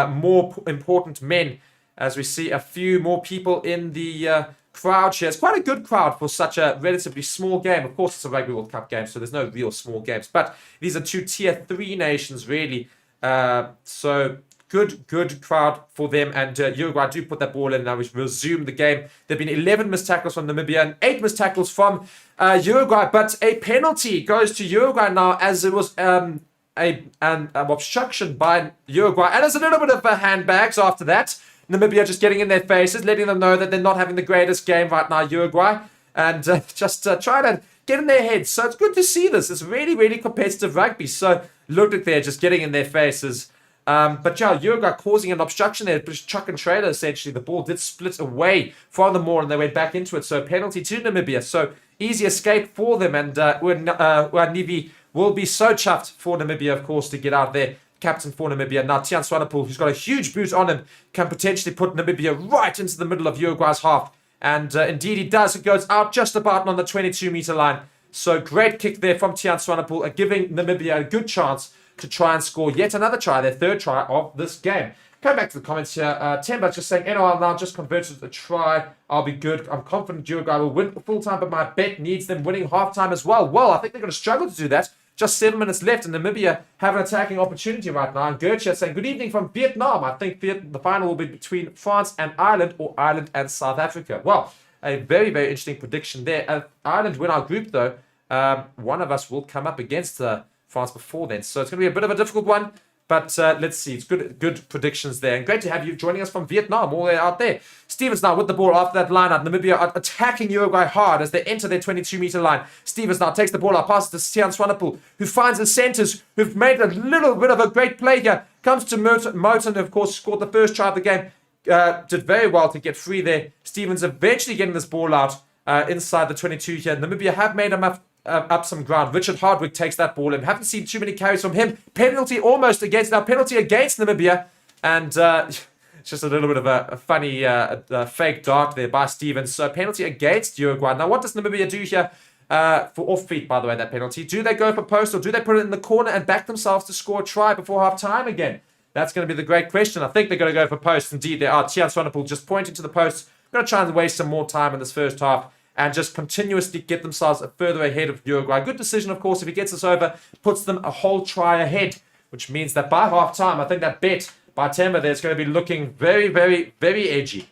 more important men, as we see a few more people in the crowd here. It's quite a good crowd for such a relatively small game. Of course, it's a Rugby World Cup game, so there's no real small games. But these are 2 Tier 3 nations, really. So good crowd for them. And Uruguay do put that ball in. Now we resume the game. There have been 11 missed tackles from Namibia and 8 missed tackles from Uruguay. But a penalty goes to Uruguay now, as it was an obstruction by Uruguay. And there's a little bit of handbags after that. Namibia just getting in their faces, letting them know that they're not having the greatest game right now, Uruguay. And just trying to get in their heads. So it's good to see this. It's really, really competitive rugby. So look at there, just getting in their faces. But yeah, Uruguay causing an obstruction there. Just chuck and trailer, essentially. The ball did split away from the maul and they went back into it. So penalty to Namibia. So easy escape for them. And Uanivi will be so chuffed for Namibia, of course, to get out there. Captain for Namibia. Now Tian Swanepoel, who's got a huge boot on him, can potentially put Namibia right into the middle of Uruguay's half. And indeed he does. It goes out just about on the 22-meter line. So great kick there from Tian Swanepoel, giving Namibia a good chance to try and score yet another try, their 3rd try of this game. Going back to the comments here, Temba just saying, NRL now just converted a try. I'll be good. I'm confident Uruguay will win full time, but my bet needs them winning half time as well. Well, I think they're going to struggle to do that Just 7 minutes left, and Namibia have an attacking opportunity right now. And Gertje saying, good evening from Vietnam. I think the final will be between France and Ireland, or Ireland and South Africa. Well, a very, very interesting prediction there. Ireland win our group, though. One of us will come up against France before then. So it's going to be a bit of a difficult one. But let's see. It's good predictions there. And great to have you joining us from Vietnam, all the way out there. Stevens now with the ball after that line out. Namibia are attacking Uruguay hard as they enter their 22-meter line. Stevens now takes the ball out, passes to Tiaan Swanepoel, who finds the centres, who've made a little bit of a great play here. Comes to Moten, of course, scored the first try of the game. Did very well to get free there. Stevens eventually getting this ball out inside the 22 here. Namibia have made him up some ground. Richard Hardwick takes that ball and haven't seen too many carries from him. Penalty against Namibia, and it's just a little bit of a funny fake dart there by Stevens. So penalty against Uruguay. Now what does Namibia do here for off feet, by the way, that penalty? Do they go for post, or do they put it in the corner and back themselves to score a try before half time again? That's going to be the great question. I think they're going to go for post. Indeed, they are. Tiaan Swanepoel just pointing to the post. Going to try and waste some more time in this first half and just continuously get themselves further ahead of Uruguay. Good decision, of course, if he gets us over, puts them a whole try ahead, which means that by half-time, I think that bet by Temba there is going to be looking very, very, very edgy.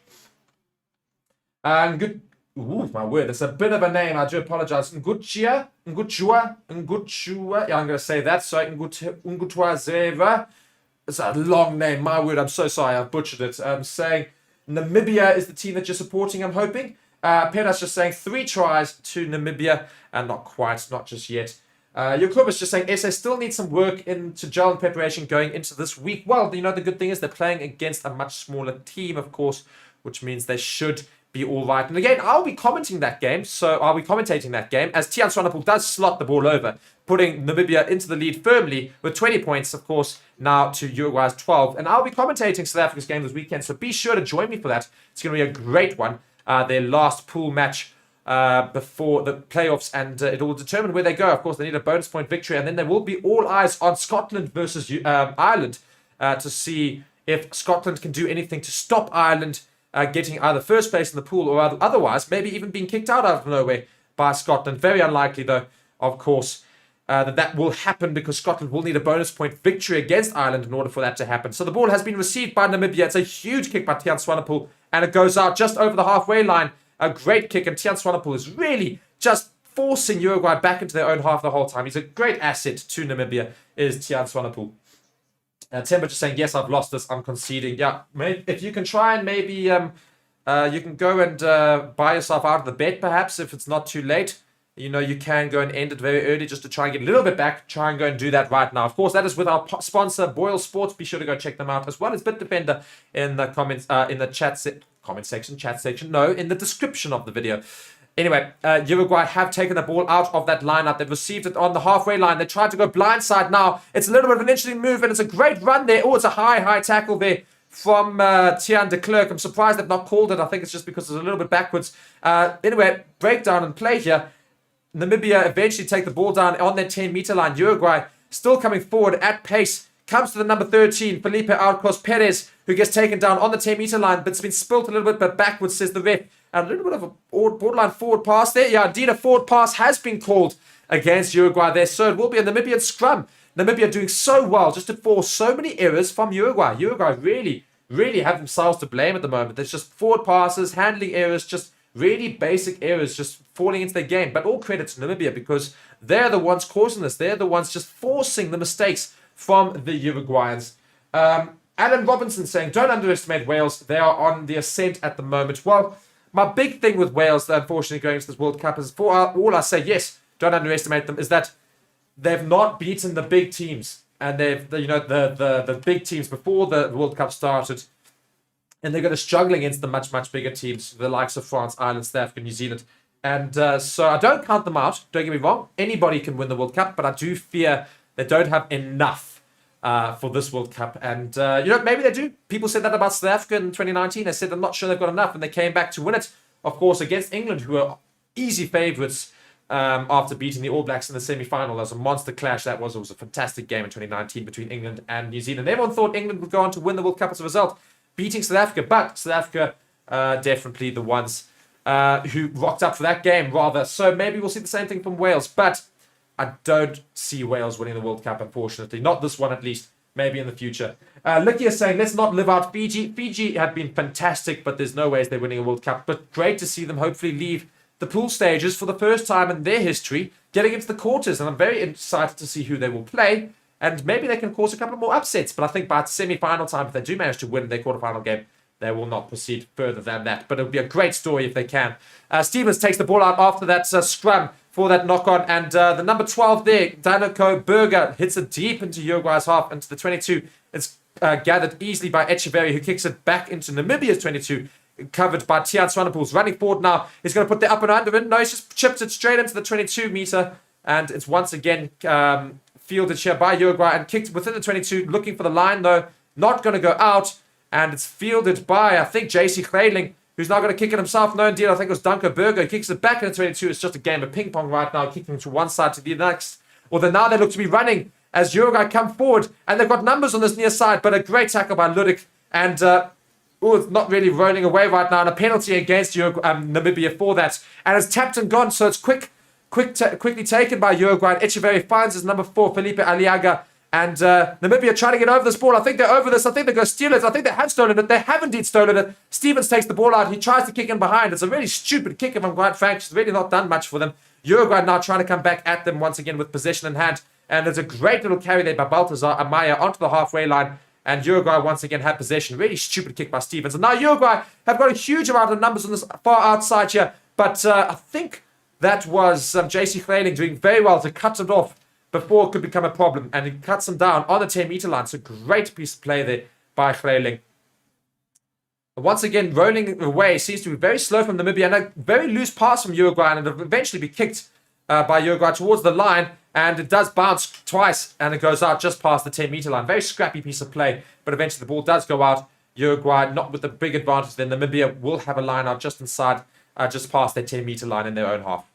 And ooh, my word, that's a bit of a name. I do apologize. Nguchua. Yeah, I'm going to say that. So Ngutwa Zeva. It's a long name. My word, I'm so sorry. I've butchered it. I'm saying Namibia is the team that you're supporting, I'm hoping. Petas just saying 3 tries to Namibia, and not quite, not just yet. Yakuba's just saying SA still needs some work into gel and preparation going into this week. Well, you know, the good thing is they're playing against a much smaller team, of course, which means they should be all right. And again, I'll be commentating that game, as Tiaan Swanepoel does slot the ball over, putting Namibia into the lead firmly with 20 points, of course, now to Uruguay's 12. And I'll be commentating South Africa's game this weekend, so be sure to join me for that. It's going to be a great one. Their last pool match before the playoffs, and it will determine where they go. Of course, they need a bonus point victory, and then there will be all eyes on Scotland versus Ireland to see if Scotland can do anything to stop Ireland getting either first place in the pool or otherwise, maybe even being kicked out of nowhere by Scotland. Very unlikely, though, of course, that will happen, because Scotland will need a bonus point victory against Ireland in order for that to happen. So the ball has been received by Namibia. It's a huge kick by Tiaan Swanepoel, and it goes out just over the halfway line. A great kick, and Tiaan Swanepoel is really just forcing Uruguay back into their own half the whole time. He's a great asset to Namibia, is Tiaan Swanepoel. Temba just saying, yes, I've lost this, I'm conceding. Yeah, if you can try and maybe you can go and buy yourself out of the bet, perhaps, if it's not too late. You know, you can go and end it very early just to try and get a little bit back. Try and go and do that right now. Of course, that is with our sponsor, BOYLESPORTS. Be sure to go check them out, as well as BitDefender in the comments, in the chat section. No, in the description of the video. Anyway, Uruguay have taken the ball out of that lineup. They've received it on the halfway line. They tried to go blindside now. It's a little bit of an interesting move, and it's a great run there. Oh, it's a high tackle there from Tiaan de Klerk. I'm surprised they've not called it. I think it's just because it's a little bit backwards. Anyway, breakdown and play here. Namibia eventually take the ball down on their 10-meter line. Uruguay still coming forward at pace. Comes to the number 13, Felipe Arcos Perez, who gets taken down on the 10-meter line, but it's been spilt a little bit, but backwards, says the ref. And a little bit of a borderline forward pass there. Yeah, indeed, a forward pass has been called against Uruguay there. So it will be a Namibian scrum. Namibia doing so well just to force so many errors from Uruguay. Uruguay really have themselves to blame at the moment. There's just forward passes, handling errors, just really basic errors just falling into their game. But all credit to Namibia, because they're the ones causing this. They're the ones just forcing the mistakes from the Uruguayans. Alan Robinson saying, don't underestimate Wales. They are on the ascent at the moment. Well, my big thing with Wales, unfortunately, going into this World Cup is, for all I say, yes, don't underestimate them, is that they've not beaten the big teams. And they've, the big teams before the World Cup started. And they're going to struggle against the much bigger teams, the likes of France, Ireland, South Africa, New Zealand. And so I don't count them out. Don't get me wrong. Anybody can win the World Cup, but I do fear they don't have enough for this World Cup. And, maybe they do. People said that about South Africa in 2019. They said, I'm not sure they've got enough. And they came back to win it, of course, against England, who are easy favourites after beating the All Blacks in the semi-final. That was a monster clash. It was a fantastic game in 2019 between England and New Zealand. Everyone thought England would go on to win the World Cup as a result, beating South Africa. But South Africa definitely the ones who rocked up for that game, rather. So maybe we'll see the same thing from Wales. But I don't see Wales winning the World Cup, unfortunately. Not this one, at least. Maybe in the future. Licky is saying, let's not live out Fiji. Fiji have been fantastic, but there's no ways they're winning a World Cup. But great to see them hopefully leave the pool stages for the first time in their history, getting into the quarters. And I'm very excited to see who they will play. And maybe they can cause a couple more upsets. But I think by semi-final time, if they do manage to win their quarterfinal game, they will not proceed further than that. But it'll be a great story if they can. Stevens takes the ball out after that scrum for that knock-on. And the number 12 there, Danoko Berger, hits it deep into Uruguay's half, into the 22. It's gathered easily by Echeverry, who kicks it back into Namibia's 22, covered by Tian Swanepoel's running forward now. He's going to put the up and under in. No, he's just chipped it straight into the 22-meter. And it's once again fielded here by Uruguay and kicked within the 22, looking for the line, though. Not going to go out. And it's fielded by, I think, JC Greiling, who's now going to kick it himself. No, indeed, I think it was Danko Berger. He kicks it back in the 22. It's just a game of ping-pong right now, kicking to one side to the next. Although now they look to be running as Uruguay come forward. And they've got numbers on this near side, but a great tackle by Ludik. And, it's not really rolling away right now. And a penalty against Namibia for that. And it's tapped and gone, so it's quickly taken by Uruguay. And Echeverry finds his number 4, Felipe Aliaga. And Namibia trying to get over this ball. I think they're over this. I think they're going to steal it. I think they have stolen it. They have indeed stolen it. Stevens takes the ball out. He tries to kick in behind. It's a really stupid kick, if I'm quite frank. It's really not done much for them. Uruguay now trying to come back at them once again with possession in hand. And there's a great little carry there by Baltazar Amaya onto the halfway line. And Uruguay once again had possession. Really stupid kick by Stevens. And now Uruguay have got a huge amount of numbers on this far outside here. But I think that was JC Greiling doing very well to cut it off before it could become a problem. And he cuts him down on the 10-meter line. So great piece of play there by Greiling. Once again, rolling away seems to be very slow from Namibia. And a very loose pass from Uruguay. And it'll eventually be kicked by Uruguay towards the line. And it does bounce twice. And it goes out just past the 10-meter line. Very scrappy piece of play. But eventually the ball does go out. Uruguay, not with a big advantage then. Namibia will have a line out just inside, just past their 10-meter line in their own half.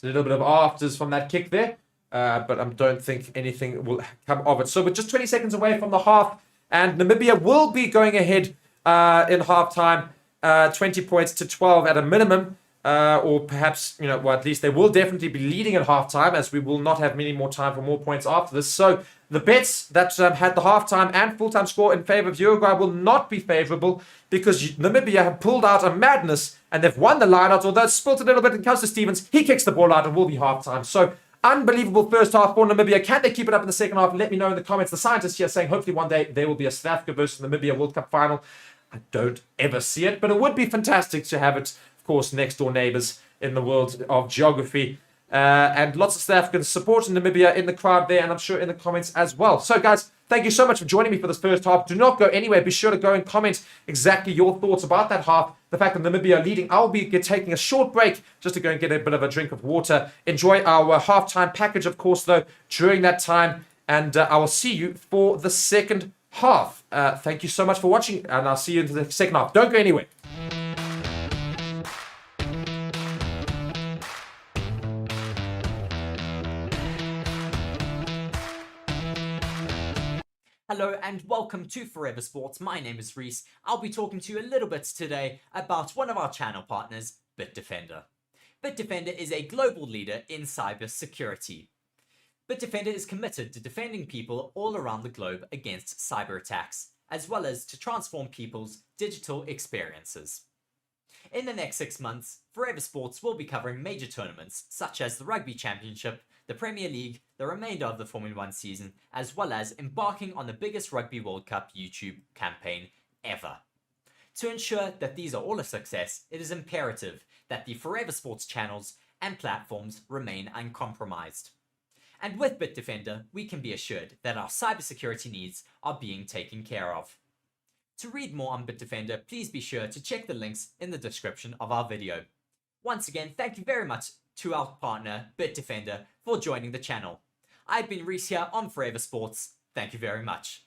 A little bit of afters from that kick there, but I don't think anything will come of it. So we're just 20 seconds away from the half, and Namibia will be going ahead in halftime, 20 points to 12 at a minimum, or perhaps, at least they will definitely be leading at halftime, as we will not have many more time for more points after this. So the bets that had the halftime and full-time score in favor of Uruguay will not be favorable, because Namibia have pulled out a madness and they've won the lineout, although it's spilt a little bit and comes to Stevens. He kicks the ball out and will be halftime. So unbelievable first half for Namibia. Can they keep it up in the second half? Let me know in the comments. The scientists here saying hopefully one day there will be a South Africa versus Namibia World Cup final. I don't ever see it, but it would be fantastic to have it, of course, next door neighbours in the world of geography. And lots of South Africans supporting Namibia in the crowd there, and I'm sure in the comments as well. So guys, thank you so much for joining me for this first half. Do not go anywhere. Be sure to go and comment exactly your thoughts about that half. The fact that Namibia are leading. I'll be taking a short break just to go and get a bit of a drink of water. Enjoy our halftime package, of course, though, during that time. And I will see you for the second half. Thank you so much for watching, and I'll see you in the second half. Don't go anywhere. Hello and welcome to Forever Sports. My name is Reese. I'll be talking to you a little bit today about one of our channel partners, BITDEFENDER. BITDEFENDER is a global leader in cybersecurity. BITDEFENDER is committed to defending people all around the globe against cyber attacks, as well as to transform people's digital experiences. In the next 6 months, Forever Sports will be covering major tournaments such as the Rugby Championship, the Premier League, the remainder of the Formula 1 season, as well as embarking on the biggest Rugby World Cup YouTube campaign ever. To ensure that these are all a success, it is imperative that the Forever Sports channels and platforms remain uncompromised. And with BITDEFENDER, we can be assured that our cybersecurity needs are being taken care of. To read more on BITDEFENDER, please be sure to check the links in the description of our video. Once again, thank you very much to our partner, BITDEFENDER, for joining the channel. I've been Reese here on Forever Sports. Thank you very much.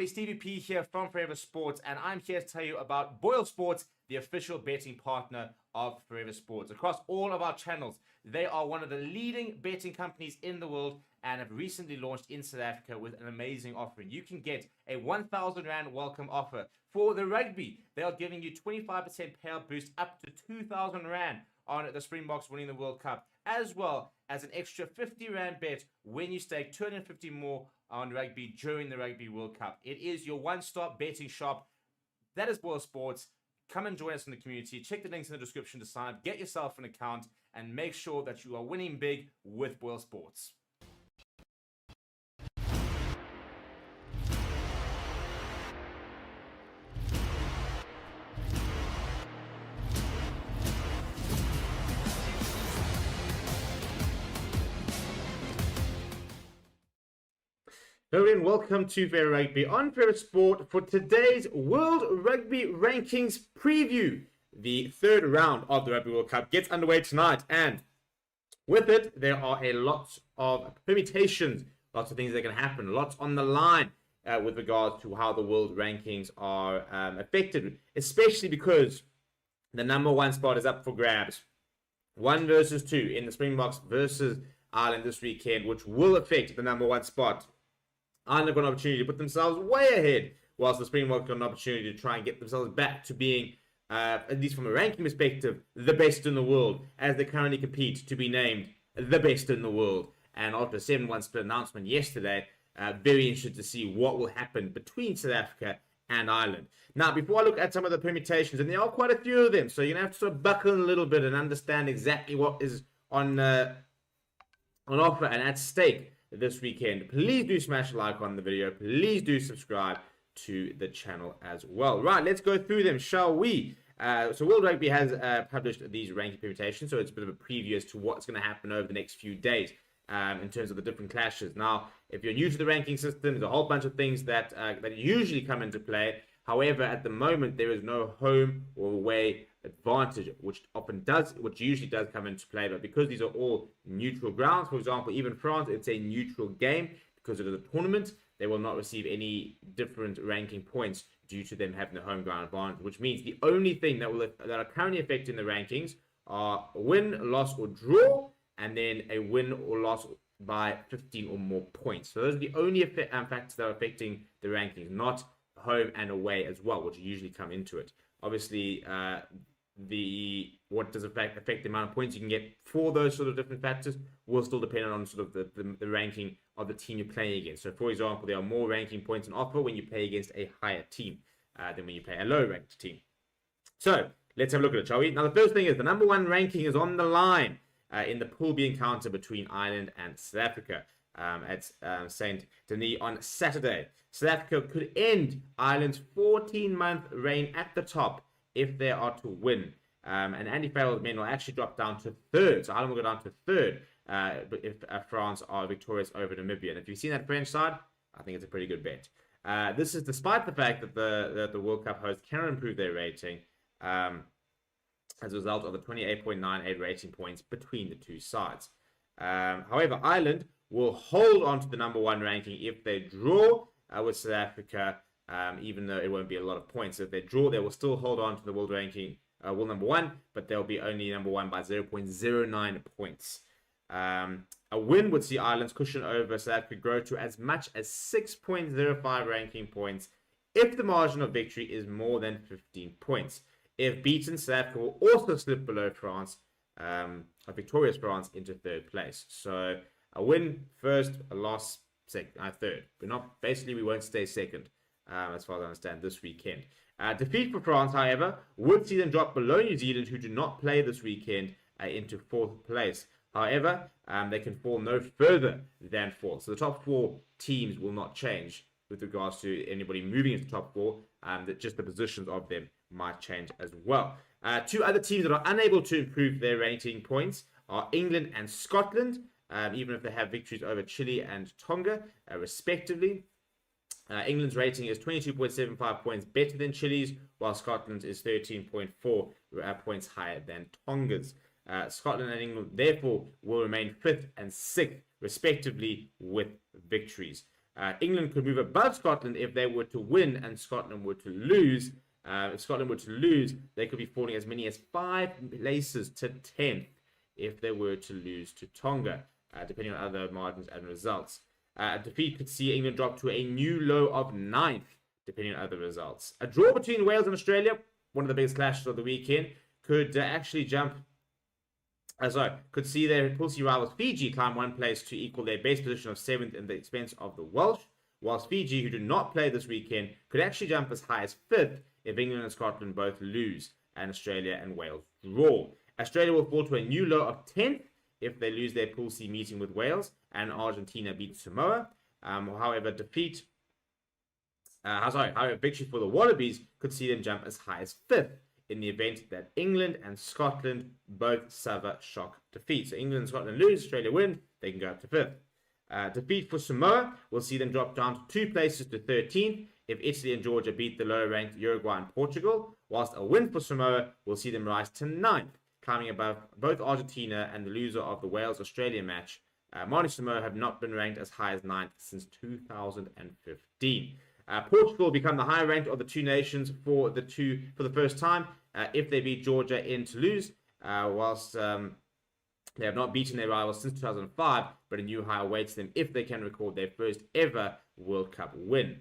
everybody, Stevie P here from Forever Sports, and I'm here to tell you about BOYLESPORTS, the official betting partner of Forever Sports. Across all of our channels, they are one of the leading betting companies in the world and have recently launched in South Africa with an amazing offering. You can get a 1,000 Rand welcome offer. For the rugby, they are giving you 25% payout boost up to 2,000 Rand on the Springboks winning the World Cup, as well as an extra 50 Rand bet when you stake 250 more on rugby during the Rugby World Cup. It is your one-stop betting shop. That is BOYLESPORTS. Come and join us in the community. Check the links in the description to sign up. Get yourself an account and make sure that you are winning big with BOYLESPORTS. Hello and welcome to Fair Rugby on Fair Sport for today's World Rugby Rankings preview. The third round of the Rugby World Cup gets underway tonight, and with it, there are a lot of permutations, lots of things that can happen, lots on the line with regards to how the world rankings are affected, especially because the number one spot is up for grabs. 1 versus 2 in the Springboks versus Ireland this weekend, which will affect the number one spot. Ireland have got an opportunity to put themselves way ahead, whilst the Springboks got an opportunity to try and get themselves back to being, at least from a ranking perspective, the best in the world, as they currently compete to be named the best in the world. And after a 7-1 split announcement yesterday, very interested to see what will happen between South Africa and Ireland. Now, before I look at some of the permutations, and there are quite a few of them, so you're going to have to sort of buckle a little bit and understand exactly what is on offer and at stake this weekend. Please do smash a like on the video. Please do subscribe to the channel as well. Right, let's go through them, shall we? So World Rugby has published these ranking permutations, so it's a bit of a preview as to what's going to happen over the next few days in terms of the different clashes. Now, if you're new to the ranking system, there's a whole bunch of things that usually come into play. However, at the moment, there is no home or away advantage, which usually does come into play. But because these are all neutral grounds, for example, even France, it's a neutral game because it is a tournament. They will not receive any different ranking points due to them having the home ground advantage, which means the only thing that are currently affecting the rankings are a win, loss, or draw, and then a win or loss by 15 or more points. So those are the only factors that are affecting the rankings, not home and away as well, which usually come into it. Obviously, what does affect the amount of points you can get for those sort of different factors will still depend on sort of the ranking of the team you're playing against. So, for example, there are more ranking points on offer when you play against a higher team than when you play a low-ranked team. So, let's have a look at it, shall we? Now, the first thing is the number one ranking is on the line in the Pool B encounter between Ireland and South Africa at St. Denis on Saturday. South Africa could end Ireland's 14-month reign at the top if they are to win. And Andy Farrell's men will actually drop down to third. So Ireland will go down to third if France are victorious over Namibia. And if you've seen that French side, I think it's a pretty good bet. This is despite the fact that the World Cup hosts cannot improve their rating as a result of the 28.98 rating points between the two sides. However, Ireland will hold on to the number one ranking if they draw with South Africa, even though it won't be a lot of points. So if they draw, they will still hold on to the world ranking, world number one, but they'll be only number one by 0.09 points. A win would see Ireland's cushion over South Africa grow to as much as 6.05 ranking points if the margin of victory is more than 15 points. If beaten, South Africa will also slip below France, a victorious France, into third place. So a win first, a loss third. We won't stay second, as far as I understand, this weekend. Defeat for France, however, would see them drop below New Zealand, who do not play this weekend, into fourth place. However, they can fall no further than fourth. So the top four teams will not change with regards to anybody moving into the top four. That just the positions of them might change as well. Two other teams that are unable to improve their rating points are England and Scotland, even if they have victories over Chile and Tonga, respectively. England's rating is 22.75 points better than Chile's, while Scotland's is 13.4 points higher than Tonga's. Scotland and England, therefore, will remain 5th and 6th, respectively, with victories. England could move above Scotland if they were to win and Scotland were to lose. If Scotland were to lose, they could be falling as many as 5 places to 10th if they were to lose to Tonga, depending on other margins and results. A defeat could see England drop to a new low of 9th, depending on other results. A draw between Wales and Australia, one of the biggest clashes of the weekend, could actually could see their Pool C rivals Fiji climb 1 place to equal their base position of 7th in the expense of the Welsh, whilst Fiji, who do not play this weekend, could actually jump as high as 5th if England and Scotland both lose and Australia and Wales draw. Australia will fall to a new low of 10th if they lose their Pool C meeting with Wales and Argentina beat Samoa. However, victory for the Wallabies could see them jump as high as 5th in the event that England and Scotland both suffer shock defeat. So England and Scotland lose, Australia win, they can go up to 5th. Defeat for Samoa will see them drop down to 2 places to 13th if Italy and Georgia beat the lower-ranked Uruguay and Portugal, whilst a win for Samoa will see them rise to 9th, climbing above both Argentina and the loser of the Wales-Australia match. Manu Samoa have not been ranked as high as 9th since 2015. Portugal will become the higher ranked of the 2 nations for the first time if they beat Georgia in Toulouse, whilst they have not beaten their rivals since 2005, but a new high awaits them if they can record their first ever World Cup win.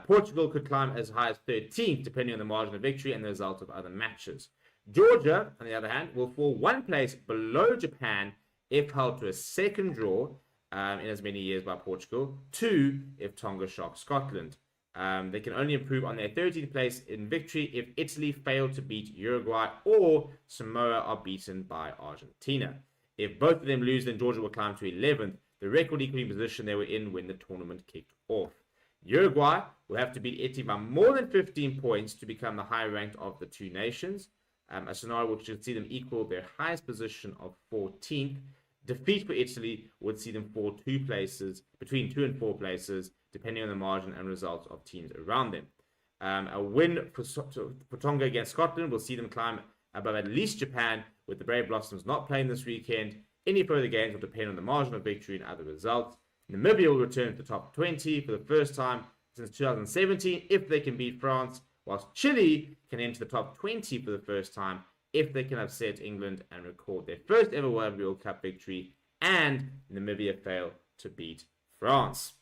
Portugal could climb as high as 13th, depending on the margin of victory and the result of other matches. Georgia, on the other hand, will fall 1 place below Japan if held to a second draw in as many years by Portugal, 2 if Tonga shocks Scotland. They can only improve on their 13th place in victory if Italy fail to beat Uruguay or Samoa are beaten by Argentina. If both of them lose, then Georgia will climb to 11th, the record-equaling position they were in when the tournament kicked off. Uruguay will have to beat Italy by more than 15 points to become the higher ranked of the 2 nations, a scenario which would see them equal their highest position of 14th. Defeat for Italy would see them fall 2 places, between 2 and 4 places, depending on the margin and results of teams around them. A win for Tonga against Scotland will see them climb above at least Japan, with the Brave Blossoms not playing this weekend. Any further games will depend on the margin of victory and other results. Namibia will return to the top 20 for the first time since 2017 if they can beat France, whilst Chile can enter the top 20 for the first time if they can upset England and record their first ever Rugby World Cup victory, and Namibia fail to beat France.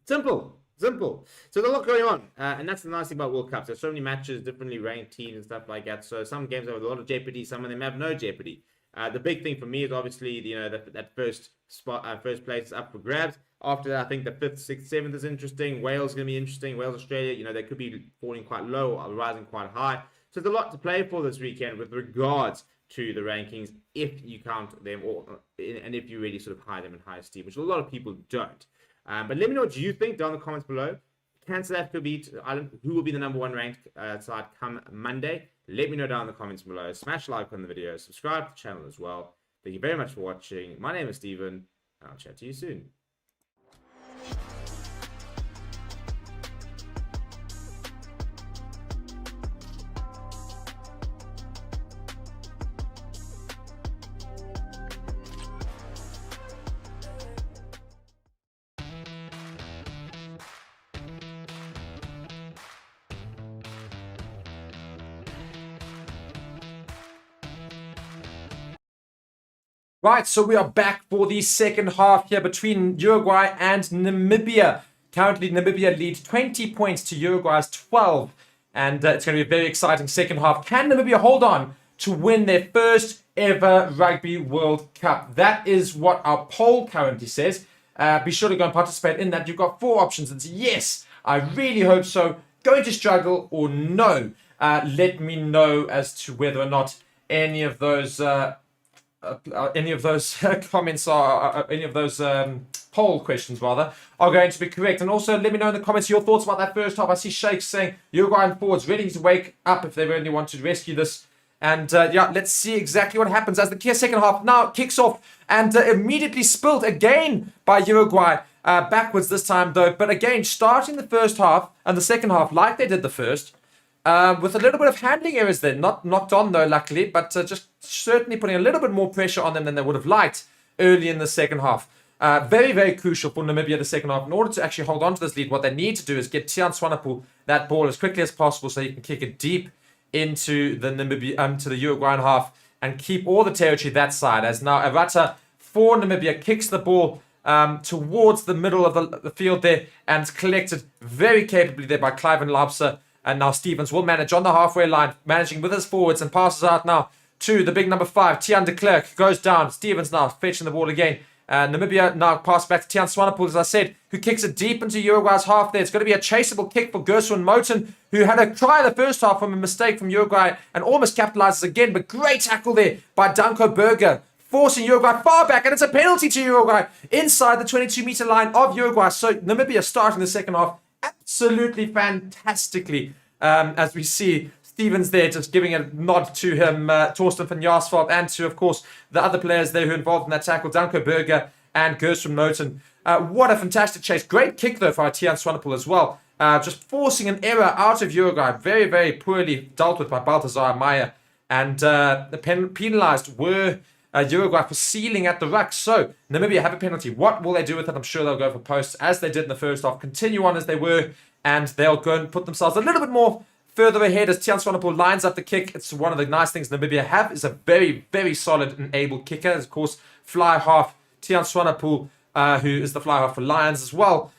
Simple. So there's a lot going on, and that's the nice thing about World Cups. There's so many matches, differently ranked teams and stuff like that. So some games have a lot of jeopardy, some of them have no jeopardy. The big thing for me is obviously that first spot, first place is up for grabs. After that, I think the 5th, 6th, 7th is interesting. Wales is going to be interesting. Wales, Australia, they could be falling quite low or rising quite high. So there's a lot to play for this weekend with regards to the rankings, if you count them all, and if you really sort of high them in high esteem, which a lot of people don't. But let me know what you think down in the comments below. Can South Africa beat Ireland? Who will be the number 1 ranked side come Monday? Let me know down in the comments below. Smash like on the video. Subscribe to the channel as well. Thank you very much for watching. My name is Steven, and I'll chat to you soon. Right, so we are back for the second half here between Uruguay and Namibia. Currently, Namibia leads 20 points to Uruguay's 12. And it's going to be a very exciting second half. Can Namibia hold on to win their first ever Rugby World Cup? That is what our poll currently says. Be sure to go and participate in that. You've got 4 options. It's yes, I really hope so, going to struggle, or no. Let me know as to whether or not any of those comments are, any of those poll questions rather, are going to be correct. And also let me know in the comments your thoughts about that first half. I see Sheikh saying Uruguayan forwards ready to wake up if they really want to rescue this. And yeah, let's see exactly what happens as the second half now kicks off, and immediately spilled again by Uruguay. Backwards this time though, but again starting the first half and the second half like they did the first. With a little bit of handling errors there. Not knocked on though, luckily, but just certainly putting a little bit more pressure on them than they would have liked early in the second half. Very, very crucial for Namibia the second half. In order to actually hold on to this lead, what they need to do is get Tiaan Swanepoel that ball as quickly as possible so he can kick it deep into the to the Uruguayan half and keep all the territory that side. As now Arata for Namibia kicks the ball towards the middle of the field there, and it's collected very capably there by Cliven Lapsa. And now Stevens will manage on the halfway line, managing with his forwards and passes out now to the big number 5, Tiaan de Klerk, goes down. Stevens now fetching the ball again. Namibia now pass back to Tiaan Swanepoel, as I said, who kicks it deep into Uruguay's half there. It's going to be a chaseable kick for Gershwin Moten, who had a try the first half from a mistake from Uruguay and almost capitalizes again. But great tackle there by Danko Berger, forcing Uruguay far back, and it's a penalty to Uruguay inside the 22-meter line of Uruguay. So Namibia starting the second half absolutely fantastically, as we see Stevens there just giving a nod to him, Torsten van Jaarsveld, and to, of course, the other players there who are involved in that tackle, Danko Berger and Gershwin Moten. What a fantastic chase. Great kick, though, for Tiaan Swanepoel as well. Just forcing an error out of Uruguay. Very, very poorly dealt with by Baltazar Maya. And penalized were Uruguay for sealing at the ruck. So Namibia have a penalty. What will they do with it? I'm sure they'll go for posts, as they did in the first half. Continue on as they were, and they'll go and put themselves a little bit more further ahead as Tiaan Swanepoel lines up the kick. It's one of the nice things Namibia have, is a very, very solid and able kicker. Of course, fly half Tiaan Swanepoel, who is the fly half for Lions as well.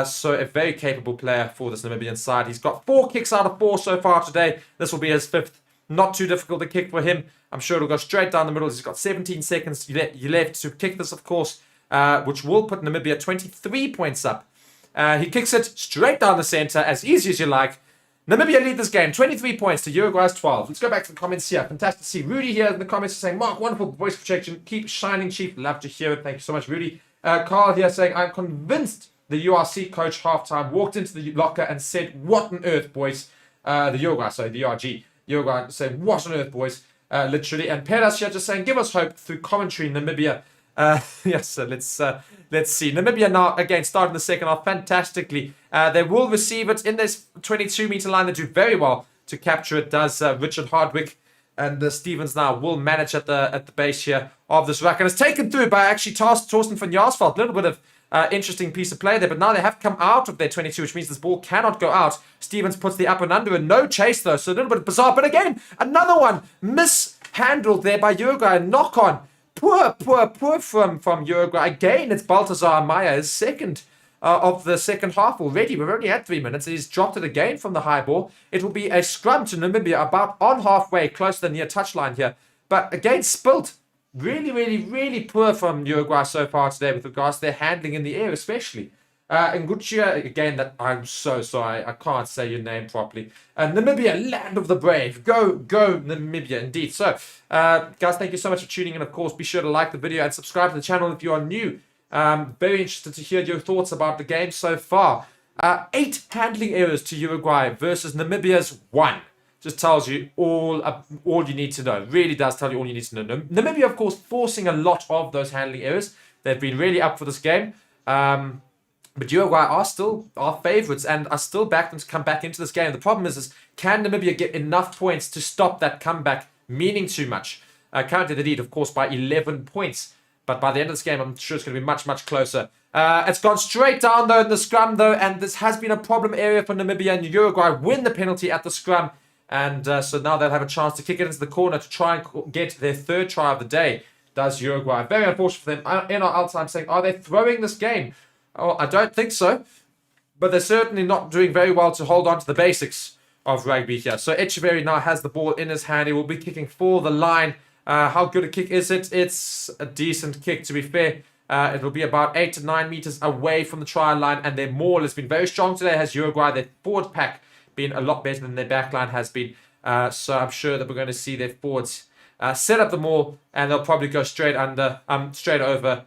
So a very capable player for this Namibian side. He's got 4 kicks out of 4 so far today. This will be his 5th. Not too difficult to kick for him. I'm sure it'll go straight down the middle. He's got 17 seconds left to kick this, of course, which will put Namibia 23 points up. He kicks it straight down the center, as easy as you like. Namibia lead this game, 23 points to Uruguay's 12. Let's go back to the comments here. Fantastic to see Rudy here in the comments saying, Mark, wonderful voice projection. Keep shining, Chief. Love to hear it. Thank you so much, Rudy. Carl here saying, I'm convinced the URC coach halftime walked into the locker and said, what on earth, boys? The URG. Uruguay saying, what on earth, boys? Literally. And Peras here just saying, give us hope through commentary, Namibia. Yes, so let's see. Namibia now, again, starting the second half fantastically. They will receive it in this 22-meter line. They do very well to capture it, does Richard Hardwick. And Stevens now will manage at the base here of this ruck. And it's taken through by actually Torsten van Jaarsveld. A little bit of interesting piece of play there. But now they have come out of their 22, which means this ball cannot go out. Stevens puts the up and under and no chase, though. So a little bit bizarre. But again, another one mishandled there by Uruguay. Knock on. Poor from Uruguay. Again, it's Baltazar Maya, his second of the second half already. We've only had 3 minutes. He's dropped it again from the high ball. It will be a scrum to Namibia about on halfway, close to the near touchline here. But again, spilt. Really poor from Uruguay so far today with regards to their handling in the air, especially. Nguchia, again, that I'm so sorry, I can't say your name properly. Namibia, land of the brave. Go Namibia, indeed. So, guys, thank you so much for tuning in. Of course, be sure to like the video and subscribe to the channel if you are new. Very interested to hear your thoughts about the game so far. 8 handling errors to Uruguay versus Namibia's 1. Just tells you all you need to know. Really does tell you all you need to know. Namibia, of course, forcing a lot of those handling errors. They've been really up for this game. But Uruguay are still our favourites and are still back them to come back into this game. The problem is can Namibia get enough points to stop that comeback meaning too much? Currently the lead, of course, by 11 points. But by the end of this game, I'm sure it's going to be much closer. It's gone straight down, though, in the scrum, though. And this has been a problem area for Namibia, and Uruguay win the penalty at the scrum. And so now they'll have a chance to kick it into the corner to try and get their 3rd try of the day. Does Uruguay. Very unfortunate for them. In our outside saying, are they throwing this game? Oh, I don't think so. But they're certainly not doing very well to hold on to the basics of rugby here. So Echeverry now has the ball in his hand. He will be kicking for the line. How good a kick is it? It's a decent kick, to be fair. It will be about 8 to 9 meters away from the try line. And their maul has been very strong today. Has Uruguay, their forward pack, been a lot better than their back line has been. So I'm sure that we're going to see their forwards set up the maul. And they'll probably go straight over.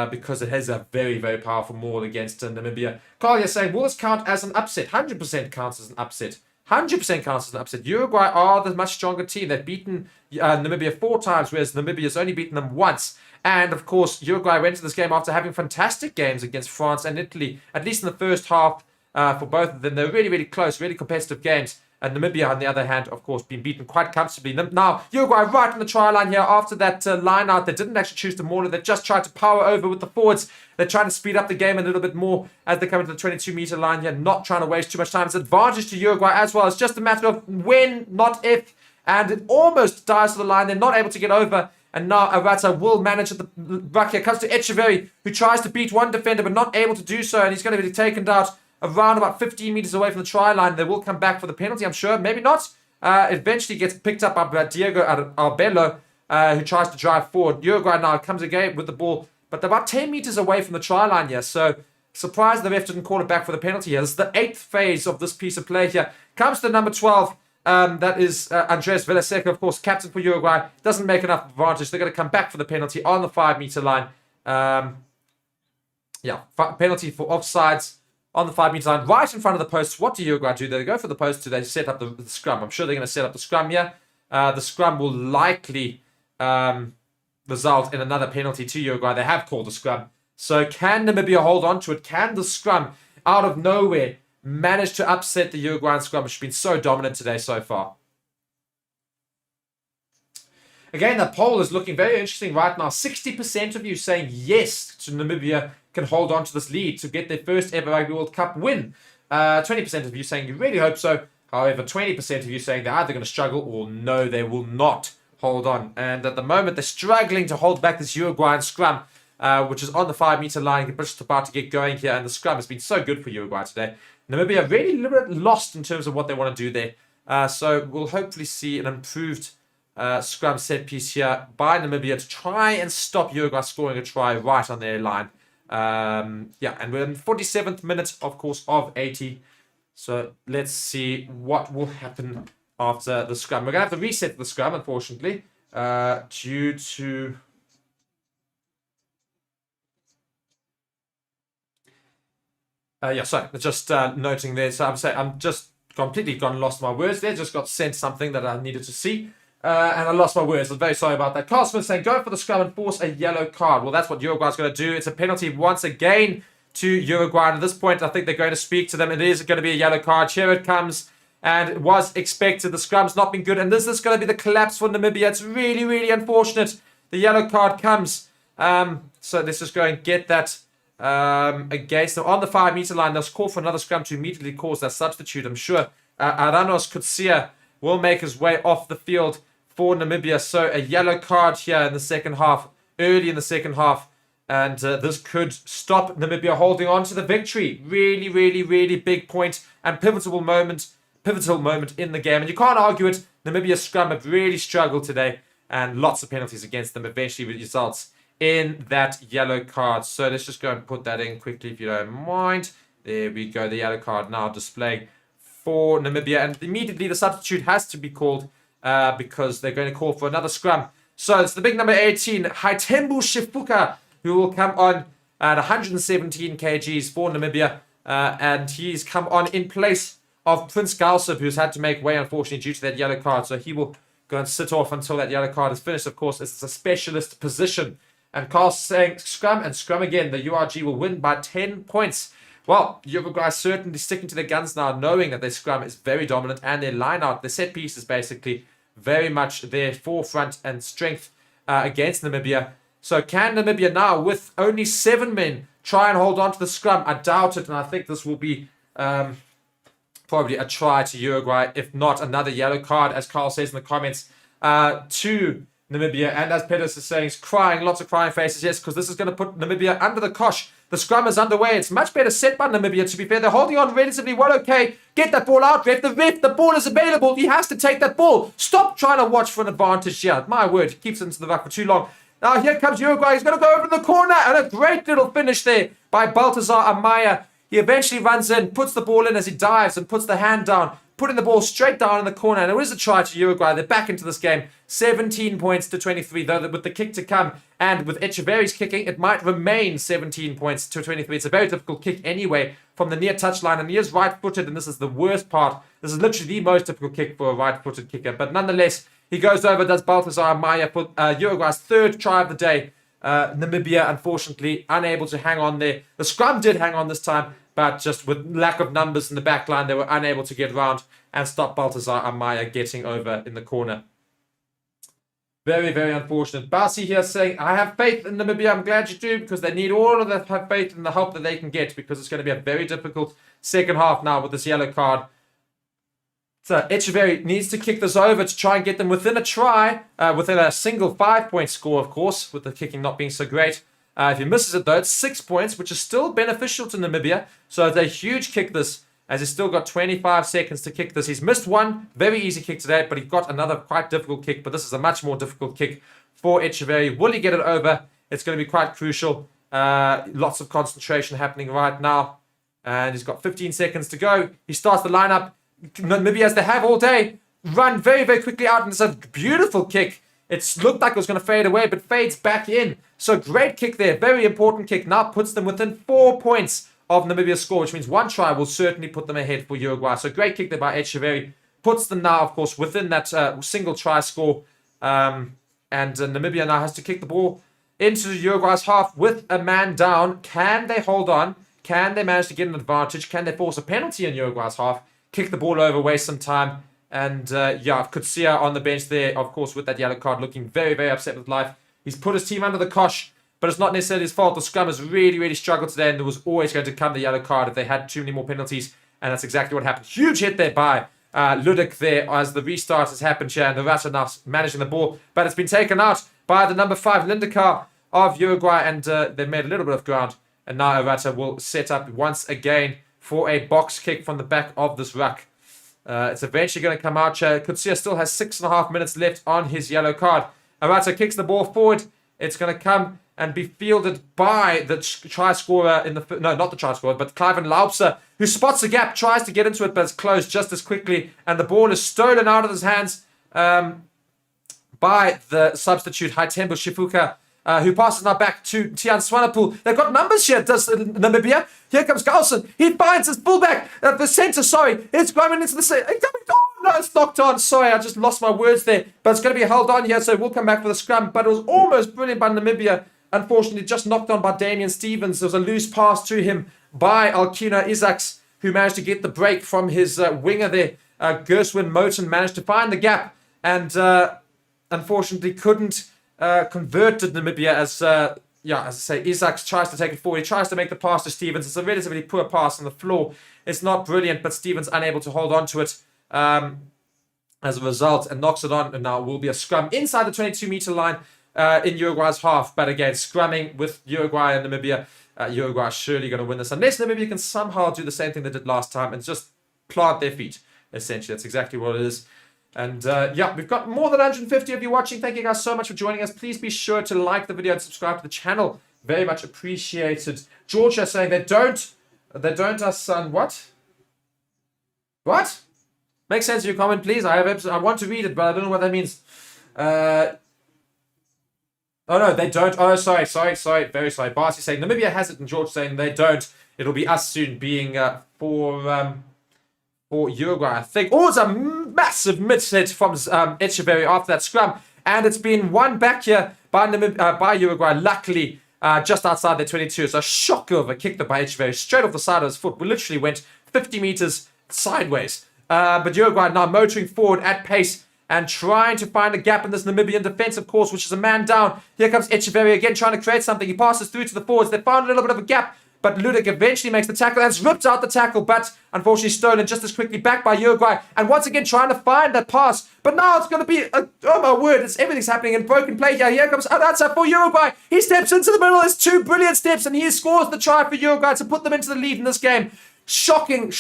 Because it has a very powerful maul against Namibia. Carl, you're saying, will this count as an upset? 100% counts as an upset. 100% counts as an upset. Uruguay are the much stronger team. They've beaten Namibia 4 times, whereas Namibia has only beaten them once. And, of course, Uruguay went to this game after having fantastic games against France and Italy, at least in the first half for both of them. They're really close, really competitive games. And Namibia, on the other hand, of course, been beaten quite comfortably. Now, Uruguay right on the try line here after that line out. They didn't actually choose to maul it. They just tried to power over with the forwards. They're trying to speed up the game a little bit more as they come into the 22-meter line here, not trying to waste too much time. It's an advantage to Uruguay as well. It's just a matter of when, not if. And it almost dies to the line. They're not able to get over. And now Arata will manage at the ruck here. Comes to Echeverry, who tries to beat one defender, but not able to do so. And he's going to be taken out around about 15 meters away from the try line. They will come back for the penalty, I'm sure. Maybe not. Eventually gets picked up by Diego Arbello, who tries to drive forward. Uruguay now comes again with the ball, but they're about 10 meters away from the try line here. So, surprised the ref didn't call it back for the penalty here. This is the 8th phase of this piece of play here. Comes to number 12. That is Andres Villaseca, of course, captain for Uruguay. Doesn't make enough advantage. They're going to come back for the penalty on the 5-meter line. Penalty for offsides on the 5-meter line, right in front of the post. What do Uruguay do? They go for the post. They set up the scrum. I'm sure they're going to set up the scrum here. The scrum will likely result in another penalty to Uruguay. They have called the scrum. So can Namibia hold on to it? Can the scrum, out of nowhere, manage to upset the Uruguayan scrum, which has been so dominant today so far? Again, the poll is looking very interesting right now. 60% of you saying yes to Namibia can hold on to this lead to get their first ever Rugby World Cup win. 20% of you saying you really hope so. However, 20% of you saying they're either going to struggle or no, they will not hold on. And at the moment, they're struggling to hold back this Uruguayan scrum, which is on the 5-meter line, just about to get going here. And the scrum has been so good for Uruguay today. Namibia really a little bit lost in terms of what they want to do there. So we'll hopefully see an improved scrum set piece here by Namibia to try and stop Uruguay scoring a try right on their line. And we're in 47th minute, of course, of 80. So let's see what will happen after the scrum. We're going to have to reset the scrum, unfortunately, due to... just noting there. So I'm just completely lost my words there. Just got sent something that I needed to see. And I lost my words. I'm very sorry about that. Carl Smith saying, go for the scrum and force a yellow card. Well, that's what Uruguay's going to do. It's a penalty once again to Uruguay. And at this point, I think they're going to speak to them. It is going to be a yellow card. Here it comes. And it was expected. The scrum's not been good. And this is going to be the collapse for Namibia. It's really, really unfortunate. The yellow card comes. So let's just go and get that against them. On the 5-meter line, they'll call for another scrum to immediately cause that substitute. I'm sure Aranos Kutsia will make his way off the field for Namibia. So a yellow card here in the second half, early in the second half. And this could stop Namibia holding on to the victory. Really, really, really big point and pivotal moment in the game. And you can't argue it. Namibia's scrum have really struggled today. And lots of penalties against them eventually results in that yellow card. So let's just go and put that in quickly if you don't mind. There we go. The yellow card now displaying for Namibia. And immediately the substitute has to be called because they're going to call for another scrum. So it's the big number 18, Haitembu Shifuka, who will come on at 117 kgs for Namibia. And he's come on in place of Prince Galsip, who's had to make way, unfortunately, due to that yellow card. So he will go and sit off until that yellow card is finished. Of course, it's a specialist position. And Carl's saying scrum and scrum again. The URG will win by 10 points. Well, Uruguay certainly sticking to their guns now, knowing that their scrum is very dominant and their line out, the set piece is basically very much their forefront and strength against Namibia. So can Namibia now, with only 7 men, try and hold on to the scrum? I doubt it, and I think this will be probably a try to Uruguay, if not another yellow card, as Carl says in the comments, to Namibia. And as Pettis is saying, he's crying, lots of crying faces, yes, because this is going to put Namibia under the cosh. The scrum is underway. It's much better set by Namibia, to be fair. They're holding on relatively well, okay. Get that ball out, ref. The ball is available. He has to take that ball. Stop trying to watch for an advantage here. My word, he keeps it into the ruck for too long. Now here comes Uruguay. He's going to go over to the corner, and a great little finish there by Baltazar Amaya. He eventually runs in, puts the ball in as he dives and puts the hand down, putting the ball straight down in the corner. And it is a try to Uruguay. They're back into this game. 17 points to 23, though, with the kick to come. And with Echeverry's kicking, it might remain 17 points to 23. It's a very difficult kick anyway from the near touchline. And he is right-footed, and this is the worst part. This is literally the most difficult kick for a right-footed kicker. But nonetheless, he goes over, does Baltazar Amaya for Uruguay's third try of the day. Namibia, unfortunately, unable to hang on there. The scrum did hang on this time, but just with lack of numbers in the back line, they were unable to get round and stop Baltazar Amaya getting over in the corner. Very, very unfortunate. Basi here saying, I have faith in Namibia. I'm glad you do, because they need all of that have faith in the help that they can get, because it's going to be a very difficult second half now with this yellow card. So Echeverry needs to kick this over to try and get them within a try, within a single 5-point score, of course, with the kicking not being so great. If he misses it, though, it's 6 points, which is still beneficial to Namibia. So it's a huge kick this, as he's still got 25 seconds to kick this. He's missed one very easy kick today, but he got another quite difficult kick. But this is a much more difficult kick for Echeverry. Will he get it over? It's going to be quite crucial. Lots of concentration happening right now. And he's got 15 seconds to go. He starts the lineup. Namibia, as they have all day, run very, very quickly out. And it's a beautiful kick. It looked like it was going to fade away, but fades back in. So great kick there. Very important kick. Now puts them within 4 points of Namibia's score, which means one try will certainly put them ahead for Uruguay. So great kick there by Echeverry. Puts them now, of course, within that single try score. And Namibia now has to kick the ball into Uruguay's half with a man down. Can they hold on? Can they manage to get an advantage? Can they force a penalty in Uruguay's half? Kick the ball over, waste some time. And yeah, Kutsia on the bench there, of course, with that yellow card, looking very, very upset with life. He's put his team under the cosh, but it's not necessarily his fault. The scrum has really, really struggled today, and there was always going to come the yellow card if they had too many more penalties, and that's exactly what happened. Huge hit there by Ludik there as the restart has happened here, and Narata now managing the ball, but it's been taken out by the number 5 Lindekar of Uruguay, and they made a little bit of ground, and now Arata will set up once again for a box kick from the back of this ruck. It's eventually going to come out. Kutsia still has 6.5 minutes left on his yellow card. Arata kicks the ball forward. It's going to come and be fielded by the try scorer in the... No, not the try scorer, but Cliven Laupser, who spots the gap, tries to get into it, but it's closed just as quickly. And the ball is stolen out of his hands by the substitute, Haitembo Shifuka, who passes now back to Tian Swanepoel. They've got numbers here, does Namibia. Here comes Carlson. He finds his fullback at the centre, sorry. It's going into the centre. Oh, no, it's knocked on. Sorry, I just lost my words there. But it's going to be held on here, so we'll come back for the scrum. But it was almost brilliant by Namibia. Unfortunately, just knocked on by Damian Stevens. There was a loose pass to him by Alkina Isaacs, who managed to get the break from his winger there. Gerswin Moten managed to find the gap and unfortunately couldn't convert to Namibia as I say, Isaacs tries to take it forward. He tries to make the pass to Stevens. It's a relatively poor pass on the floor. It's not brilliant, but Stevens unable to hold on to it as a result and knocks it on. And now will be a scrum inside the 22-meter line in Uruguay's half. But again, scrumming with Uruguay and Namibia. Uruguay is surely going to win this. Unless Namibia can somehow do the same thing they did last time and just plant their feet, essentially. That's exactly what it is. And yeah, we've got more than 150 of you watching. Thank you guys so much for joining us. Please be sure to like the video and subscribe to the channel. Very much appreciated. Georgia saying they don't us, son. What? What? Make sense of your comment, please. I want to read it, but I don't know what that means. Oh no, they don't. Oh, sorry. Very sorry. Barcy saying Namibia has it, and George saying they don't. It'll be us soon, being for Uruguay, I think. Oh, it's a massive mid-hit from Echeverry after that scrum. And it's been won back here by Uruguay, luckily, just outside their 22. So a shocker of a kick there by Echeverry, straight off the side of his foot. We literally went 50 meters sideways. But Uruguay now motoring forward at pace and trying to find a gap in this Namibian defense, of course, which is a man down. Here comes Echeverry again, trying to create something. He passes through to the forwards. They found a little bit of a gap, but Ludik eventually makes the tackle and it's ripped out the tackle, but unfortunately stolen just as quickly back by Uruguay. And once again trying to find that pass. But now it's going to be, oh my word, everything's happening in broken play here. Here comes Arata for Uruguay. He steps into the middle. There's 2 brilliant steps and he scores the try for Uruguay to put them into the lead in this game. Shocking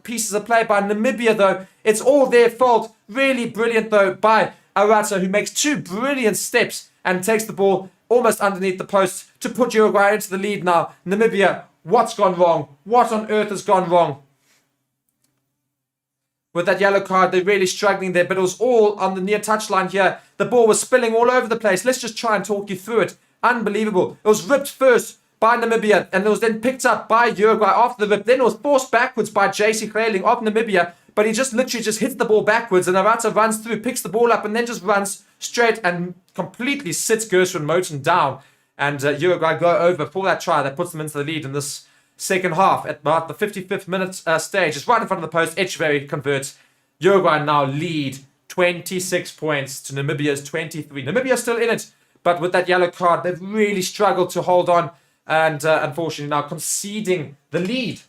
pieces of play by Namibia though. It's all their fault. Really brilliant though by Arata, who makes 2 brilliant steps and takes the ball almost underneath the post to put Uruguay into the lead now. Namibia, what's gone wrong? What on earth has gone wrong? With that yellow card, they're really struggling there, but it was all on the near touchline here. The ball was spilling all over the place. Let's just try and talk you through it. Unbelievable. It was ripped first by Namibia, and it was then picked up by Uruguay after the rip. Then it was forced backwards by JC Kreiling of Namibia, but he just literally just hits the ball backwards, and Arata runs through, picks the ball up, and then just runs straight and completely sits Gerswin Moten down. And Uruguay go over for that try that puts them into the lead in this second half at about the 55th minute stage. It's right in front of the post. Echeverry converts. Uruguay now lead 26 points to Namibia's 23. Namibia's still in it, but with that yellow card, they've really struggled to hold on and unfortunately now conceding the lead.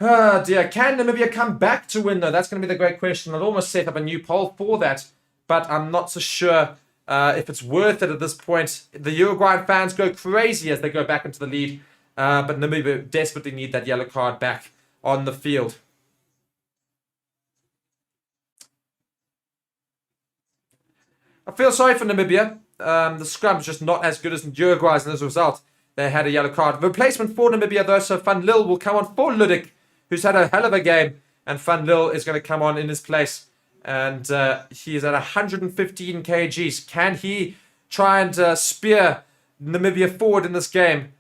Oh dear, can Namibia come back to win though? That's going to be the great question. I'll almost set up a new poll for that, but I'm not so sure if it's worth it at this point. The Uruguayan fans go crazy as they go back into the lead, but Namibia desperately need that yellow card back on the field. I feel sorry for Namibia. The scrum's just not as good as Uruguay's, and as a result, they had a yellow card. Replacement for Namibia, though, so Van Lille will come on for Ludik, who's had a hell of a game, and Van Lille is going to come on in his place. And he is at 115 kgs. Can he try and spear Namibia forward in this game?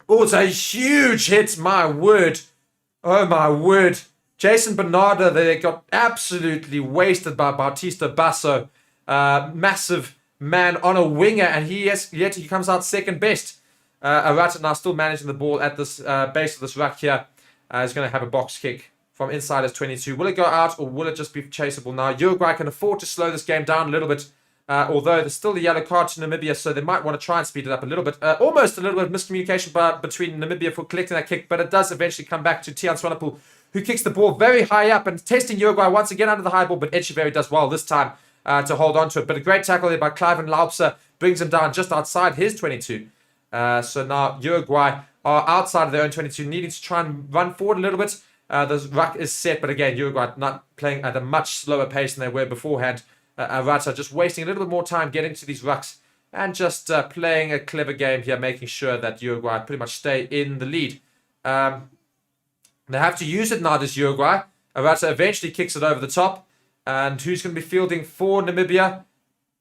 Oh, it's a huge hit, my word. Oh, my word. Jason Bernardo, they got absolutely wasted by Bautista Basso. Massive man on a winger, and yet he comes out second best. Arata now still managing the ball at this base of this ruck here. He's going to have a box kick from inside his 22. Will it go out or will it just be chaseable now? Uruguay can afford to slow this game down a little bit. Although there's still a yellow card to Namibia, so they might want to try and speed it up a little bit. Almost a little bit of miscommunication between Namibia for collecting that kick, but it does eventually come back to Tian Swanepoel, who kicks the ball very high up and testing Uruguay once again under the high ball, but Echeverry does well this time to hold on to it. But a great tackle there by Cliven Laupser brings him down just outside his 22. So now Uruguay are outside of their own 22, needing to try and run forward a little bit. The ruck is set, but again, Uruguay not playing at a much slower pace than they were beforehand. Arata just wasting a little bit more time getting to these rucks and just playing a clever game here, making sure that Uruguay pretty much stay in the lead. They have to use it now, this Uruguay. Arata eventually kicks it over the top. And who's going to be fielding for Namibia?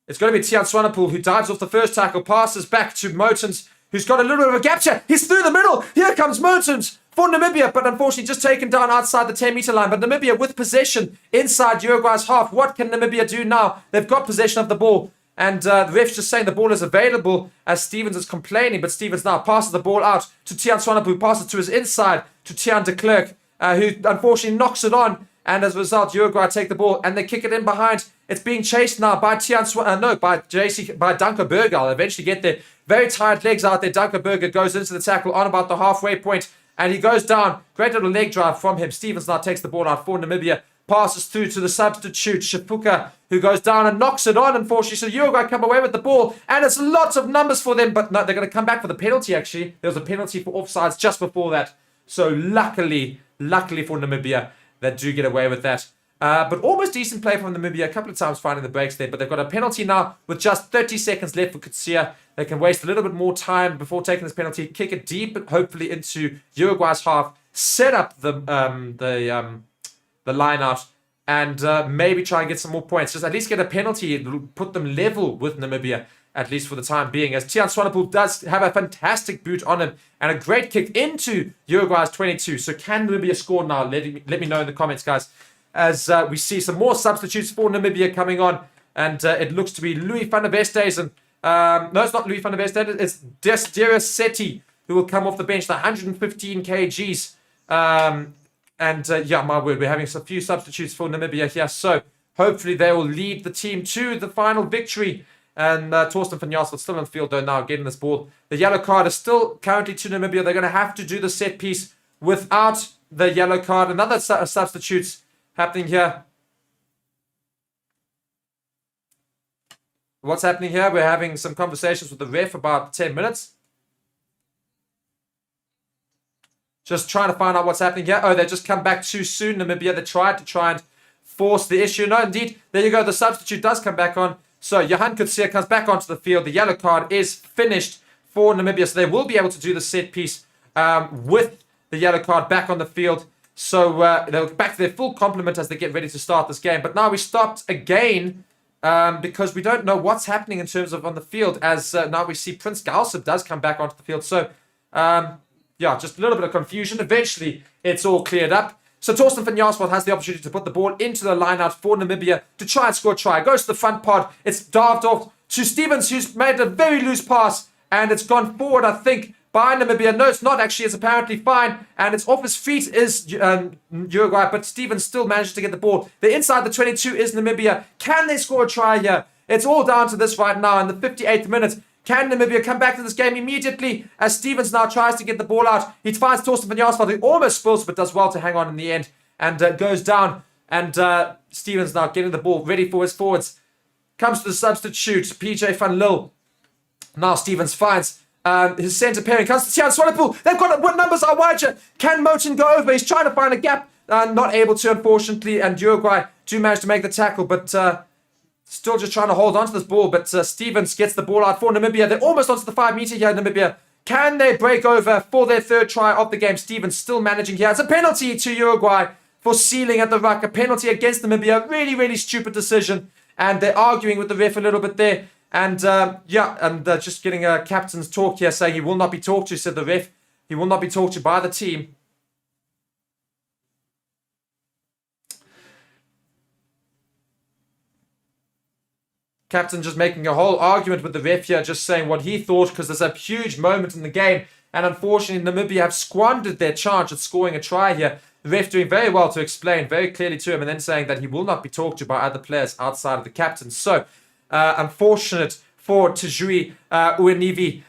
It's going to be Tian Swanepoel, who dives off the first tackle, passes back to Motens, who's got a little bit of a capture. He's through the middle. Here comes Motens for Namibia, but unfortunately just taken down outside the 10-meter line. But Namibia with possession inside Uruguay's half. What can Namibia do now? They've got possession of the ball. And the ref's just saying the ball is available as Stevens is complaining. But Stevens now passes the ball out to Tian Swanepoel, who passes to his inside to Tian de Klerk, who unfortunately knocks it on. And as a result, Uruguay take the ball and they kick it in behind. It's being chased now by by Dunker Berger. I'll eventually get there. Very tired legs out there. Dunker Berger goes into the tackle on about the halfway point. And he goes down. Great little leg drive from him. Stevens now takes the ball out for Namibia. Passes through to the substitute, Shifuka, who goes down and knocks it on, unfortunately. So Uruguay come away with the ball. And it's lots of numbers for them. But no, they're going to come back for the penalty, actually. There was a penalty for offsides just before that. So luckily for Namibia, they do get away with that. But almost decent play from Namibia. A couple of times finding the breaks there. But they've got a penalty now with just 30 seconds left for Kutsia. They can waste a little bit more time before taking this penalty. Kick it deep, hopefully into Uruguay's half. Set up the line out. And maybe try and get some more points. Just at least get a penalty. It'll put them level with Namibia, at least for the time being. As Tian Swanepoel does have a fantastic boot on him. And a great kick into Uruguay's 22. So can Namibia score now? Let me know in the comments, guys. As we see some more substitutes for Namibia coming on. And it looks to be Louis van der Westhuizen. No, it's not Louis van der Westhuizen. It's Desdera Seti, who will come off the bench, the 115 kgs. Yeah, my word, we're having a few substitutes for Namibia here. So hopefully they will lead the team to the final victory. And Torsten van Jaarsveld still on the field, though, now getting this ball. The yellow card is still currently to Namibia. They're going to have to do the set piece without the yellow card. Another substitutes happening here. What's happening here? We're having some conversations with the ref about 10 minutes. Just trying to find out what's happening here. Oh, they just come back too soon. Namibia, they tried to try and force the issue. No, indeed. There you go. The substitute does come back on. So Johan Kutsia comes back onto the field. The yellow card is finished for Namibia. So they will be able to do the set piece with the yellow card back on the field. So they'll back to their full complement as they get ready to start this game. But now we stopped again because we don't know what's happening in terms of on the field. As now we see Prince Gausib does come back onto the field. So yeah, just a little bit of confusion. Eventually, it's all cleared up. So Torsten van Jaarsveld has the opportunity to put the ball into the line-out for Namibia to try and score a try. Goes to the front pod. It's dived off to Stevens, who's made a very loose pass. and it's gone forward, I think, by Namibia. No, it's not actually. It's apparently fine, and it's off his feet is Uruguay, but Stevens still managed to get the ball. The inside the 22 is Namibia. Can they score a try here? It's all down to this right now in the 58th minute. Can Namibia come back to this game immediately as Stevens now tries to get the ball out? He finds Torsten van Jaarsveld, who almost spills but does well to hang on in the end and goes down. And Stevens now getting the ball ready for his forwards. Comes to the substitute, PJ van Lille. Now Stevens finds his centre pairing. Comes to Tiaan Swanepoel. They've got what numbers are wider. Can Moten go over? He's trying to find a gap. Not able to, unfortunately. And Uruguay do manage to make the tackle, but still just trying to hold on to this ball. But Stevens gets the ball out for Namibia. They're almost onto the 5 metre here, Namibia. Can they break over for their third try of the game? Stevens still managing here. It's a penalty to Uruguay for sealing at the ruck. A penalty against Namibia. Really, really stupid decision. And they're arguing with the ref a little bit there. And just getting a captain's talk here saying he will not be talked to, said the ref. He will not be talked to by the team. Captain just making a whole argument with the ref here, just saying what he thought, because there's a huge moment in the game. And unfortunately, Namibia have squandered their chance at scoring a try here. The ref doing very well to explain very clearly to him, and then saying that he will not be talked to by other players outside of the captain. So, unfortunate for Tujui Uenivi,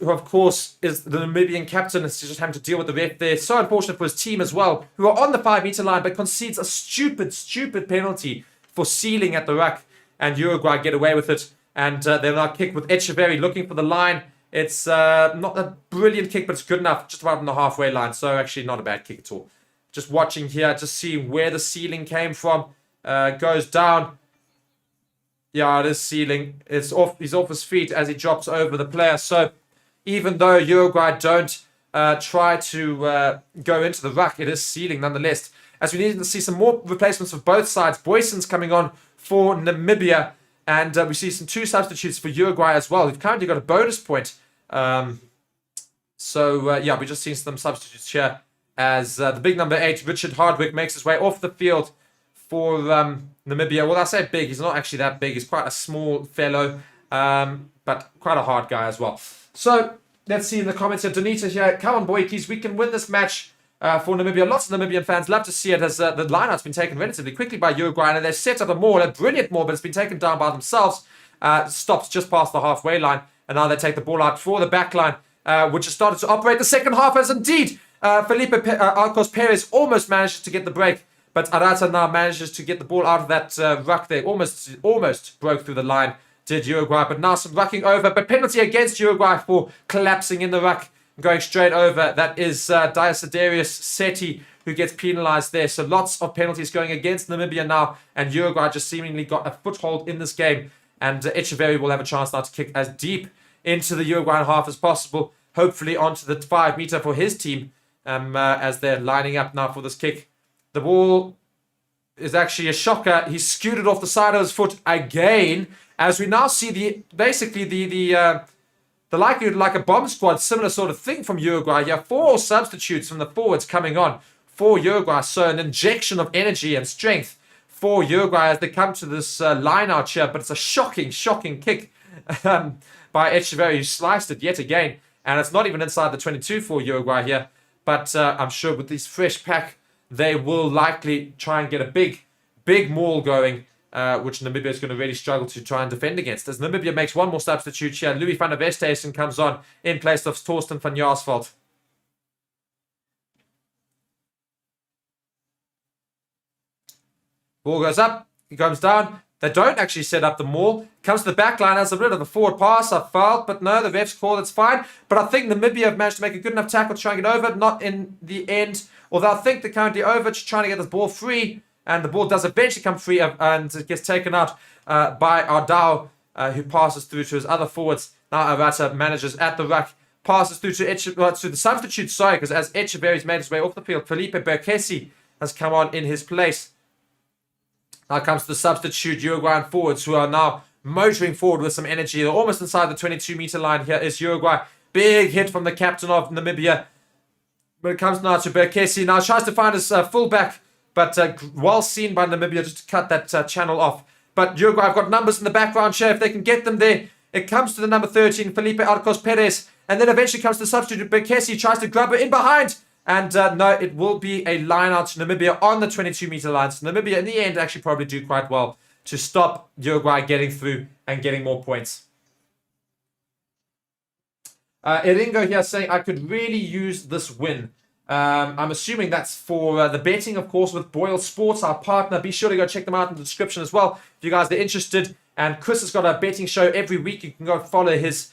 who of course is the Namibian captain, is just having to deal with the ref there. So unfortunate for his team as well, who are on the 5 metre line, but concedes a stupid penalty for sealing at the ruck. And Uruguay get away with it. And they'll now kick with Echeverry looking for the line. It's not a brilliant kick, but it's good enough. Just about on the halfway line. So actually not a bad kick at all. Just watching here, just seeing where the ceiling came from. Goes down. Yeah, it is ceiling. It's off. He's off his feet as he drops over the player. So even though Uruguay don't try to go into the ruck, it is ceiling nonetheless. As we need to see some more replacements for both sides. Boyson's coming on for Namibia. And we see some 2 substitutes for Uruguay as well. We've currently got a bonus point. Yeah, we just seen some substitutes here. As the big number 8, Richard Hardwick, makes his way off the field for Namibia. Well, I say big. He's not actually that big. He's quite a small fellow. But quite a hard guy as well. So, let's see in the comments here. Donita here. Come on, boykies. We can win this match. For Namibia. Lots of Namibian fans love to see it as the line-out's been taken relatively quickly by Uruguay, and they've set up a maul, a brilliant maul, but it's been taken down by themselves. Stops just past the halfway line, and now they take the ball out for the back line, which has started to operate the second half, as indeed Felipe Arcos Perez almost manages to get the break, but Arata now manages to get the ball out of that ruck there. Almost broke through the line, did Uruguay, but now some rucking over, but penalty against Uruguay for collapsing in the ruck. Going straight over, that is Diasidarius Seti, who gets penalised there. So lots of penalties going against Namibia now, and Uruguay just seemingly got a foothold in this game. And Echeverry will have a chance now to kick as deep into the Uruguayan half as possible, hopefully onto the 5 metre for his team, as they're lining up now for this kick. The ball is actually a shocker. He's scooted off the side of his foot again, as we now see the likelihood like a bomb squad, similar sort of thing from Uruguay. You have 4 substitutes from the forwards coming on for Uruguay. So an injection of energy and strength for Uruguay as they come to this line out here. But it's a shocking kick by Echeverry, who sliced it yet again. And it's not even inside the 22 for Uruguay here. But I'm sure with this fresh pack, they will likely try and get a big maul going. Which Namibia is going to really struggle to try and defend against. As Namibia makes one more substitute here, Louis van der Westhuizen comes on in place of Torsten van Jaarsveld. Ball goes up, he comes down. They don't actually set up the maul. Comes to the back line as a bit of a forward pass. I fouled, but no, the ref's called, it's fine. But I think Namibia have managed to make a good enough tackle to try and get over. Not in the end, although I think they're currently over, just trying to get this ball free. And the ball does eventually come free and it gets taken out by Ardao, who passes through to his other forwards. Now Arata manages at the ruck, passes through to the substitute, because as Echeverry's made his way off the field, Felipe Berkesi has come on in his place. Now comes the substitute Uruguayan forwards, who are now motoring forward with some energy. They're almost inside the 22 metre line. Here is Uruguay. Big hit from the captain of Namibia. But it comes now to Berkesi. Now tries to find his fullback. But well seen by Namibia just to cut that channel off. But Uruguay have got numbers in the background here. If they can get them there, It comes to the number 13, Felipe Arcos Perez. And then eventually comes to the substitute, Bekesi tries to grab her in behind. And no, it will be a line out to Namibia on the 22-meter line. So Namibia, in the end, actually probably do quite well to stop Uruguay getting through and getting more points. Eringo here saying, I could really use this win. I'm assuming that's for the betting, of course, with BOYLESPORTS, our partner. Be sure to go check them out in the description as well if you guys are interested. And Chris has got a betting show every week. You can go follow his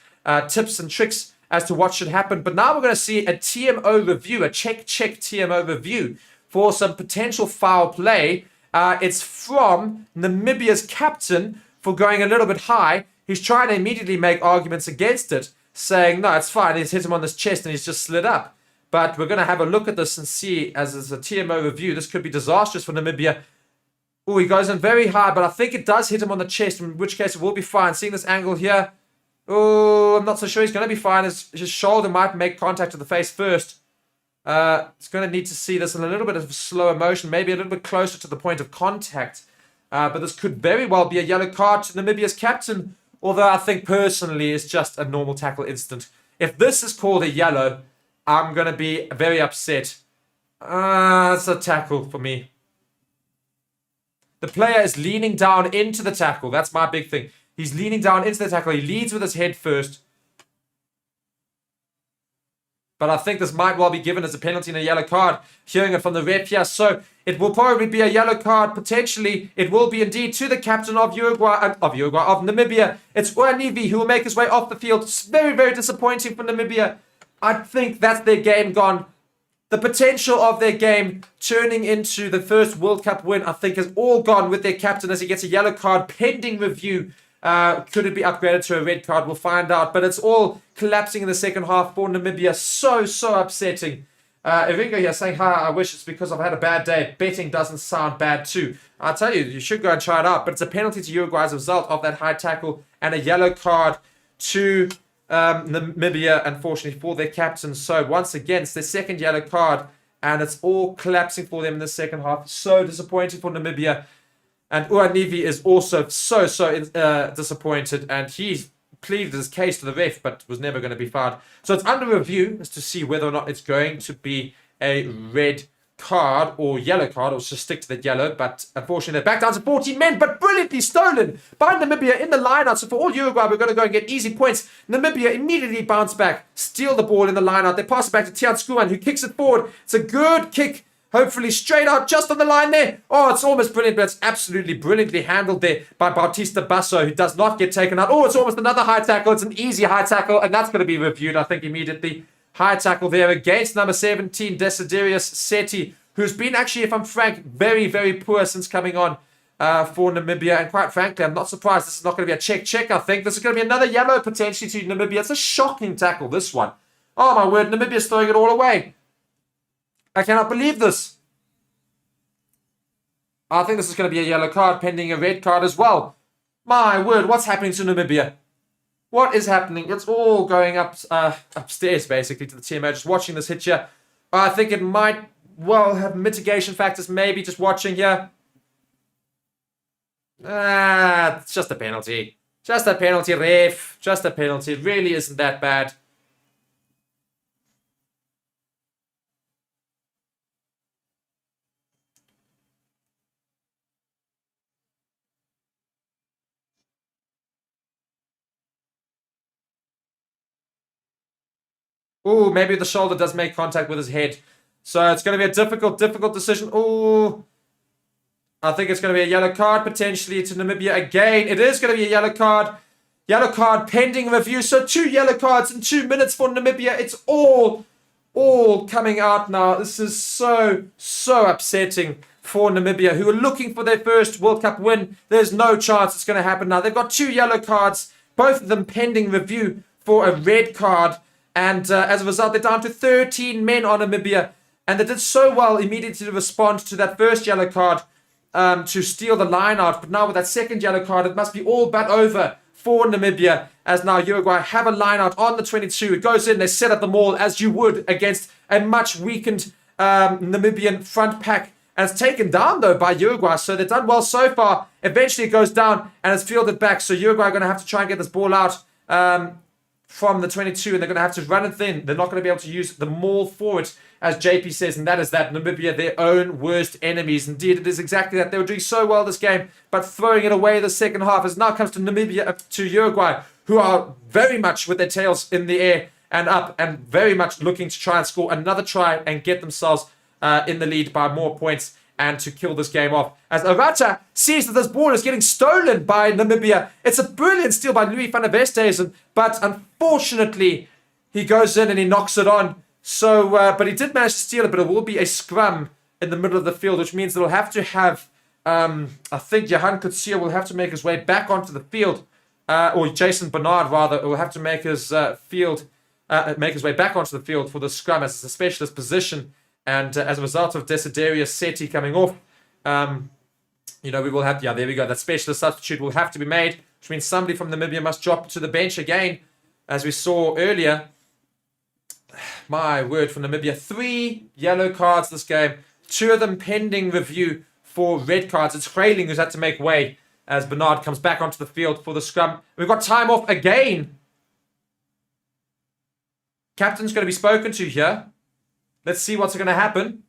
tips and tricks as to what should happen. But now we're going to see a TMO review, a check TMO review for some potential foul play. It's from Namibia's captain for going a little bit high. He's trying to immediately make arguments against it, saying, no, it's fine. He's hit him on this chest and he's just slid up. But we're going to have a look at this and see, as it's a TMO review, this could be disastrous for Namibia. Oh, he goes in very high, but I think it does hit him on the chest, in which case it will be fine. Seeing this angle here, oh, I'm not so sure he's going to be fine. His shoulder might make contact with the face first. It's going to need to see this in a little bit of slower motion, maybe a little bit closer to the point of contact. But this could very well be a yellow card to Namibia's captain, although I think personally it's just a normal tackle incident. If this is called a yellow, I'm going to be very upset. It's a tackle for me. The player is leaning down into the tackle. That's my big thing. He's leaning down into the tackle. He leads with his head first. But I think this might well be given as a penalty and a yellow card. Hearing it from the ref here. So it will probably be a yellow card. Potentially, it will be indeed to the captain of Namibia. It's Uanivi who will make his way off the field. It's very, very disappointing for Namibia. I think that's their game gone. The potential of their game turning into the first World Cup win, I think, is all gone with their captain as he gets a yellow card pending review. Could it be upgraded to a red card? We'll find out. But it's all collapsing in the second half for Namibia. So upsetting. Iringo here saying, I wish it's because I've had a bad day. Betting doesn't sound bad too. I tell you, you should go and try it out. But it's a penalty to Uruguay as a result of that high tackle and a yellow card to Namibia, unfortunately, for their captain. So once again, it's their second yellow card, and it's all collapsing for them in the second half. So disappointing for Namibia. And Uanivi is also so disappointed, and he's pleaded his case to the ref, but was never going to be fouled. So it's under review as to see whether or not it's going to be a red card or yellow card, or just stick to the yellow. But unfortunately, they're back down to 14 men, but brilliantly stolen by Namibia in the line-out. So for all Uruguay, we're going to go and get easy points. Namibia immediately bounce back, steal the ball in the line-out. They pass it back to Tian Skuan, who kicks it forward. It's a good kick, hopefully straight out, just on the line there. Oh, it's almost brilliant, but it's absolutely brilliantly handled there by Bautista Basso, who does not get taken out. Oh, it's almost another high tackle. It's an easy high tackle, and that's going to be reviewed, I think, immediately. High tackle there against number 17, Desiderius Seti, who's been actually, if I'm frank, very, very poor since coming on for Namibia. And quite frankly, I'm not surprised. This is not going to be a check, I think. This is going to be another yellow potentially to Namibia. It's a shocking tackle, this one. Oh, my word. Namibia's throwing it all away. I cannot believe this. I think this is going to be a yellow card, pending a red card as well. My word, what's happening to Namibia? What is happening? It's all going upstairs, basically, to the TMO. Just watching this hit here. I think it might well have mitigation factors, maybe, just watching here. It's just a penalty. Just a penalty, ref. Just a penalty. It really isn't that bad. Ooh, maybe the shoulder does make contact with his head. So it's going to be a difficult decision. Ooh. I think it's going to be a yellow card, potentially, to Namibia again. It is going to be a yellow card. Yellow card pending review. So 2 yellow cards in 2 minutes for Namibia. It's all coming out now. This is so upsetting for Namibia, who are looking for their first World Cup win. There's no chance it's going to happen now. They've got 2 yellow cards, both of them pending review for a red card. And as a result, they're down to 13 men on Namibia. And they did so well immediately to respond to that first yellow card to steal the line out. But now with that second yellow card, it must be all but over for Namibia, as now Uruguay have a line out on the 22. It goes in, they set up the maul as you would against a much weakened Namibian front pack. And it's taken down, though, by Uruguay. So they've done well so far. Eventually it goes down and it's fielded back. So Uruguay are going to have to try and get this ball out. from the 22, and they're going to have to run it thin. They're not going to be able to use the maul for it, as JP says, and that is that Namibia, their own worst enemies. Indeed, it is exactly that. They were doing so well this game, but throwing it away the second half as now comes to Namibia, to Uruguay, who are very much with their tails in the air and up, and very much looking to try and score another try and get themselves in the lead by more points and to kill this game off. As Arata sees that this ball is getting stolen by Namibia. It's a brilliant steal by Louis van der Westhuizen, but unfortunately, he goes in and he knocks it on. So, but he did manage to steal it, but it will be a scrum in the middle of the field, which means they'll have to have, I think Johan Kutsia will have to make his way back onto the field, or Jason Bernard rather, will have to make his make his way back onto the field for the scrum as it's a specialist position. And as a result of Desiderius Seti coming off, we will have, there we go, that specialist substitute will have to be made, which means somebody from Namibia must drop to the bench again, as we saw earlier. My word, for Namibia, 3 yellow cards this game, 2 of them pending review for red cards. It's Freyling who's had to make way as Bernard comes back onto the field for the scrum. We've got time off again. Captain's going to be spoken to here. Let's see what's going to happen.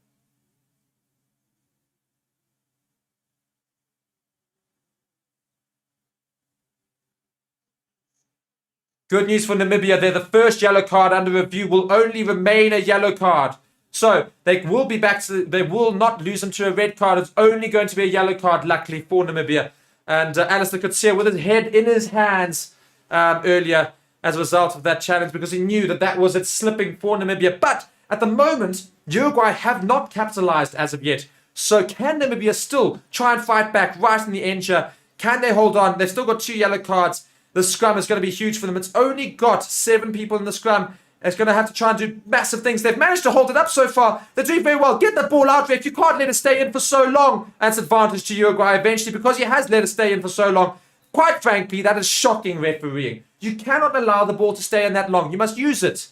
Good news for Namibia. They're the first yellow card under review. Will only remain a yellow card. So they will be back to. They will not lose them to a red card. It's only going to be a yellow card, luckily for Namibia. And Alistair Kutsia with his head in his hands earlier as a result of that challenge, because he knew that that was it slipping for Namibia. But at the moment, Uruguay have not capitalized as of yet. So can Namibia still try and fight back right in the end here? Can they hold on? They've still got 2 yellow cards. The scrum is going to be huge for them. It's only got 7 people in the scrum. It's going to have to try and do massive things. They've managed to hold it up so far. They're doing very well. Get the ball out, ref. You can't let it stay in for so long. That's advantage to Uruguay eventually, because he has let it stay in for so long. Quite frankly, that is shocking refereeing. You cannot allow the ball to stay in that long. You must use it.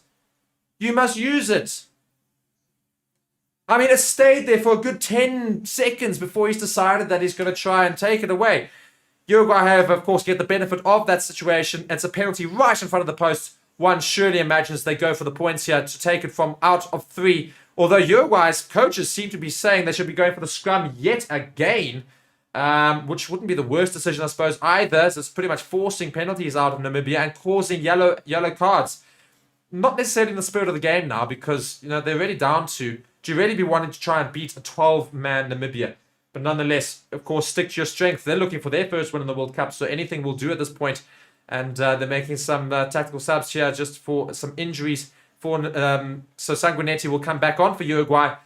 You must use it. I mean, it stayed there for a good 10 seconds before he's decided that he's going to try and take it away. Uruguay have, of course, get the benefit of that situation. It's a penalty right in front of the post. One surely imagines they go for the points here to take it from out of 3. Although Uruguay's coaches seem to be saying they should be going for the scrum yet again, which wouldn't be the worst decision, I suppose, either, as it's pretty much forcing penalties out of Namibia and causing yellow cards. Not necessarily in the spirit of the game now, because they're already down to. Do you really be wanting to try and beat a 12-man Namibia? But nonetheless, of course, stick to your strength. They're looking for their first win in the World Cup, so anything will do at this point. And they're making some tactical subs here just for some injuries. So Sanguinetti will come back on for Uruguay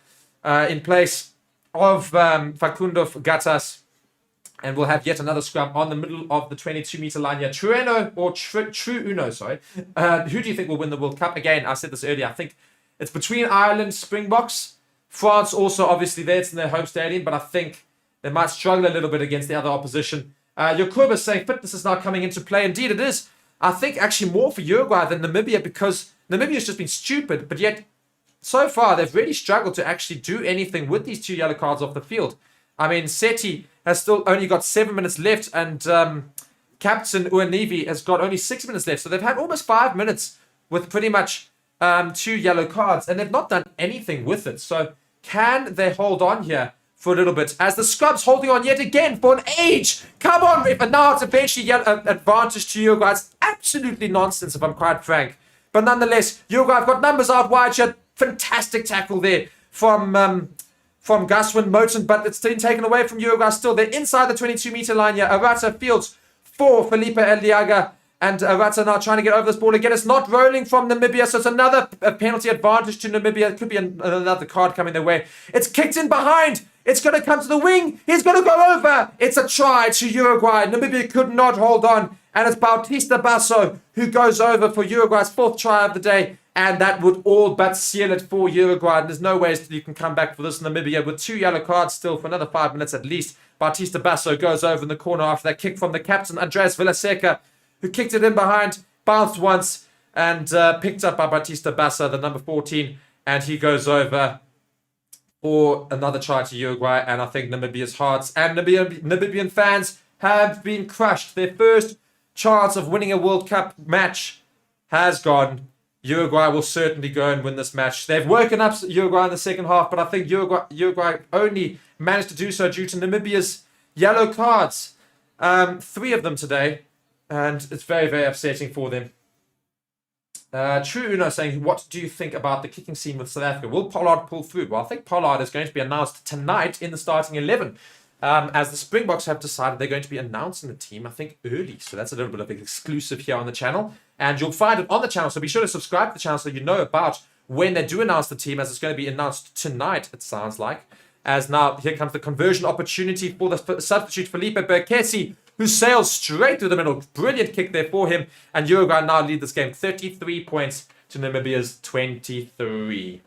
in place of Facundo Gatas. And we'll have yet another scrum on the middle of the 22-meter line here. True Uno, sorry. Who do you think will win the World Cup? Again, I said this earlier. I think it's between Ireland, Springboks. France also, obviously, there. It's in their home stadium, but I think they might struggle a little bit against the other opposition. Yakuba is saying fitness is now coming into play. Indeed, it is. I think actually more for Uruguay than Namibia, because Namibia's just been stupid, but yet so far they've really struggled to actually do anything with these 2 yellow cards off the field. I mean, Seti has still only got 7 minutes left, and Captain Uanivi has got only 6 minutes left. So they've had almost 5 minutes with pretty much 2 yellow cards, and they've not done anything with it. So can they hold on here for a little bit as the scrub's holding on yet again for an age? Come on, ref. And now it's eventually advantage to Uruguay. It's absolutely nonsense, if I'm quite frank. But nonetheless, Uruguay have got numbers out wide here. Fantastic tackle there from Gaswin Moten, but it's been taken away from Uruguay still. They're inside the 22-meter line here. Arata fields for Felipe Eliaga. And Arata now trying to get over this ball again. It's not rolling from Namibia, so it's another penalty advantage to Namibia. It could be another card coming their way. It's kicked in behind. It's going to come to the wing. He's going to go over. It's a try to Uruguay. Namibia could not hold on. And it's Bautista Basso who goes over for Uruguay's 4th try of the day. And that would all but seal it for Uruguay. And there's no ways you can come back for this Namibia with 2 yellow cards still for another 5 minutes at least. Bautista Basso goes over in the corner after that kick from the captain, Andreas Villaseca, who kicked it in behind, bounced once, and picked up by Bautista Basso, the number 14, and he goes over for another try to Uruguay. And I think Namibia's hearts and Namibian fans have been crushed. Their first chance of winning a World Cup match has gone. Uruguay will certainly go and win this match. They've woken up Uruguay in the second half, but I think Uruguay only managed to do so due to Namibia's yellow cards. 3 of them today, and it's very, very upsetting for them. True Uno saying, what do you think about the kicking scene with South Africa? Will Pollard pull through? Well, I think Pollard is going to be announced tonight in the starting 11. As the Springboks have decided they're going to be announcing the team, I think, early. So that's a little bit of an exclusive here on the channel. And you'll find it on the channel. So be sure to subscribe to the channel so you know about when they do announce the team, as it's going to be announced tonight, it sounds like. As now, here comes the conversion opportunity for the substitute Felipe Berkesi, who sails straight through the middle. Brilliant kick there for him. And Uruguay now lead this game 33 points to Namibia's 23.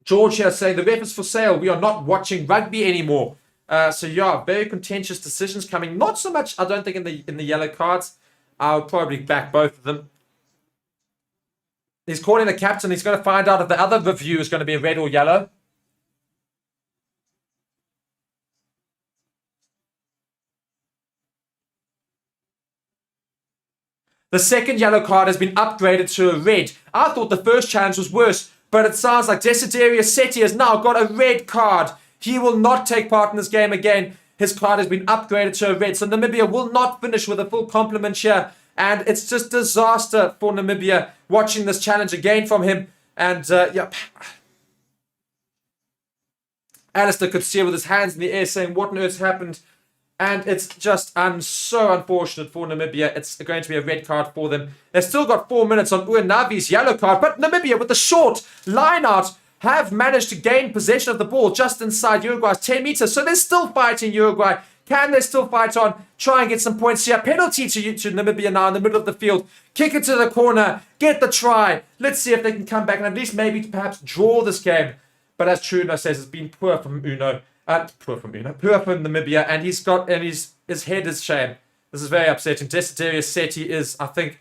George here saying, the ref is for sale. We are not watching rugby anymore. So yeah, very contentious decisions coming. Not so much, I don't think, in the yellow cards. I'll probably back both of them. He's calling the captain. He's going to find out if the other review is going to be red or yellow. The second yellow card has been upgraded to a red. I thought the first challenge was worse, but it sounds like Desiderius Setti has now got a red card. He will not take part in this game again. His card has been upgraded to a red. So Namibia will not finish with a full complement here. And it's just disaster for Namibia watching this challenge again from him. And yeah, Alistair could see with his hands in the air saying, what on earth's happened? And it's just so unfortunate for Namibia. It's going to be a red card for them. They've still got 4 minutes on Uanavi's yellow card. But Namibia, with the short line out, have managed to gain possession of the ball just inside Uruguay's 10 meters. So they're still fighting Uruguay. Can they still fight on? Try and get some points here. Penalty to Namibia now in the middle of the field. Kick it to the corner. Get the try. Let's see if they can come back and at least maybe perhaps draw this game. But as Truno says, it's been poor from Uno. Poor from Namibia. And his head is shame. This is very upsetting. Desiderius Setti is, I think,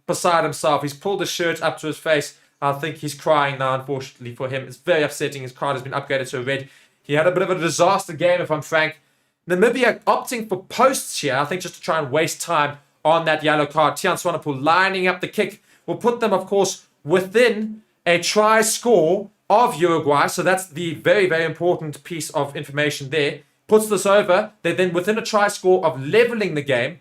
beside himself. He's pulled his shirt up to his face. I think he's crying now, unfortunately for him. It's very upsetting. His card has been upgraded to a red. He had a bit of a disaster game, if I'm frank. Namibia opting for posts here, I think, just to try and waste time on that yellow card. Tiaan Swanepoel lining up the kick will put them, of course, within a try score of Uruguay. So that's the very, very important piece of information there. Puts this over. They're then within a try score of leveling the game.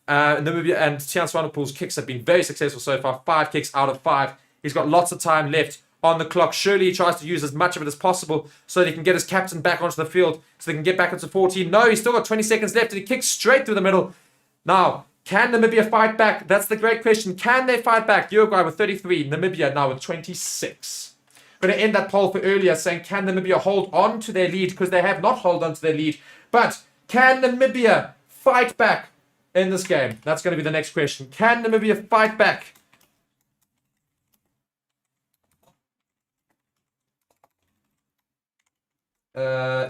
Namibia and Tiaan Swanepoel's kicks have been very successful so far. 5 kicks out of 5. He's got lots of time left on the clock. Surely he tries to use as much of it as possible so that he can get his captain back onto the field so they can get back into 14. No, he's still got 20 seconds left and he kicks straight through the middle. Now, can Namibia fight back? That's the great question. Can they fight back? Uruguay with 33, Namibia now with 26. I'm going to end that poll for earlier saying, can Namibia hold on to their lead? Because they have not held on to their lead. But can Namibia fight back in this game? That's going to be the next question. Can Namibia fight back?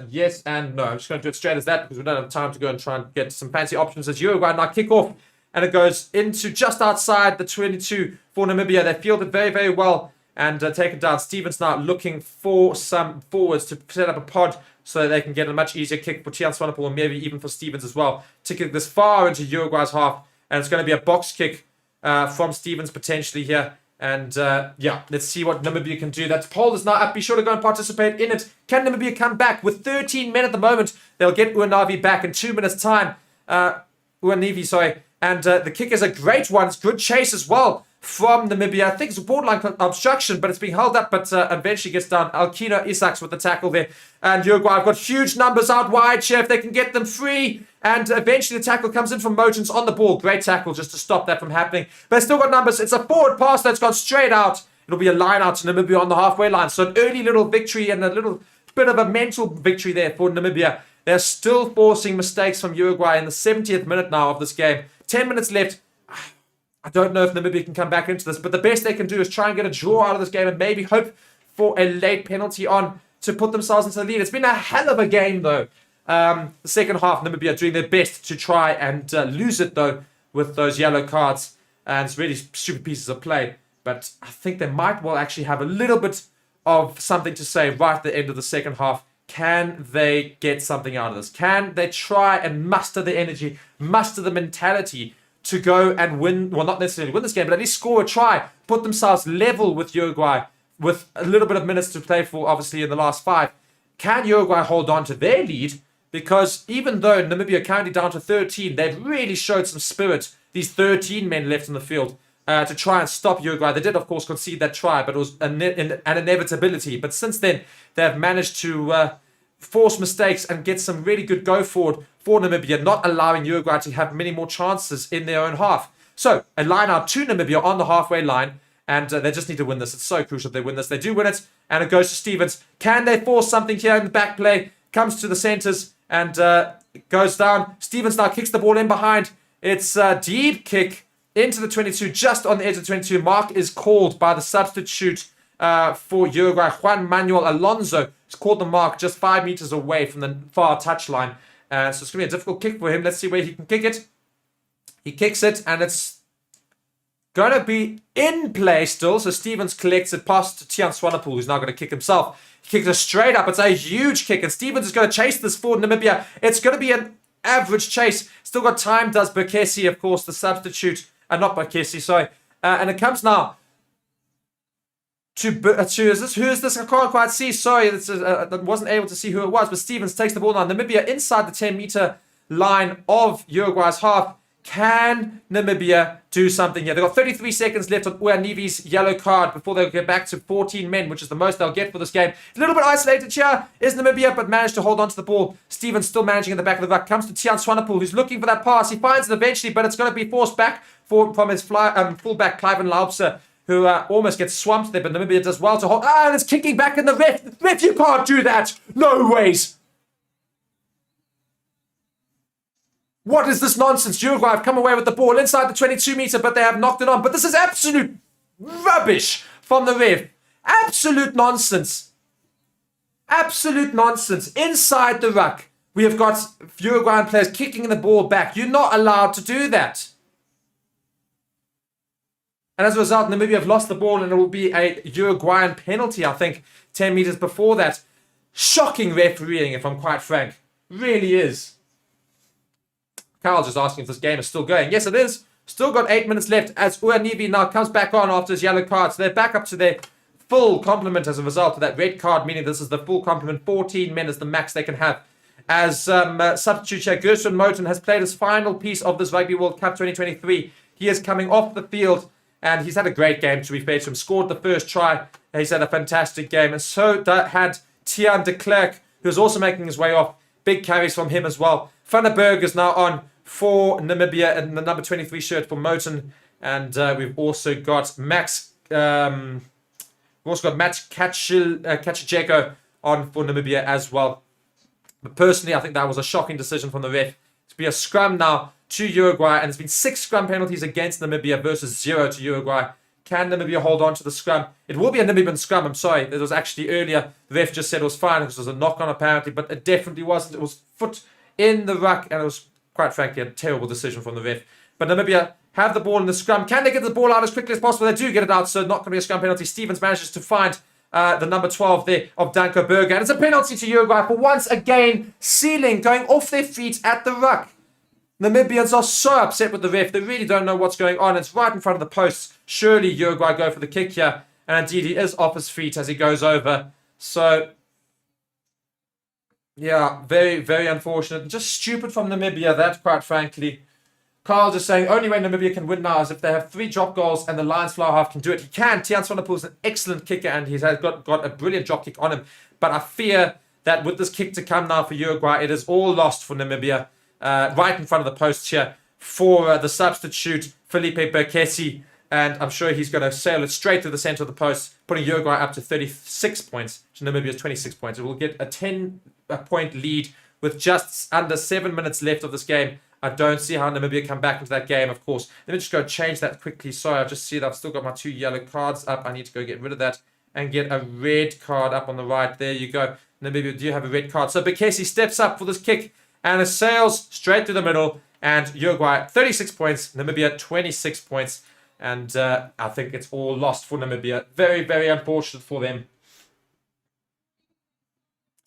Yes and no. I'm just going to do it straight as that because we don't have time to go and try and get some fancy options as Uruguay now kick off. And it goes into just outside the 22 for Namibia. They fielded very, very well and taken down. Stevens now looking for some forwards to set up a pod so they can get a much easier kick for Tiaan Swanepoel and maybe even for Stevens as well to kick this far into Uruguay's half. And it's going to be a box kick from Stevens potentially here. And yeah, let's see what Namibia can do. That poll is now up. Be sure to go and participate in it. Can Namibia come back? With 13 men at the moment, they'll get Uanavi back in 2 minutes' time. Uanavi, sorry. And the kick is a great one. It's good chase as well from Namibia. I think it's a borderline obstruction, but it's being held up, but eventually gets down. Alkino Isaacs with the tackle there. And Uruguay have got huge numbers out wide here if they can get them free. And eventually the tackle comes in from Motens on the ball. Great tackle just to stop that from happening. But they've still got numbers. It's a forward pass that's gone straight out. It'll be a line out to Namibia on the halfway line. So an early little victory and a little bit of a mental victory there for Namibia. They're still forcing mistakes from Uruguay in the 70th minute now of this game. 10 minutes left. I don't know if Namibia can come back into this, but the best they can do is try and get a draw out of this game and maybe hope for a late penalty on to put themselves into the lead. It's been a hell of a game, though. The second half, Namibia doing their best to try and lose it, though, with those yellow cards. And it's really stupid pieces of play. But I think they might well actually have a little bit of something to say right at the end of the second half. Can they get something out of this? Can they try and muster the energy, muster the mentality to go and win, well, not necessarily win this game, but at least score a try, put themselves level with Uruguay with a little bit of minutes to play for, obviously, in the last 5. Can Uruguay hold on to their lead? Because even though Namibia are currently down to 13, they've really showed some spirit, these 13 men left in the field, to try and stop Uruguay. They did, of course, concede that try, but it was an inevitability. But since then, they've managed to force mistakes and get some really good go forward for Namibia, not allowing Uruguay to have many more chances in their own half. So, a line out to Namibia on the halfway line, and they just need to win this. It's so crucial they win this. They do win it, and it goes to Stevens. Can they force something here in the back play? Comes to the centres, and goes down. Stevens now kicks the ball in behind. It's a deep kick into the 22, just on the edge of the 22. Mark is called by the substitute for Uruguay. Juan Manuel Alonso has called the mark just 5 meters away from the far touchline. So it's going to be a difficult kick for him. Let's see where he can kick it. He kicks it, and it's going to be in play still. So Stevens collects it past to Tian Swanepoel, who's now going to kick himself. He kicks it straight up. It's a huge kick, and Stevens is going to chase this for Namibia. It's going to be an average chase. Still got time, does Bekesi, of course, the substitute. Not Bekesi, sorry. And it comes now to who is this? I can't quite see. Sorry, I wasn't able to see who it was. But Stevens takes the ball now. Namibia inside the 10-meter line of Uruguay's half. Can Namibia do something here? They've got 33 seconds left on Uanivi's yellow card before they'll get back to 14 men, which is the most they'll get for this game. A little bit isolated here is Namibia, but managed to hold on to the ball. Stevens still managing in the back of the ruck. Comes to Tian Swanepoel, who's looking for that pass. He finds it eventually, but it's going to be forced back from his fullback, Cliven Laupse, who almost gets swamped there, but Namibia does well to hold. And it's kicking back in the ref. Ref, you can't do that. No ways. What is this nonsense? Uruguay have come away with the ball inside the 22-meter, but they have knocked it on. But this is absolute rubbish from the ref. Absolute nonsense. Absolute nonsense. Inside the ruck, we have got Uruguayan players kicking the ball back. You're not allowed to do that. And as a result, Namibia have lost the ball, and it will be a Uruguayan penalty, I think, 10 meters before that. Shocking refereeing, if I'm quite frank. Really is. Carl's just asking if this game is still going. Yes, it is. Still got 8 minutes left as Uanivi now comes back on after his yellow card. So they're back up to their full complement as a result of that red card, meaning this is the full complement. 14 men is the max they can have. As substitute here, Gershwin Moten has played his final piece of this Rugby World Cup 2023. He is coming off the field, and he's had a great game, to be fair to him. Scored the first try. He's had a fantastic game. And so had Tian de Klerk, who's also making his way off. Big carries from him as well. Van der Berg is now on for Namibia in the number 23 shirt for Moten. And we've also got Max Kachijeko on for Namibia as well. But personally, I think that was a shocking decision from the ref. To be a scrum now to Uruguay, and there's been 6 scrum penalties against Namibia versus 0 to Uruguay. Can Namibia hold on to the scrum? It will be a Namibian scrum, I'm sorry. It was actually earlier. The ref just said it was fine because it was a knock-on apparently, but it definitely wasn't. It was foot in the ruck, and it was, quite frankly, a terrible decision from the ref. But Namibia have the ball in the scrum. Can they get the ball out as quickly as possible? They do get it out, so not going to be a scrum penalty. Stevens manages to find the number 12 there of Danko Berger. And it's a penalty to Uruguay for once again sealing, going off their feet at the ruck. Namibians are so upset with the ref. They really don't know what's going on. It's right in front of the posts. Surely Uruguay go for the kick here. And indeed, he is off his feet as he goes over. So, yeah, very, very unfortunate. Just stupid from Namibia, that, quite frankly. Carl just saying, only way Namibia can win now is if they have 3 drop goals and the Lions flower half can do it. He can. Tian Swanepoel is an excellent kicker, and he's got a brilliant drop kick on him. But I fear that with this kick to come now for Uruguay, it is all lost for Namibia. Right in front of the post here for the substitute, Felipe Bekesi. And I'm sure he's going to sail it straight to the center of the post, putting Uruguay up to 36 points. Namibia's 26 points. It will get a 10-point lead with just under 7 minutes left of this game. I don't see how Namibia come back into that game, of course. Let me just go change that quickly. Sorry, I just see that I've still got my 2 yellow cards up. I need to go get rid of that and get a red card up on the right. There you go. Namibia do have a red card. So Bekesi steps up for this kick and it sails straight through the middle. And Uruguay, 36 points. Namibia, 26 points. And I think it's all lost for Namibia. Very, very unfortunate for them.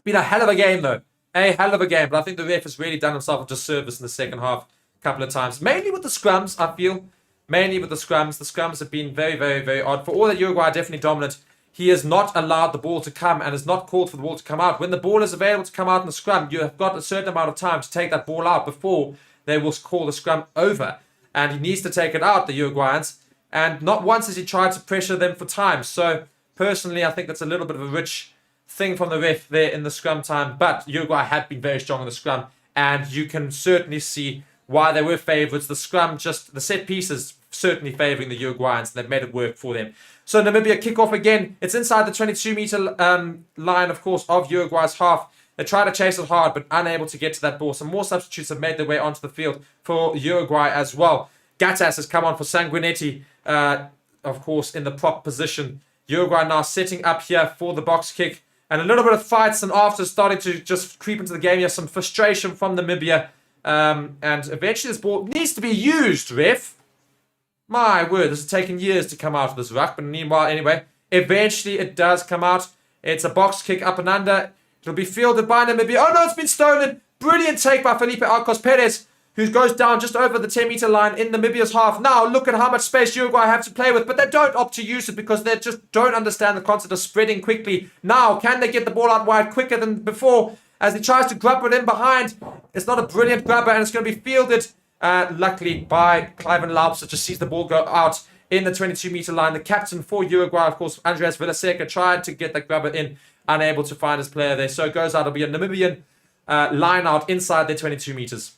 Been a hell of a game, though. A hell of a game. But I think the ref has really done himself a disservice in the second half. a couple of times. Mainly with the scrums, I feel. Mainly with the scrums. The scrums have been very, very, very odd. For all that Uruguay are definitely dominant, he has not allowed the ball to come and has not called for the ball to come out. When the ball is available to come out in the scrum, you have got a certain amount of time to take that ball out before they will call the scrum over. And he needs to take it out, the Uruguayans. And not once has he tried to pressure them for time. So, personally, I think that's a little bit of a rich thing from the ref there in the scrum time. But Uruguay have been very strong in the scrum. And you can certainly see why they were favourites. The scrum, just the set pieces, certainly favouring the Uruguayans. They've made it work for them. So Namibia kick off again. It's inside the 22-metre line, of course, of Uruguay's half. They try to chase it hard, but unable to get to that ball. Some more substitutes have made their way onto the field for Uruguay as well. Gatas has come on for Sanguinetti, of course, in the prop position. Uruguay now setting up here for the box kick. And a little bit of fights and after starting to just creep into the game here. Some frustration from Namibia. And eventually this ball needs to be used, ref. My word, this has taken years to come out of this ruck. But meanwhile, anyway, eventually it does come out. It's a box kick up and under. It'll be fielded by Namibia. Oh no, it's been stolen. Brilliant take by Felipe Arcos Perez, who goes down just over the 10-metre line in Namibia's half. Now, look at how much space Uruguay have to play with, but they don't opt to use it because they just don't understand the concept of spreading quickly. Now, can they get the ball out wide quicker than before as he tries to grab it in behind? It's not a brilliant grabber, and it's going to be fielded, luckily, by Cliven Laups, that just sees the ball go out in the 22-metre line. The captain for Uruguay, of course, Andreas Villaseca, tried to get that grabber in, unable to find his player there. So it goes out. It'll be a Namibian line out inside their 22 metres.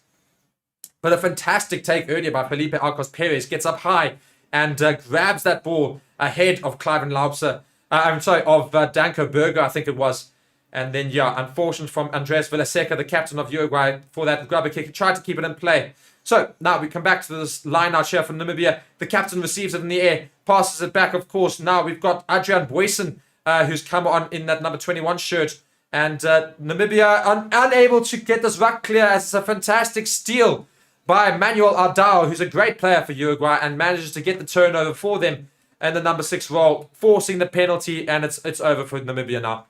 But a fantastic take earlier by Felipe Arcos Perez. Gets up high and grabs that ball ahead of Cliven Laupser. Of Danko Berger, I think it was. And then, unfortunate from Andreas Villaseca, the captain of Uruguay, for that grabber kick. He tried to keep it in play. So, now we come back to this line out here from Namibia. The captain receives it in the air, passes it back, of course. Now we've got Adrian Boysen, who's come on in that number 21 shirt. And Namibia unable to get this ruck clear, as it's a fantastic steal by Manuel Ardao, who's a great player for Uruguay, and manages to get the turnover for them and the number 6 role, forcing the penalty, and it's over for Namibia now.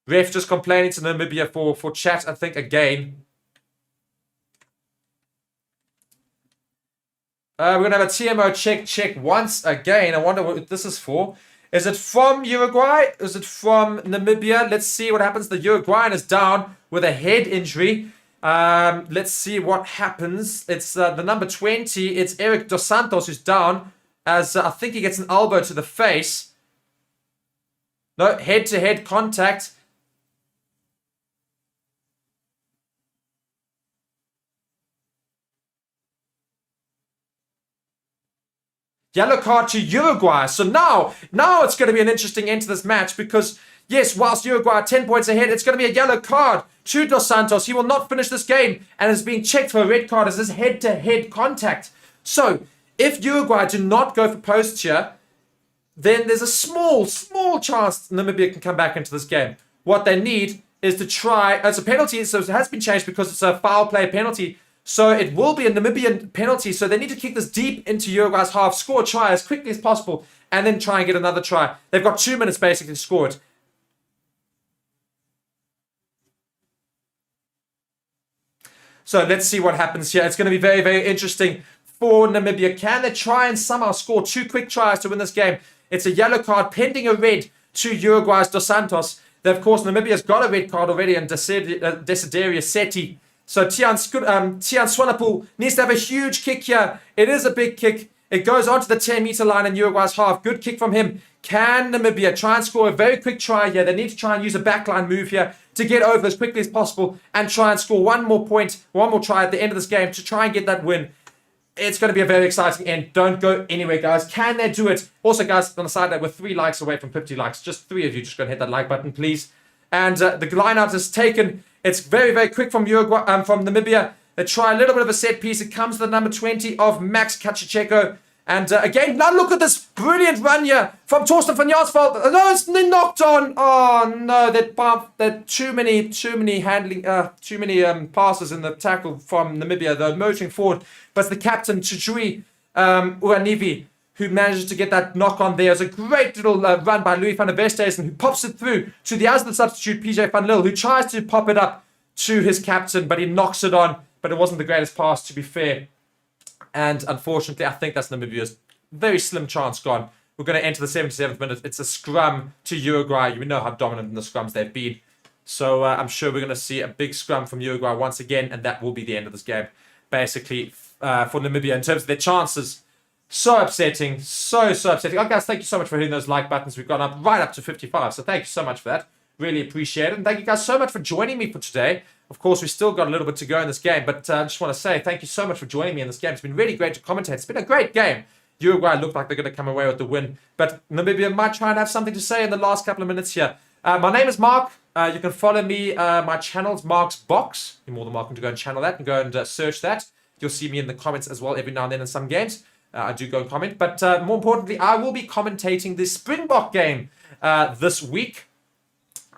Ref just complaining to Namibia for chat, I think, again. We're going to have a TMO check once again. I wonder what this is for. Is it from Uruguay? Is it from Namibia? Let's see what happens. The Uruguayan is down with a head injury. Let's see what happens. It's the number 20. It's Eric Dos Santos who's down, as I think he gets an elbow to the face. No, head-to-head contact. Yellow card to Uruguay. So now it's going to be an interesting end to this match because, yes, whilst Uruguay are 10 points ahead, it's going to be a yellow card to Dos Santos. He will not finish this game and is being checked for a red card as this head-to-head contact. So, if Uruguay do not go for posts here, then there's a small chance Namibia can come back into this game. What they need is to try... It's a penalty, so it has been changed because it's a foul play penalty. So it will be a Namibian penalty. So they need to kick this deep into Uruguay's half, score a try as quickly as possible, and then try and get another try. They've got 2 minutes basically to score it. So let's see what happens here. It's going to be very, very interesting for Namibia. Can they try and somehow score 2 quick tries to win this game? It's a yellow card pending a red to Uruguay's Dos Santos. Of course, Namibia's got a red card already, and Desiderio Seti. So Tian Swanepoel needs to have a huge kick here. It is a big kick. It goes onto the 10-meter line in Uruguay's half. Good kick from him. Can Namibia try and score a very quick try here? They need to try and use a backline move here to get over as quickly as possible and try and score one more try at the end of this game to try and get that win. It's going to be a very exciting end. Don't go anywhere, guys. Can they do it? Also, guys, on the side note, we're 3 likes away from 50 likes. Just 3 of you just go and hit that like button, please. And the line out is taken. It's very, very quick from Uruguay, from Namibia. They try a little bit of a set piece. It comes to the number 20 of Max Kachicheko. And again, now look at this brilliant run here from Torsten van Jaarsveld. No, it's knocked on. Oh no, that too many passes in the tackle from Namibia. They're motoring forward, but it's the captain Chujui Uanivi who manages to get that knock on there. It's a great little run by Louis van der Westhuizen, who pops it through to the other substitute PJ van Lille, who tries to pop it up to his captain, but he knocks it on. but it wasn't the greatest pass, to be fair. And unfortunately, I think that's Namibia's very slim chance gone. We're going to enter the 77th minute. It's a scrum to Uruguay. You know how dominant in the scrums they've been. So I'm sure we're going to see a big scrum from Uruguay once again, and that will be the end of this game, basically, for Namibia in terms of their chances. So upsetting, so upsetting. Oh, guys, thank you so much for hitting those like buttons. We've gone up right up to 55, so thank you so much for that. Really appreciate it. And thank you guys so much for joining me for today. Of course, we've still got a little bit to go in this game, but I just want to say thank you so much for joining me in this game. It's been really great to commentate. It's been a great game. Uruguay looked like they're going to come away with the win, but Namibia might try and have something to say in the last couple of minutes here. My name is Mark. You can follow me. My channel's Mark's Box. You're more than welcome to go and channel that and go and search that. You'll see me in the comments as well every now and then in some games. I do go and comment, but more importantly, I will be commentating the Springbok game this week.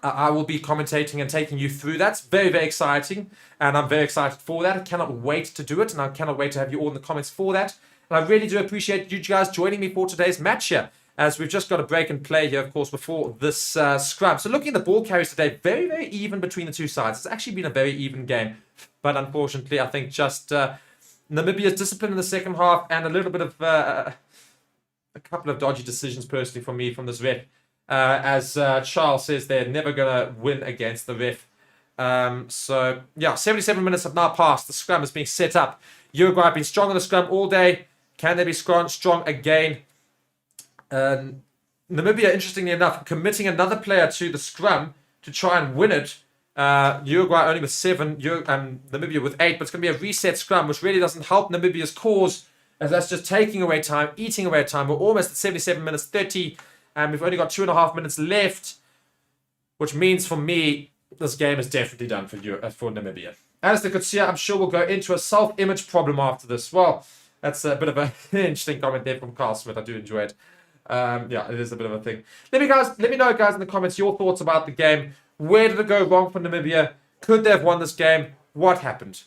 I will be commentating and taking you through that. It's very, very exciting, and I'm very excited for that. I cannot wait to do it, and I cannot wait to have you all in the comments for that. And I really do appreciate you guys joining me for today's match here, as we've just got a break and play here, of course, before this scrum. So looking at the ball carries today, very, very even between the two sides. It's actually been a very even game, but unfortunately, I think just Namibia's discipline in the second half and a little bit of a couple of dodgy decisions personally from me from this ref. As Charles says, they're never going to win against the ref. So, yeah, 77 minutes have now passed. The scrum is being set up. Uruguay have been strong on the scrum all day. Can they be strong again? Namibia, interestingly enough, committing another player to the scrum to try and win it. Uruguay only with 7, Namibia with 8, but it's going to be a reset scrum, which really doesn't help Namibia's cause, as that's just taking away time, eating away time. We're almost at 77 minutes 30. And we've only got 2.5 minutes left, which means for me, this game is definitely done for Namibia. As they could see, I'm sure we'll go into a self-image problem after this. Well, that's a bit of an interesting comment there from Carl Smith. I do enjoy it. Yeah, it is a bit of a thing. Let me know, guys, in the comments your thoughts about the game. Where did it go wrong for Namibia? Could they have won this game? What happened?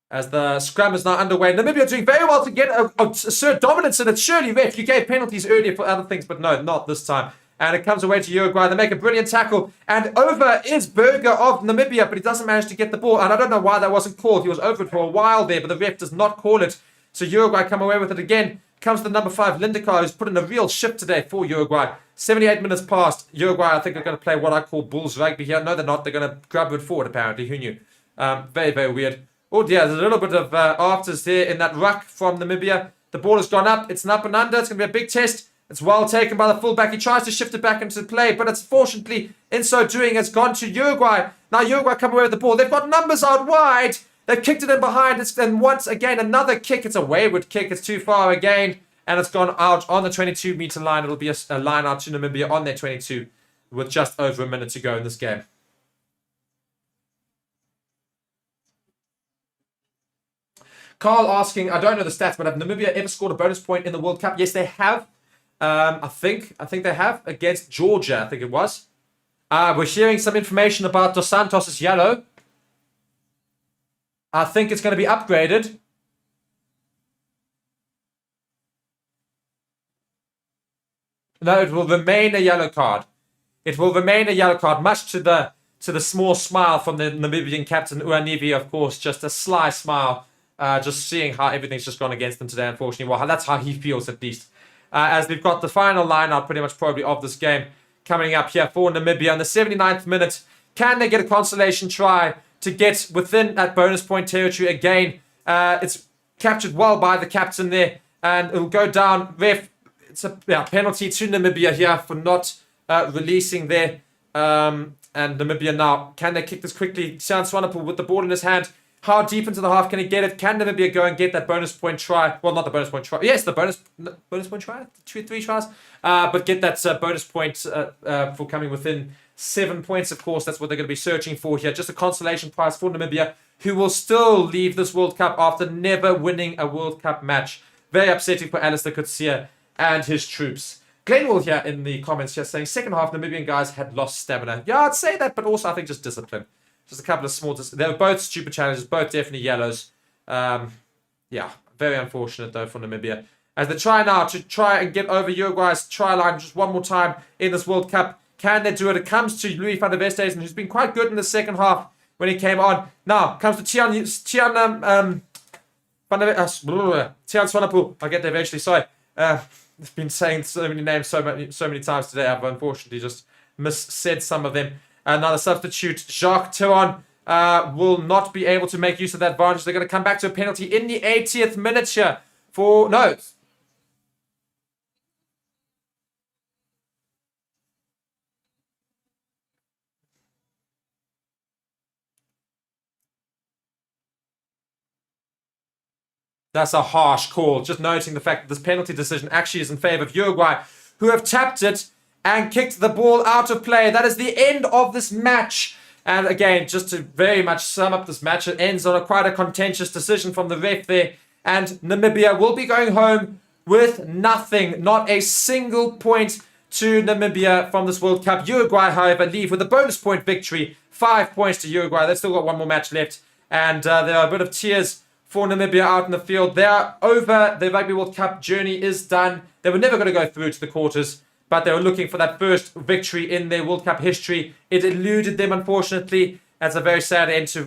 As the scrum is now underway, Namibia doing very well to get assert dominance, and it's surely ref. You gave penalties earlier for other things, but no, not this time. And it comes away to Uruguay. They make a brilliant tackle, and over is Berger of Namibia, but he doesn't manage to get the ball. And I don't know why that wasn't called. He was over it for a while there, but the ref does not call it. So Uruguay come away with it again. Comes the number 5, Lindecar, who's put in a real shift today for Uruguay. 78 minutes past. Uruguay, I think, are going to play what I call Bulls rugby here. No, they're not. They're going to grab it forward, apparently. Who knew? Very, very weird. Oh dear, there's a little bit of afters there in that ruck from Namibia. The ball has gone up. It's an up and under. It's going to be a big test. It's well taken by the fullback. He tries to shift it back into play, but it's fortunately, in so doing, it's gone to Uruguay. Now Uruguay come away with the ball. They've got numbers out wide. They've kicked it in behind. And once again, another kick. It's a wayward kick. It's too far again. And it's gone out on the 22-meter line. It'll be a line out to Namibia on their 22 with just over a minute to go in this game. Carl asking, I don't know the stats, but have Namibia ever scored a bonus point in the World Cup? Yes, they have. I think they have against Georgia, I think it was. We're hearing some information about Dos Santos' yellow. I think it's going to be upgraded. No, it will remain a yellow card. It will remain a yellow card, much to the small smile from the Namibian captain, Uanivi, of course. Just a sly smile. Just seeing how everything's just gone against them today, unfortunately. Well, that's how he feels, at least. As we've got the final line out, pretty much probably, of this game coming up here for Namibia. In the 79th minute, can they get a consolation try to get within that bonus point territory again? It's captured well by the captain there, and it'll go down. Ref, it's a penalty to Namibia here for not releasing there. And Namibia now, can they kick this quickly? Sian Swanepoel with the ball in his hand. How deep into the half can he get it? Can Namibia go and get that bonus point try? Well, not the bonus point try. Yes, the bonus point try? 3 tries. But get that bonus point for coming within 7 points, of course. That's what they're going to be searching for here. Just a consolation prize for Namibia, who will still leave this World Cup after never winning a World Cup match. Very upsetting for Alistair Coetzee and his troops. Glenwell here in the comments here saying, second half, Namibian guys had lost stamina. Yeah, I'd say that, but also I think just discipline. Just a couple of small... They were both stupid challenges, both definitely yellows. Yeah, very unfortunate, though, for Namibia. As they try now to try and get over Uruguay's try line just one more time in this World Cup. Can they do it? It comes to Louis van der Westhuizen, who's been quite good in the second half. when he came on. Now comes to Tian Swanepoel. I'll get there eventually. Sorry. I've been saying so many names so many times today. I've unfortunately just missaid some of them. Another substitute, Jacques Theron, will not be able to make use of that advantage. They're going to come back to a penalty in the 80th minute here for... No. That's a harsh call. Just noting the fact that this penalty decision actually is in favour of Uruguay, who have tapped it and kicked the ball out of play. That is the end of this match. And again, just to very much sum up this match, it ends on quite a contentious decision from the ref there. And Namibia will be going home with nothing. Not a single point to Namibia from this World Cup. Uruguay, however, leave with a bonus point victory. 5 points to Uruguay. They've still got one more match left. And there are a bit of tears for Namibia out in the field. They are over. The Rugby World Cup journey is done. They were never going to go through to the quarters, but they were looking for that first victory in their World Cup history. It eluded them, unfortunately. That's a very sad end to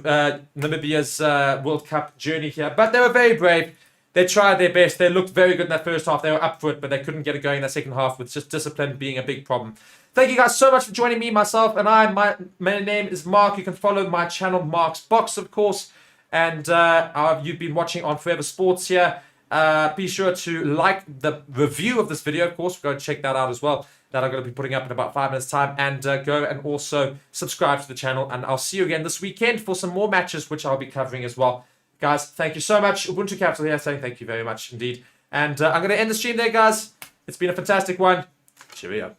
Namibia's World Cup journey here. But they were very brave. They tried their best. They looked very good in that first half. They were up for it, but they couldn't get it going in that second half, with just discipline being a big problem. Thank you guys so much for joining me, myself, and my name is Mark. You can follow my channel, Mark's Box, of course. And you've been watching on Forever Sports here. Be sure to like the review of this video, of course. Go and check that out as well. That I'm going to be putting up in about 5 minutes' time. And go and also subscribe to the channel. And I'll see you again this weekend for some more matches, which I'll be covering as well. Guys, thank you so much. Ubuntu Capital here saying thank you very much indeed. And I'm going to end the stream there, guys. It's been a fantastic one. Cheerio.